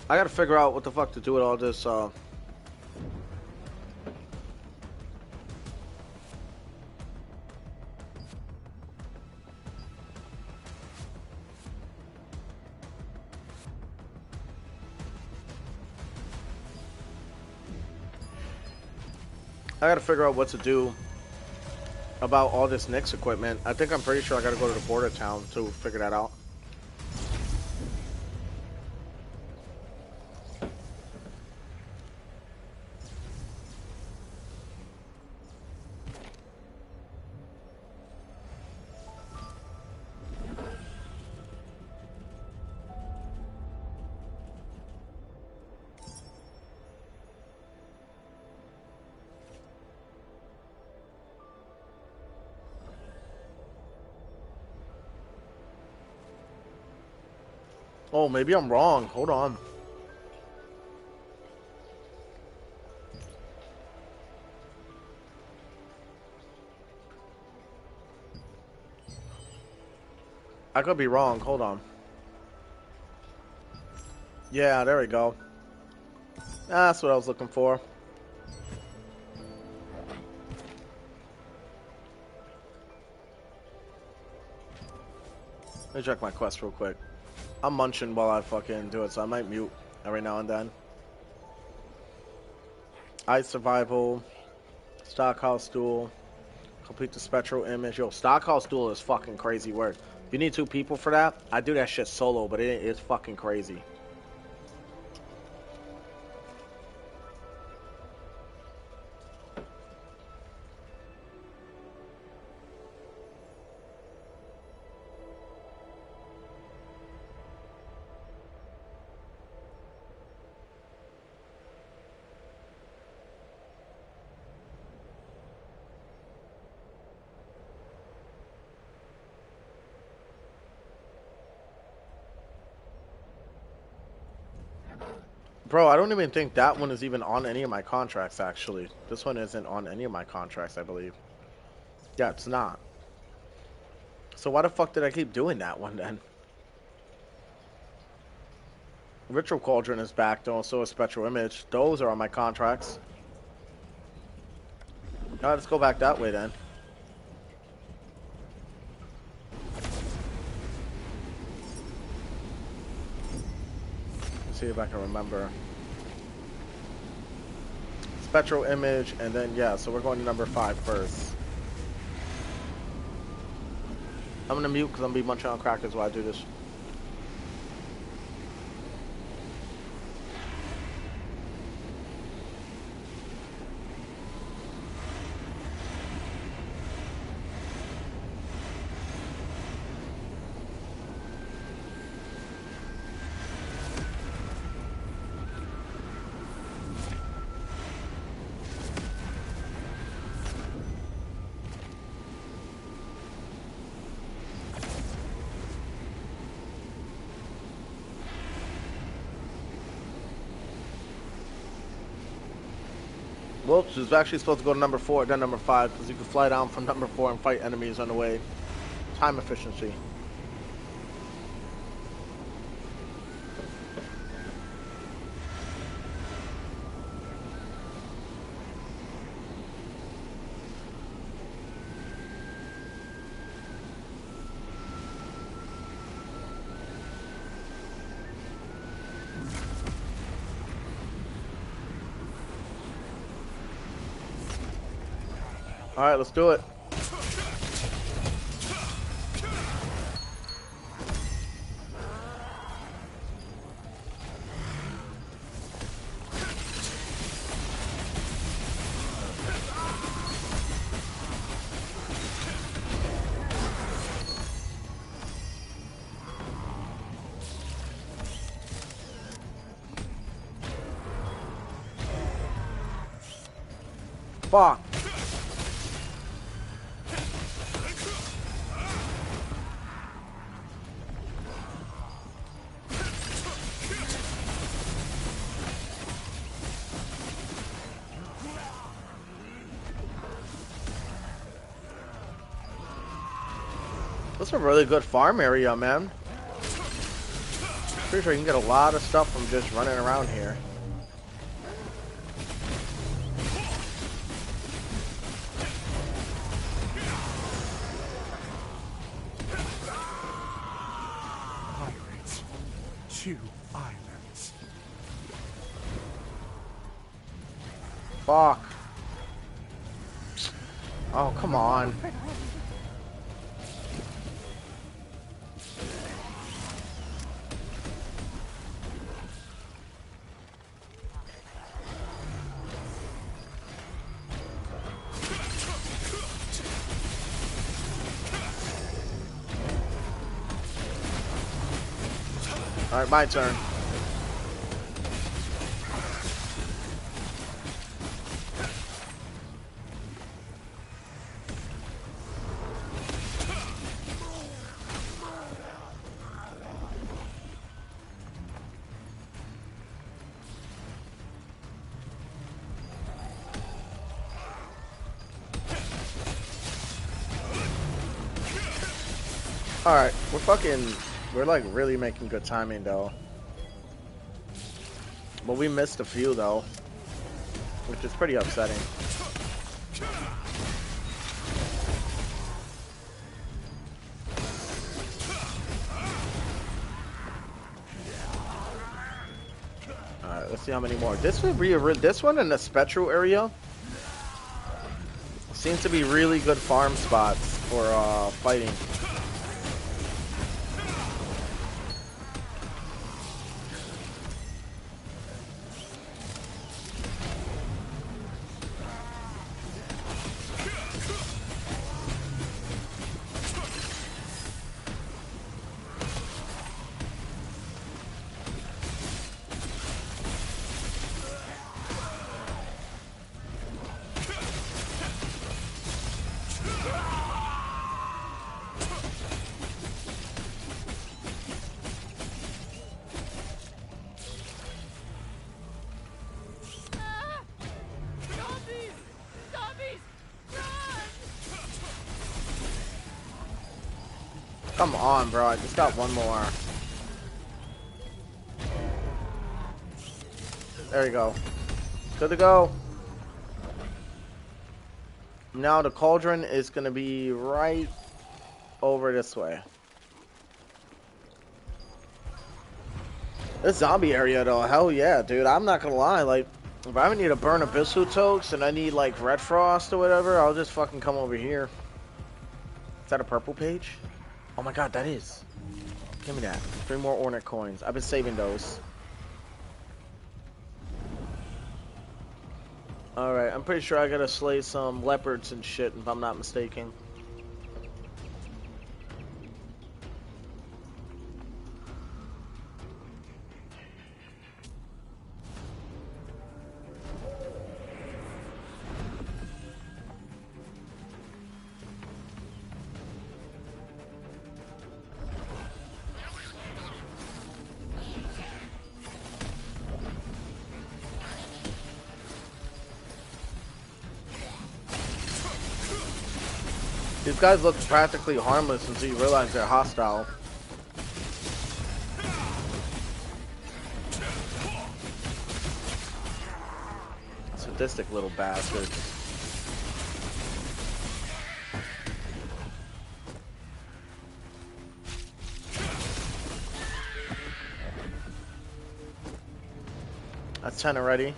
I gotta figure out what the fuck to do with all this, I gotta figure out what to do about all this Nyx equipment. I think I'm pretty sure I gotta go to the border town to figure that out. Oh, maybe I'm wrong. Hold on. I could be wrong. Hold on. Yeah, there we go. That's what I was looking for. Let me check my quest real quick. I'm munching while I fucking do it, so I might mute every now and then. Ice survival. Stockhouse duel. Complete the spectral image. Yo, Stockhouse duel is fucking crazy work. You need 2 people for that. I do that shit solo, but it is fucking crazy. Bro, I don't even think that one is even on any of my contracts, actually. This one isn't on any of my contracts, I believe. Yeah, it's not. So why the fuck did I keep doing that one, then? Ritual Cauldron is back, though, so is Spectral Image. Those are on my contracts. Alright, let's go back that way, then. Let's see if I can remember. Spectral Image, and then, yeah, so we're going to number 5 first. I'm gonna mute because I'm gonna be munching on crackers while I do this. Well, she's actually supposed to go to number 4, then number 5, because you can fly down from number 4 and fight enemies on the way. Time efficiency. Alright, let's do it. Fuck. That's a really good farm area, man. Pretty sure you can get a lot of stuff from just running around here. Pirates. 2 islands. Fuck. Oh, come on. Alright, my turn. Alright, we're like really making good timing though. But we missed a few though, which is pretty upsetting. Alright, let's see how many more. This one in the Spectral area seems to be really good farm spots for fighting. Come on, bro. I just got one more. There you go. Good to go. Now the cauldron is going to be right over this way. This zombie area, though, hell yeah, dude. I'm not going to lie. Like, if I ever need to burn Abyssal Totes and I need, like, Red Frost or whatever, I'll just fucking come over here. Is that a purple page? Oh my god, that is. Give me that. 3 more Ornate coins. I've been saving those. Alright, I'm pretty sure I gotta slay some leopards and shit, if I'm not mistaken. These guys look practically harmless until you realize they're hostile. Sadistic little bastards. That's 10 already.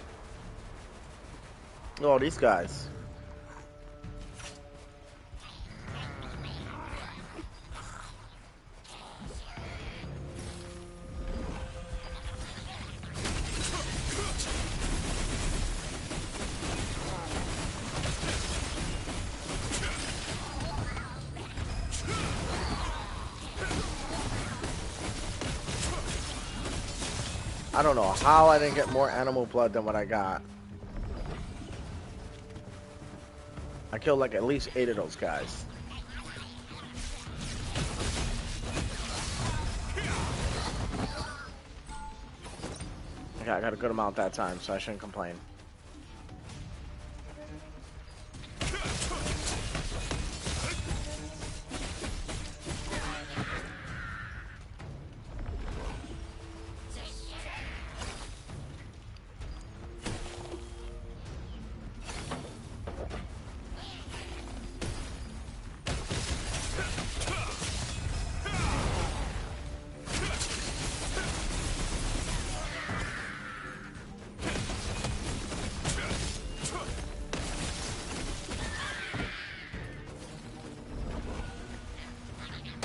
Oh, these guys. I don't know how I didn't get more animal blood than what I got. I killed like at least 8 of those guys. Okay, I got a good amount that time, so I shouldn't complain.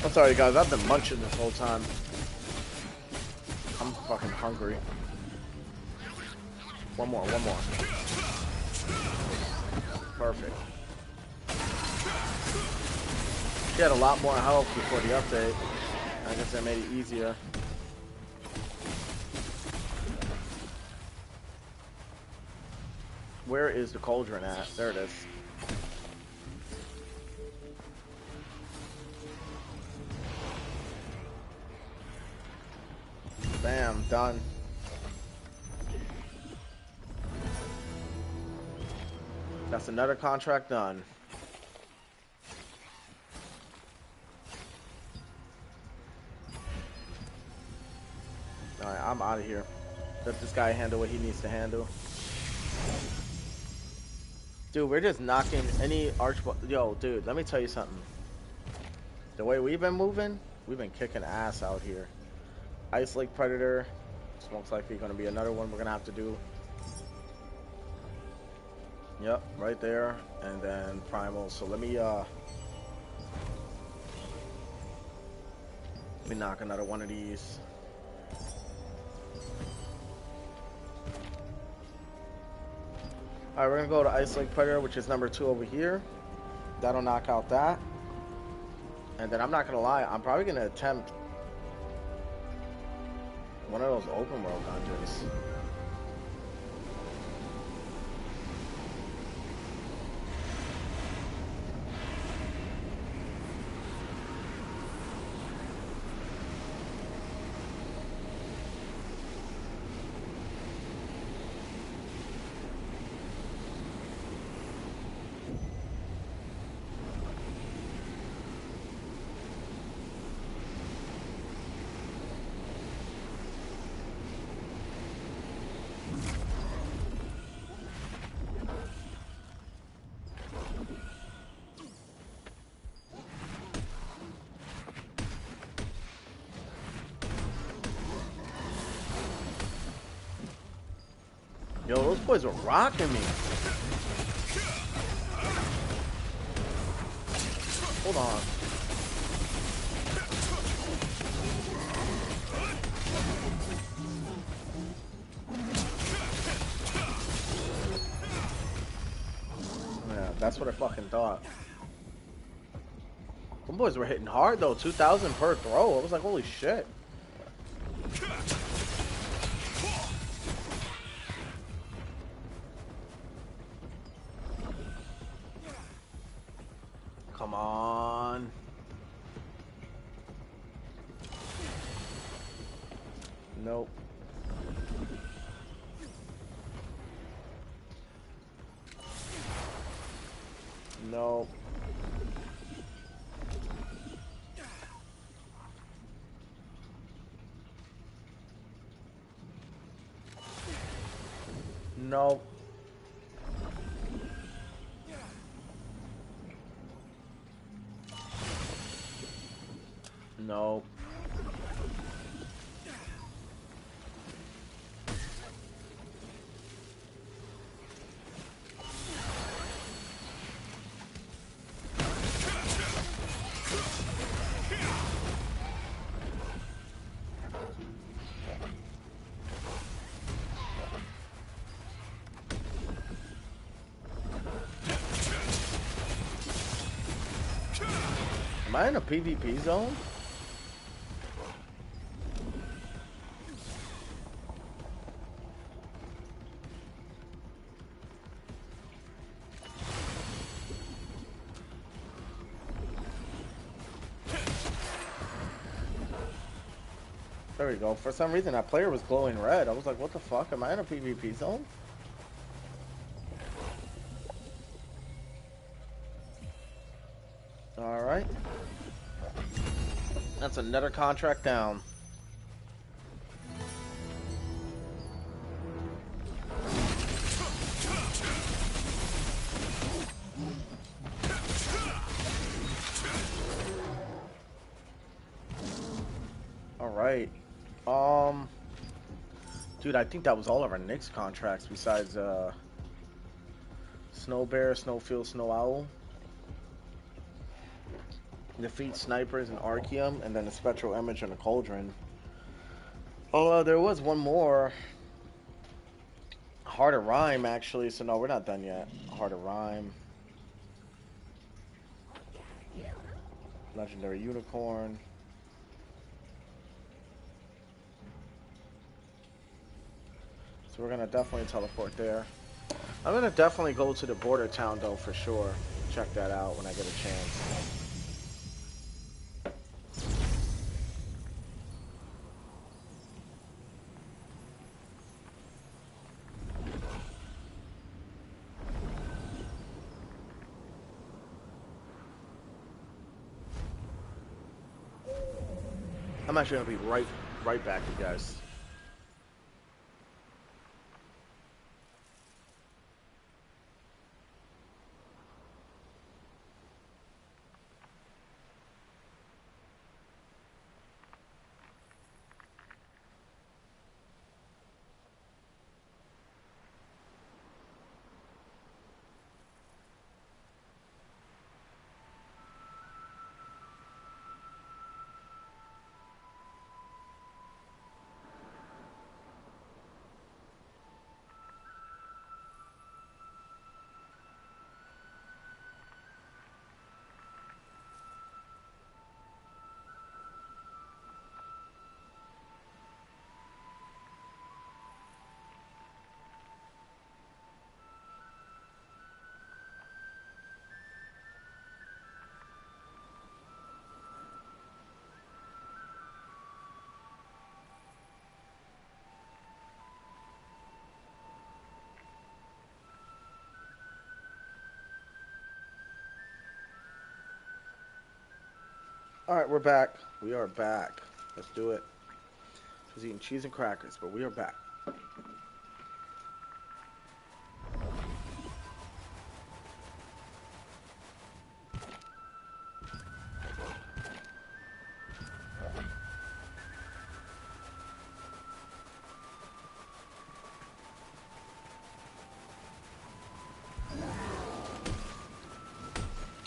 I'm sorry guys, I've been munching this whole time. I'm fucking hungry. One more. Perfect. She had a lot more health before the update. I guess that made it easier. Where is the cauldron at? There it is. Bam, done. That's another contract done. I'm out of here. Let this guy handle what he needs to handle. Dude, we're just knocking any Yo, dude, let me tell you something. The way we've been moving, we've been kicking ass out here. Ice Lake Predator. It's most likely going to be another one we're going to have to do. Yep, right there. And then Primal. So let me knock another one of these. Alright, we're going to go to Ice Lake Predator, which is number 2 over here. That'll knock out that. And then I'm not going to lie, I'm probably going to attempt one of those open world dungeons. Yo, those boys were rocking me. Hold on. Yeah, that's what I fucking thought. Them boys were hitting hard though, 2,000 per throw. I was like, holy shit. Come on. Nope. Nope. Nope. Nope. Am I in a PvP zone? There we go. For some reason, that player was glowing red. I was like, what the fuck? Am I in a PvP zone? Alright. That's another contract down. Alright. Dude, I think that was all of our next contracts besides Snow Bear, Snowfield, Snow Owl. Defeat snipers in Arceum, and then a spectral image and a cauldron. Oh, there was one more. Heart of Rhyme, actually. So no, we're not done yet. Heart of Rhyme. Legendary Unicorn. So we're gonna definitely teleport there. I'm gonna definitely go to the border town though for sure. Check that out when I get a chance. I'm actually gonna be right back, you guys. Alright, we're back. We are back. Let's do it. I was eating cheese and crackers, but we are back.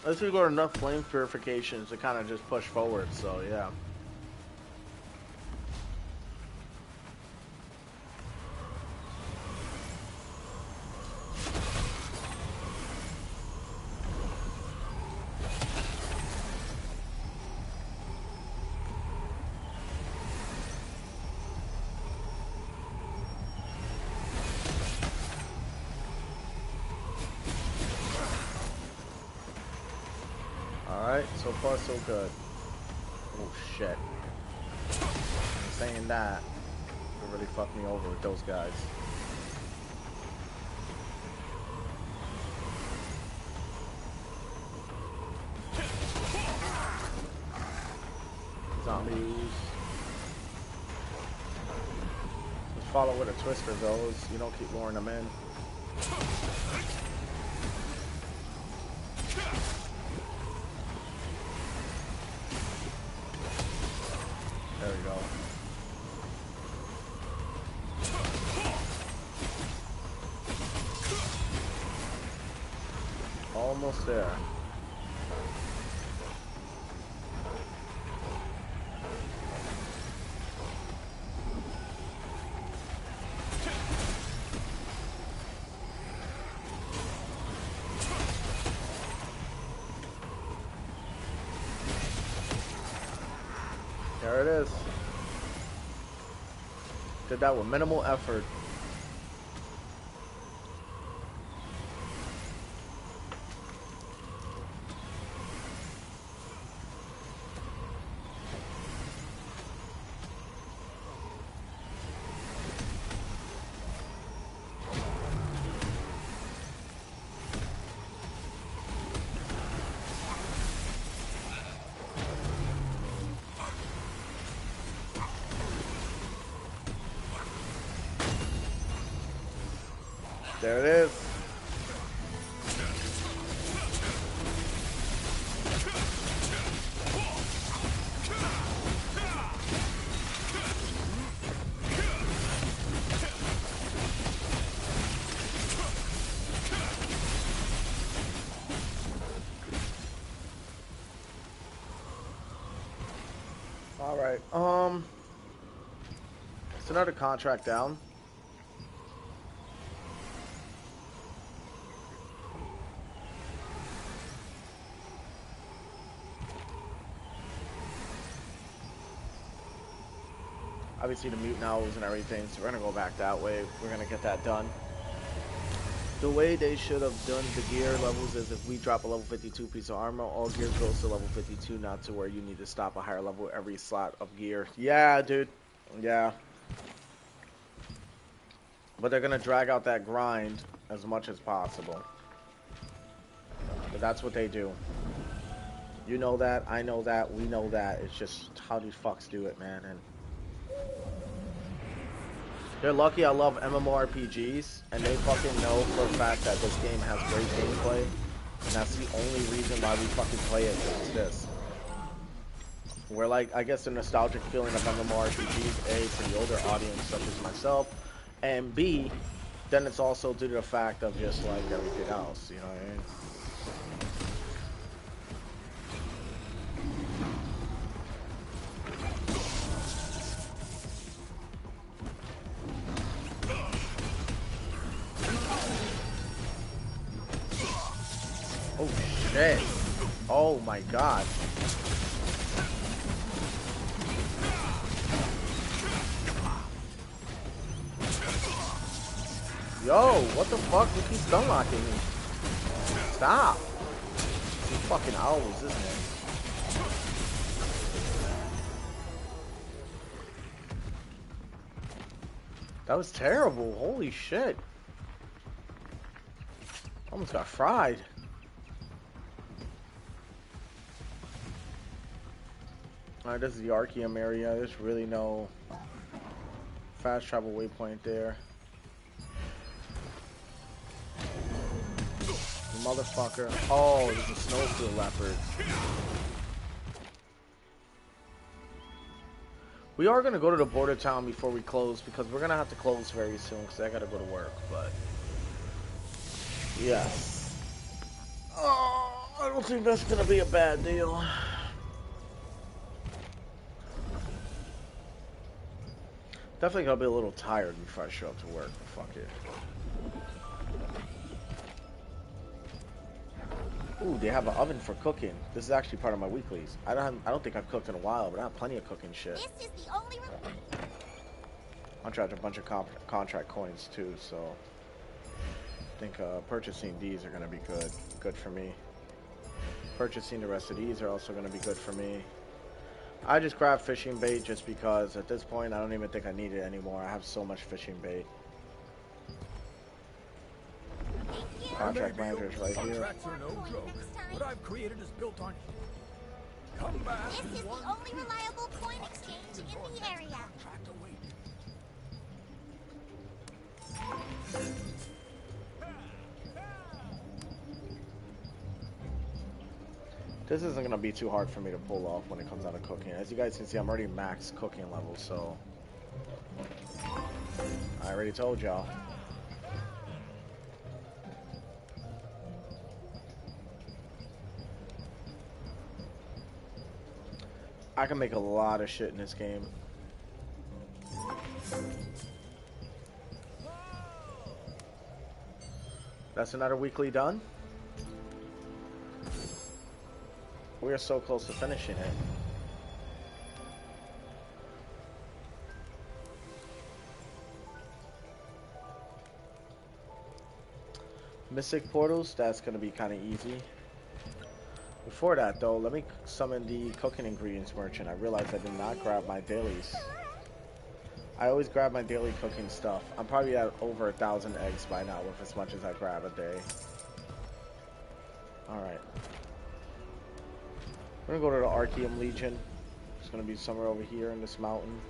At least we got enough flame purifications to kind of just push forward, so yeah. Alright, so far so good. Oh shit. I'm saying that, it really fucked me over with those guys. Zombies. Just follow where the twister goes. You don't keep luring them in. There we go. Almost there. There it is. Did that with minimal effort. There it is. All right. It's another contract down. Obviously the mutant owls and everything, so we're gonna go back that way. We're gonna get that done. The way they should have done the gear levels is if we drop a level 52 piece of armor, all gear goes to level 52, not to where you need to stop a higher level every slot of gear. Yeah, dude. Yeah. But they're gonna drag out that grind as much as possible. But that's what they do. You know that, I know that, we know that. It's just how these fucks do it, man. And they're lucky I love MMORPGs, and they fucking know for a fact that this game has great gameplay, and that's the only reason why we fucking play it, is this. We're like, I guess the nostalgic feeling of MMORPGs, A, for the older audience such as myself, and B, then it's also due to the fact of just like everything else, you know what I mean? Oh shit. Oh my god. Yo, what the fuck? You keep stun locking me. Stop. You fucking owls, isn't it? That was terrible. Holy shit. Almost got fried. Alright, this is the Archeum area. There's really no fast travel waypoint there. Motherfucker. Oh, there's a snowfield leopard. We are going to go to the border town before we close, because we're going to have to close very soon because I got to go to work, but yes. Oh, I don't think that's going to be a bad deal. Definitely going to be a little tired before I show up to work, but fuck it. Ooh, they have an oven for cooking. This is actually part of my weeklies. I don't think I've cooked in a while, but I have plenty of cooking shit. This is the only I'm charging a bunch of contract coins too, so I think purchasing these are gonna be good for me. Purchasing the rest of these are also gonna be good for me. I just grabbed fishing bait just because at this point I don't even think I need it anymore. I have so much fishing bait. Contract managers right here. Contracts are no joke. What I've created is built on. Come back. This is the only reliable coin exchange in the area. This isn't gonna be too hard for me to pull off when it comes out of cooking. As you guys can see, I'm already max cooking level, so I already told y'all. I can make a lot of shit in this game. That's another weekly done. We are so close to finishing it. Mystic portals, that's going to be kind of easy. Before that though, let me summon the cooking ingredients merchant. I realized I did not grab my dailies. I always grab my daily cooking stuff. I'm probably at over 1,000 eggs by now with as much as I grab a day. Alright. We're gonna go to the Archeum Legion. It's gonna be somewhere over here in this mountain.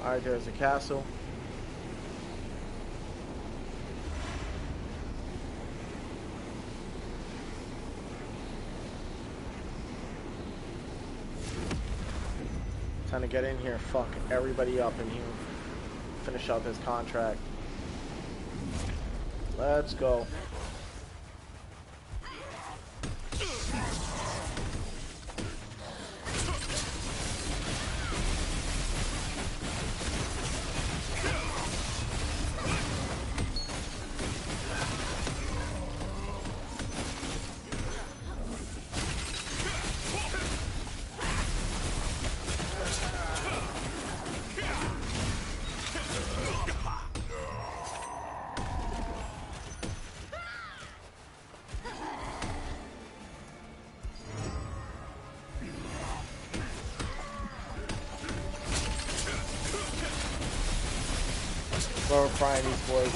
Alright, there's a castle. Time to get in here, fuck everybody up in here. Finish out this contract. Let's go. We're frying these boys.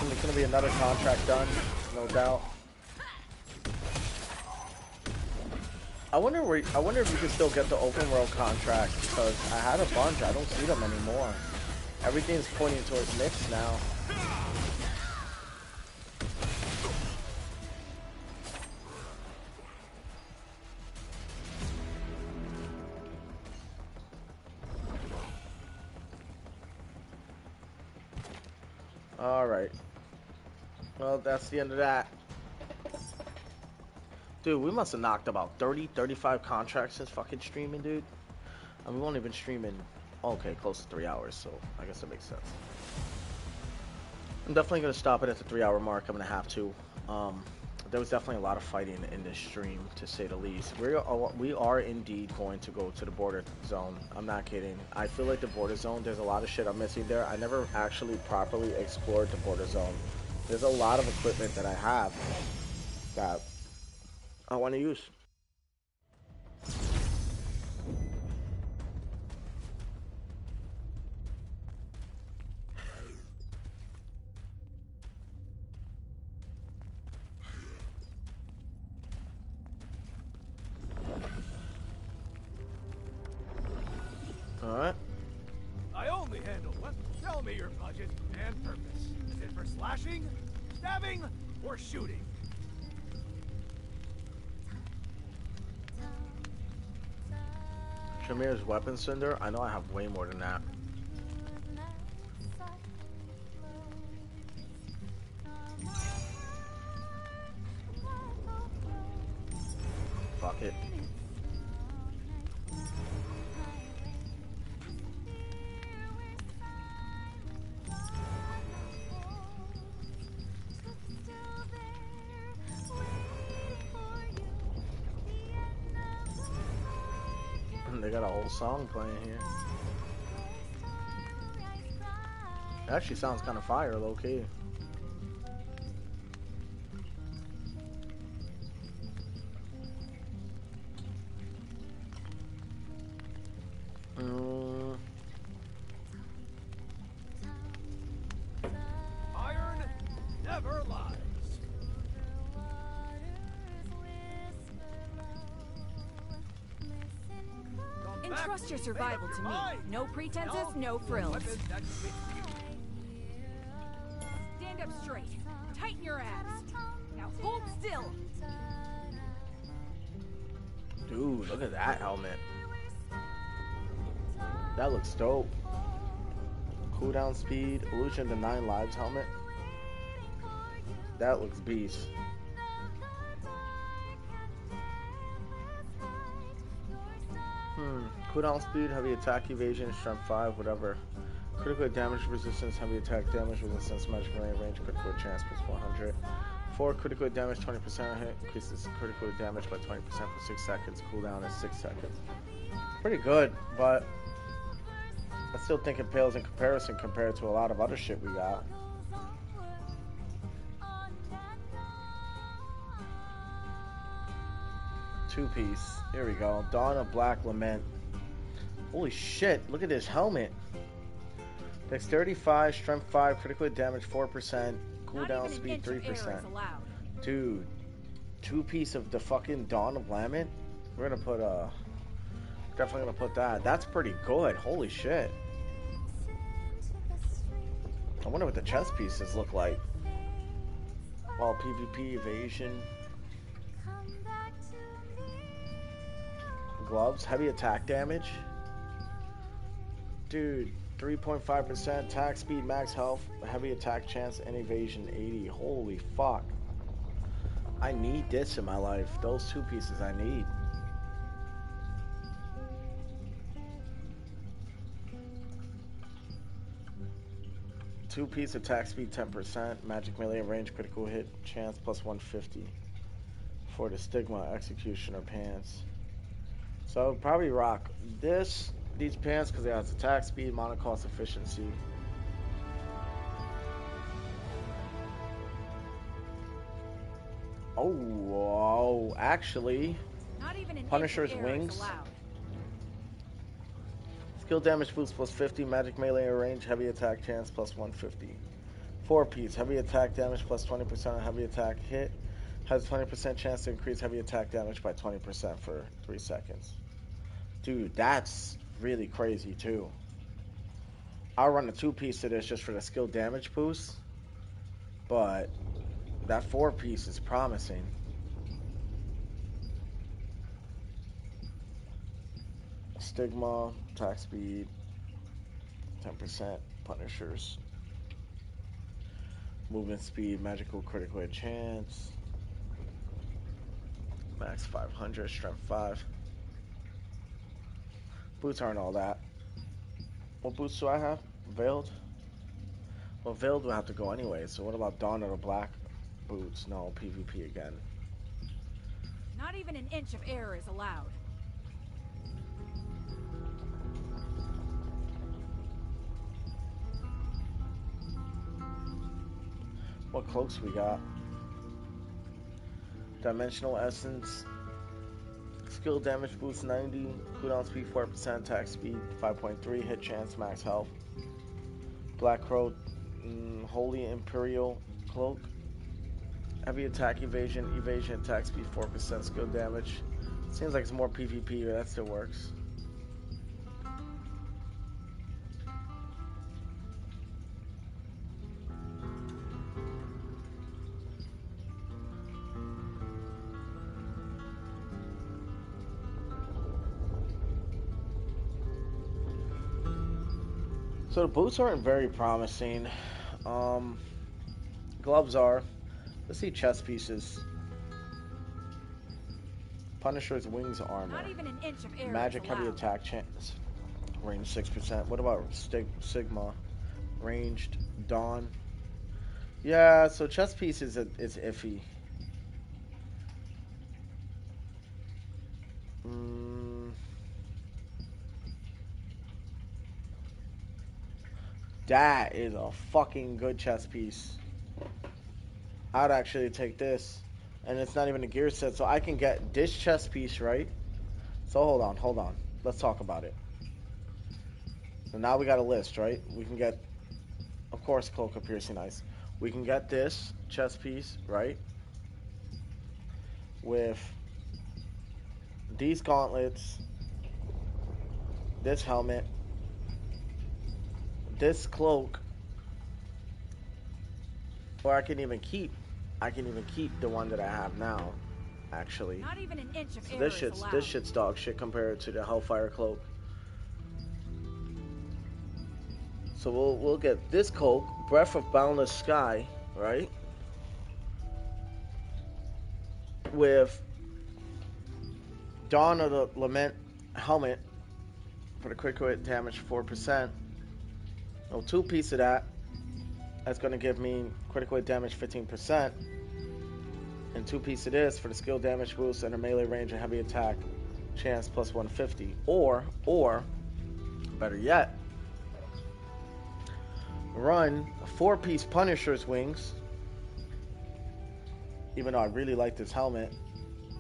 There's gonna be another contract done, no doubt. I wonder if you can still get the open world contracts, because I had a bunch. I don't see them anymore. Everything's pointing towards mixed now. Alright. Well, that's the end of that. Dude, we must have knocked about 35 contracts since fucking streaming, dude. And we've only been streaming, okay, close to 3 hours, so I guess that makes sense. I'm definitely going to stop it at the 3-hour mark. I'm going to have to. There was definitely a lot of fighting in this stream, to say the least. We are indeed going to go to the border zone. I'm not kidding. I feel like the border zone, there's a lot of shit I'm missing there. I never actually properly explored the border zone. There's a lot of equipment that I have that I want to use. and purpose. Is it for slashing, stabbing, or shooting? Shamir's weapon cinder? I know I have way more than that. Fuck it. They got a whole song playing here. It actually sounds kind of fire, low key. Iron never lies. Entrust your survival to me. No pretenses, no frills. Stand up straight. Tighten your abs. Now hold still. Dude, look at that helmet. That looks dope. Cooldown speed, illusion to 9 lives helmet. That looks beast. Cooldown speed, heavy attack evasion, strength 5, whatever. Critical damage resistance, heavy attack damage resistance, magic range, critical chance plus 100. 4 critical damage, 20% hit, increases critical damage by 20% for 6 seconds. Cooldown is 6 seconds. Pretty good, but I still think it pales in comparison compared to a lot of other shit we got. Two-piece. Here we go. Dawn of Black Lament. Holy shit, look at this helmet. Dexterity 5, strength 5, critical damage 4%, cooldown speed 3%. Dude, two-piece of the fucking Dawn of Lament. We're gonna put definitely gonna put that. That's pretty good. Holy shit. I wonder what the chest pieces look like. All PvP evasion. Gloves, heavy attack damage. Dude, 3.5% attack speed, max health, heavy attack chance, and evasion 80. Holy fuck. I need this in my life. Those two pieces I need. Two-piece attack speed 10%, magic melee range critical hit chance plus 150 for the Stigma Executioner pants. So I would probably rock these pants because it has attack speed, mana cost efficiency. Oh, actually, Not even an Punisher's inch of air is wings. allowed. Skill damage boost plus 50, magic melee range, heavy attack chance plus 150. 4-piece, heavy attack damage plus 20% on heavy attack hit. Has 20% chance to increase heavy attack damage by 20% for 3 seconds. Dude, that's really crazy too. I'll run a 2-piece of this just for the skill damage boost. But that 4-piece is promising. Stigma, attack speed, 10%, Punishers. Movement speed, magical critical hit chance. Max 500, strength 5. Boots aren't all that. What boots do I have? Veiled? Well, Veiled will have to go anyway, so what about Dawn of the Black boots? No, PvP again. Not even an inch of air is allowed. What cloaks we got? Dimensional Essence. Skill damage boost 90. Cooldown speed 4%. Attack speed 5.3. Hit chance max health. Black Crow. Holy Imperial Cloak. Heavy attack evasion. Evasion attack speed 4%. Skill damage. Seems like it's more PvP, but that still works. So the boots aren't very promising. Um, Gloves are. Let's see chest pieces. Punisher's wings armor. Not even an inch of air Magic is heavy allowed. attack chance. Range 6%. What about Sigma? Ranged Dawn. Yeah, so chest piece is iffy. Mm, that is a fucking good chest piece. I'd actually take this. And it's not even a gear set, so I can get this chest piece, right? So hold on. Let's talk about it. So now we got a list, right? We can get, of course, Cloak of Piercing Ice. We can get this chest piece, right? With these gauntlets, this helmet, this cloak, or I can even keep the one that I have now, actually. Not even an inch of So air is allowed. this shit's dog shit compared to the Hellfire cloak. So we'll get this cloak, Breath of Boundless Sky, right? With Dawn of the Lament helmet for the critical hit damage 4%. No, two piece of that. That's gonna give me critical hit damage 15%. And two piece of this for the skill damage boost and a melee range and heavy attack chance plus 150. Or better yet, run a 4-piece Punisher's wings. Even though I really like this helmet.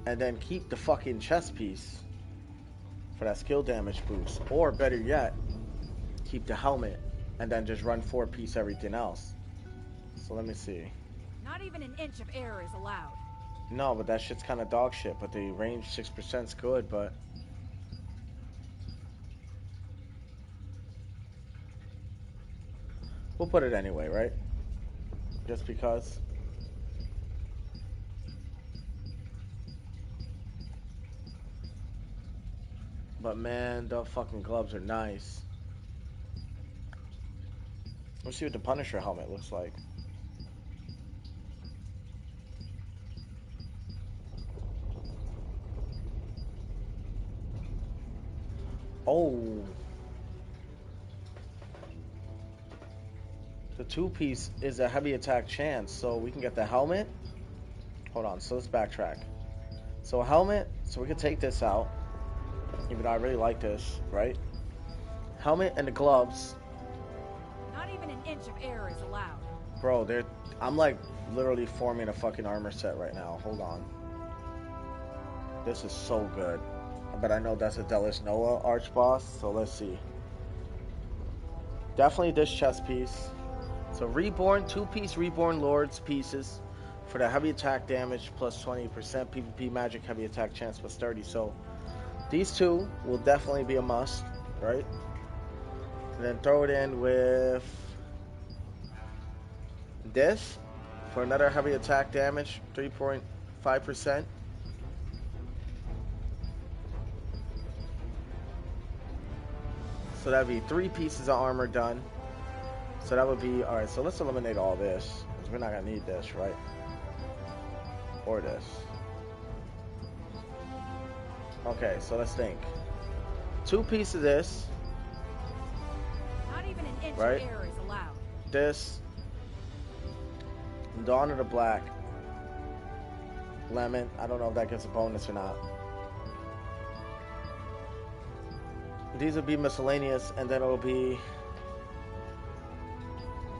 And then keep the fucking chest piece for that skill damage boost. Or better yet, keep the helmet and then just run 4-piece everything else. So let me see. Not even an inch of air is allowed. No, but that shit's kind of dog shit. But the range 6% is good, but... we'll put it anyway, right? Just because. But man, the fucking gloves are nice. Let's see what the Punisher helmet looks like. Oh. The 2-piece is a heavy attack chance, so we can get the helmet. Hold on, so let's backtrack. So a helmet, so we can take this out. Even though I really like this, right? Helmet and the gloves. Not even an inch of air is allowed. Bro, I'm like literally forming a fucking armor set right now. Hold on. This is so good. But I know that's a Delos Noah arch boss, so let's see. Definitely this chest piece. So Reborn, 2-piece Reborn Lords pieces for the heavy attack damage plus 20%, PvP magic heavy attack chance plus 30. So these two will definitely be a must, right? And then throw it in with this for another heavy attack damage, 3.5%. So that'd be 3 pieces of armor done. So that would be, alright, so let's eliminate all this, because we're not going to need this, right? Or this. Okay, so let's think. 2 pieces of this. Not even an inch Right. of air is allowed. This. Dawn of the Black. Lemon. I don't know if that gets a bonus or not. These would be miscellaneous, and then it'll be...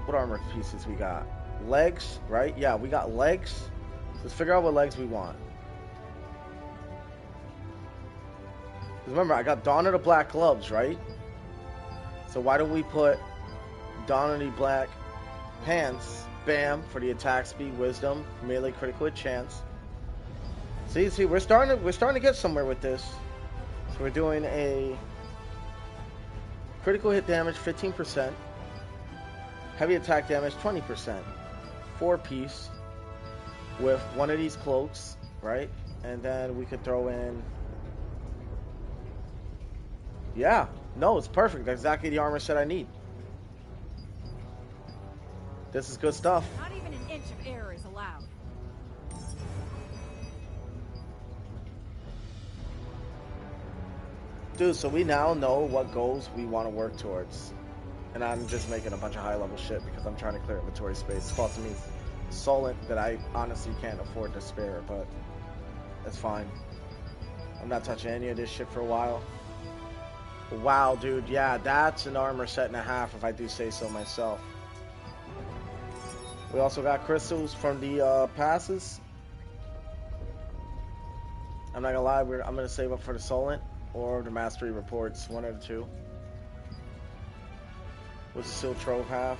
what armor pieces we got? Legs, right? Yeah, we got legs. Let's figure out what legs we want. Remember, I got Dawn of the Black gloves, right? So why don't we put Dawn of the Black pants, bam, for the attack speed, wisdom, melee critical hit chance. See, we're starting to get somewhere with this. So we're doing a critical hit damage 15%, heavy attack damage 20%, 4-piece with one of these cloaks, right? And then we could throw in... yeah, no, it's perfect. That's exactly the armor set I need. This is good stuff. Not even an inch of error is allowed. Dude, so we now know what goals we want to work towards. And I'm just making a bunch of high-level shit because I'm trying to clear inventory space. It's costing me solent that I honestly can't afford to spare, but that's fine. I'm not touching any of this shit for a while. Wow, dude, yeah, that's an armor set and a half if I do say so myself. We also got crystals from the passes. I'm not gonna lie, I'm gonna save up for the solent or the mastery reports, one of the two. What's the seal trove have?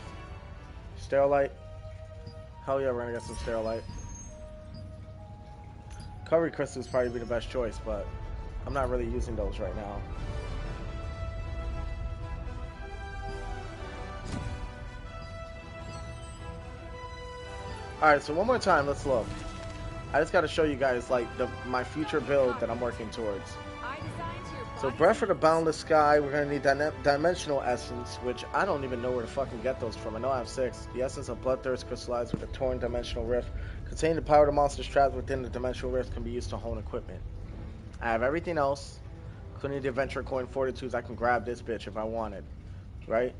Sterilite. Hell yeah, we're gonna get some sterilite. Recovery crystals probably be the best choice, but I'm not really using those right now. Alright, so one more time, let's look. I just gotta show you guys like my future build that I'm working towards. So Breath of the Boundless Sky, we're gonna need Dimensional Essence, which I don't even know where to fucking get those from. I know I have 6. The Essence of Bloodthirst crystallized with a torn Dimensional Rift. Containing the power of the monsters trapped within the Dimensional Rift can be used to hone equipment. I have everything else, including the Adventure Coin Fortitudes. I can grab this bitch if I wanted, right?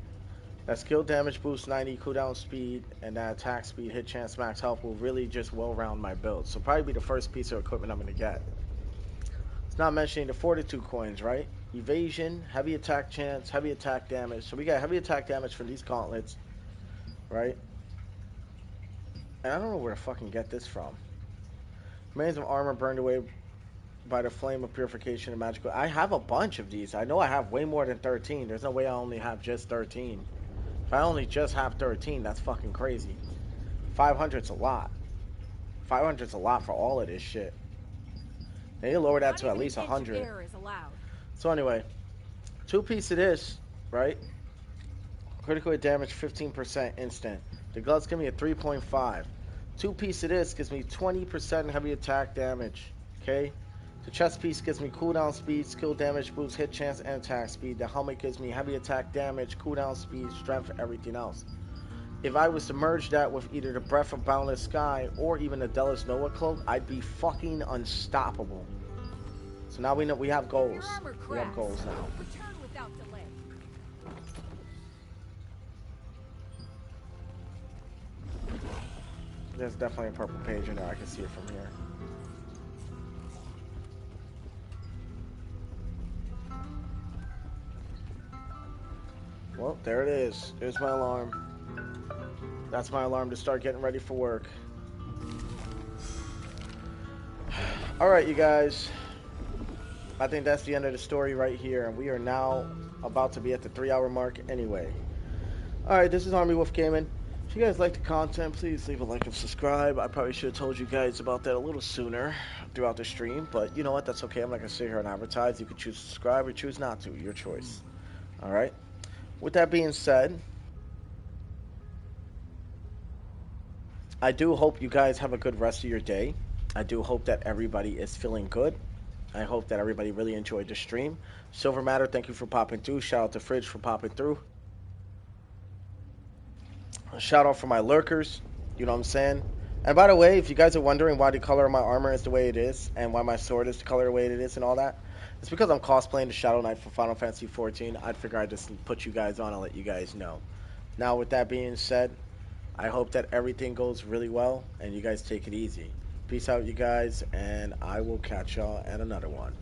That skill damage boost 90, cooldown speed, and that attack speed, hit chance, max health will really just well round my build. So probably be the first piece of equipment I'm gonna get. It's not mentioning the Fortitude coins, right? Evasion, heavy attack chance, heavy attack damage. So we got heavy attack damage from these gauntlets, right? And I don't know where to fucking get this from. Remains of armor burned away by the flame of purification and magical. I have a bunch of these. I know I have way more than 13. There's no way I only have just 13. If I only just have 13, that's fucking crazy. 500's a lot. 500's a lot for all of this shit. They need to lower that to at least 100. So anyway, 2 piece of this, right? Critical hit damage 15% instant. The gloves give me a 3.5. 2 piece of this gives me 20% heavy attack damage. Okay? The chest piece gives me cooldown speed, skill damage boost, hit chance, and attack speed. The helmet gives me heavy attack damage, cooldown speed, strength, everything else. If I was to merge that with either the Breath of Boundless Sky or even the Delos Noah Cloak, I'd be fucking unstoppable. So now we know we have goals. We have goals now. Return without delay. There's definitely a purple page in there. I can see it from here. Well, there it is. There's my alarm. That's my alarm to start getting ready for work. Alright, you guys. I think that's the end of the story right here. And we are now about to be at the 3-hour mark anyway. Alright, this is Army Wolf Gaming. If you guys like the content, please leave a like and subscribe. I probably should have told you guys about that a little sooner throughout the stream. But you know what? That's okay. I'm not going to sit here and advertise. You can choose to subscribe or choose not to. Your choice. Alright? With that being said, I do hope you guys have a good rest of your day. I do hope that everybody is feeling good. I hope that everybody really enjoyed the stream. Silver Matter, thank you for popping through. Shout out to Fridge for popping through. A shout out for my lurkers. You know what I'm saying? And by the way, if you guys are wondering why the color of my armor is the way it is and why my sword is the color the way it is and all that, it's because I'm cosplaying the Shadow Knight for Final Fantasy XIV. I'd figure I'd just put you guys on and let you guys know. Now, with that being said, I hope that everything goes really well and you guys take it easy. Peace out, you guys, and I will catch y'all at another one.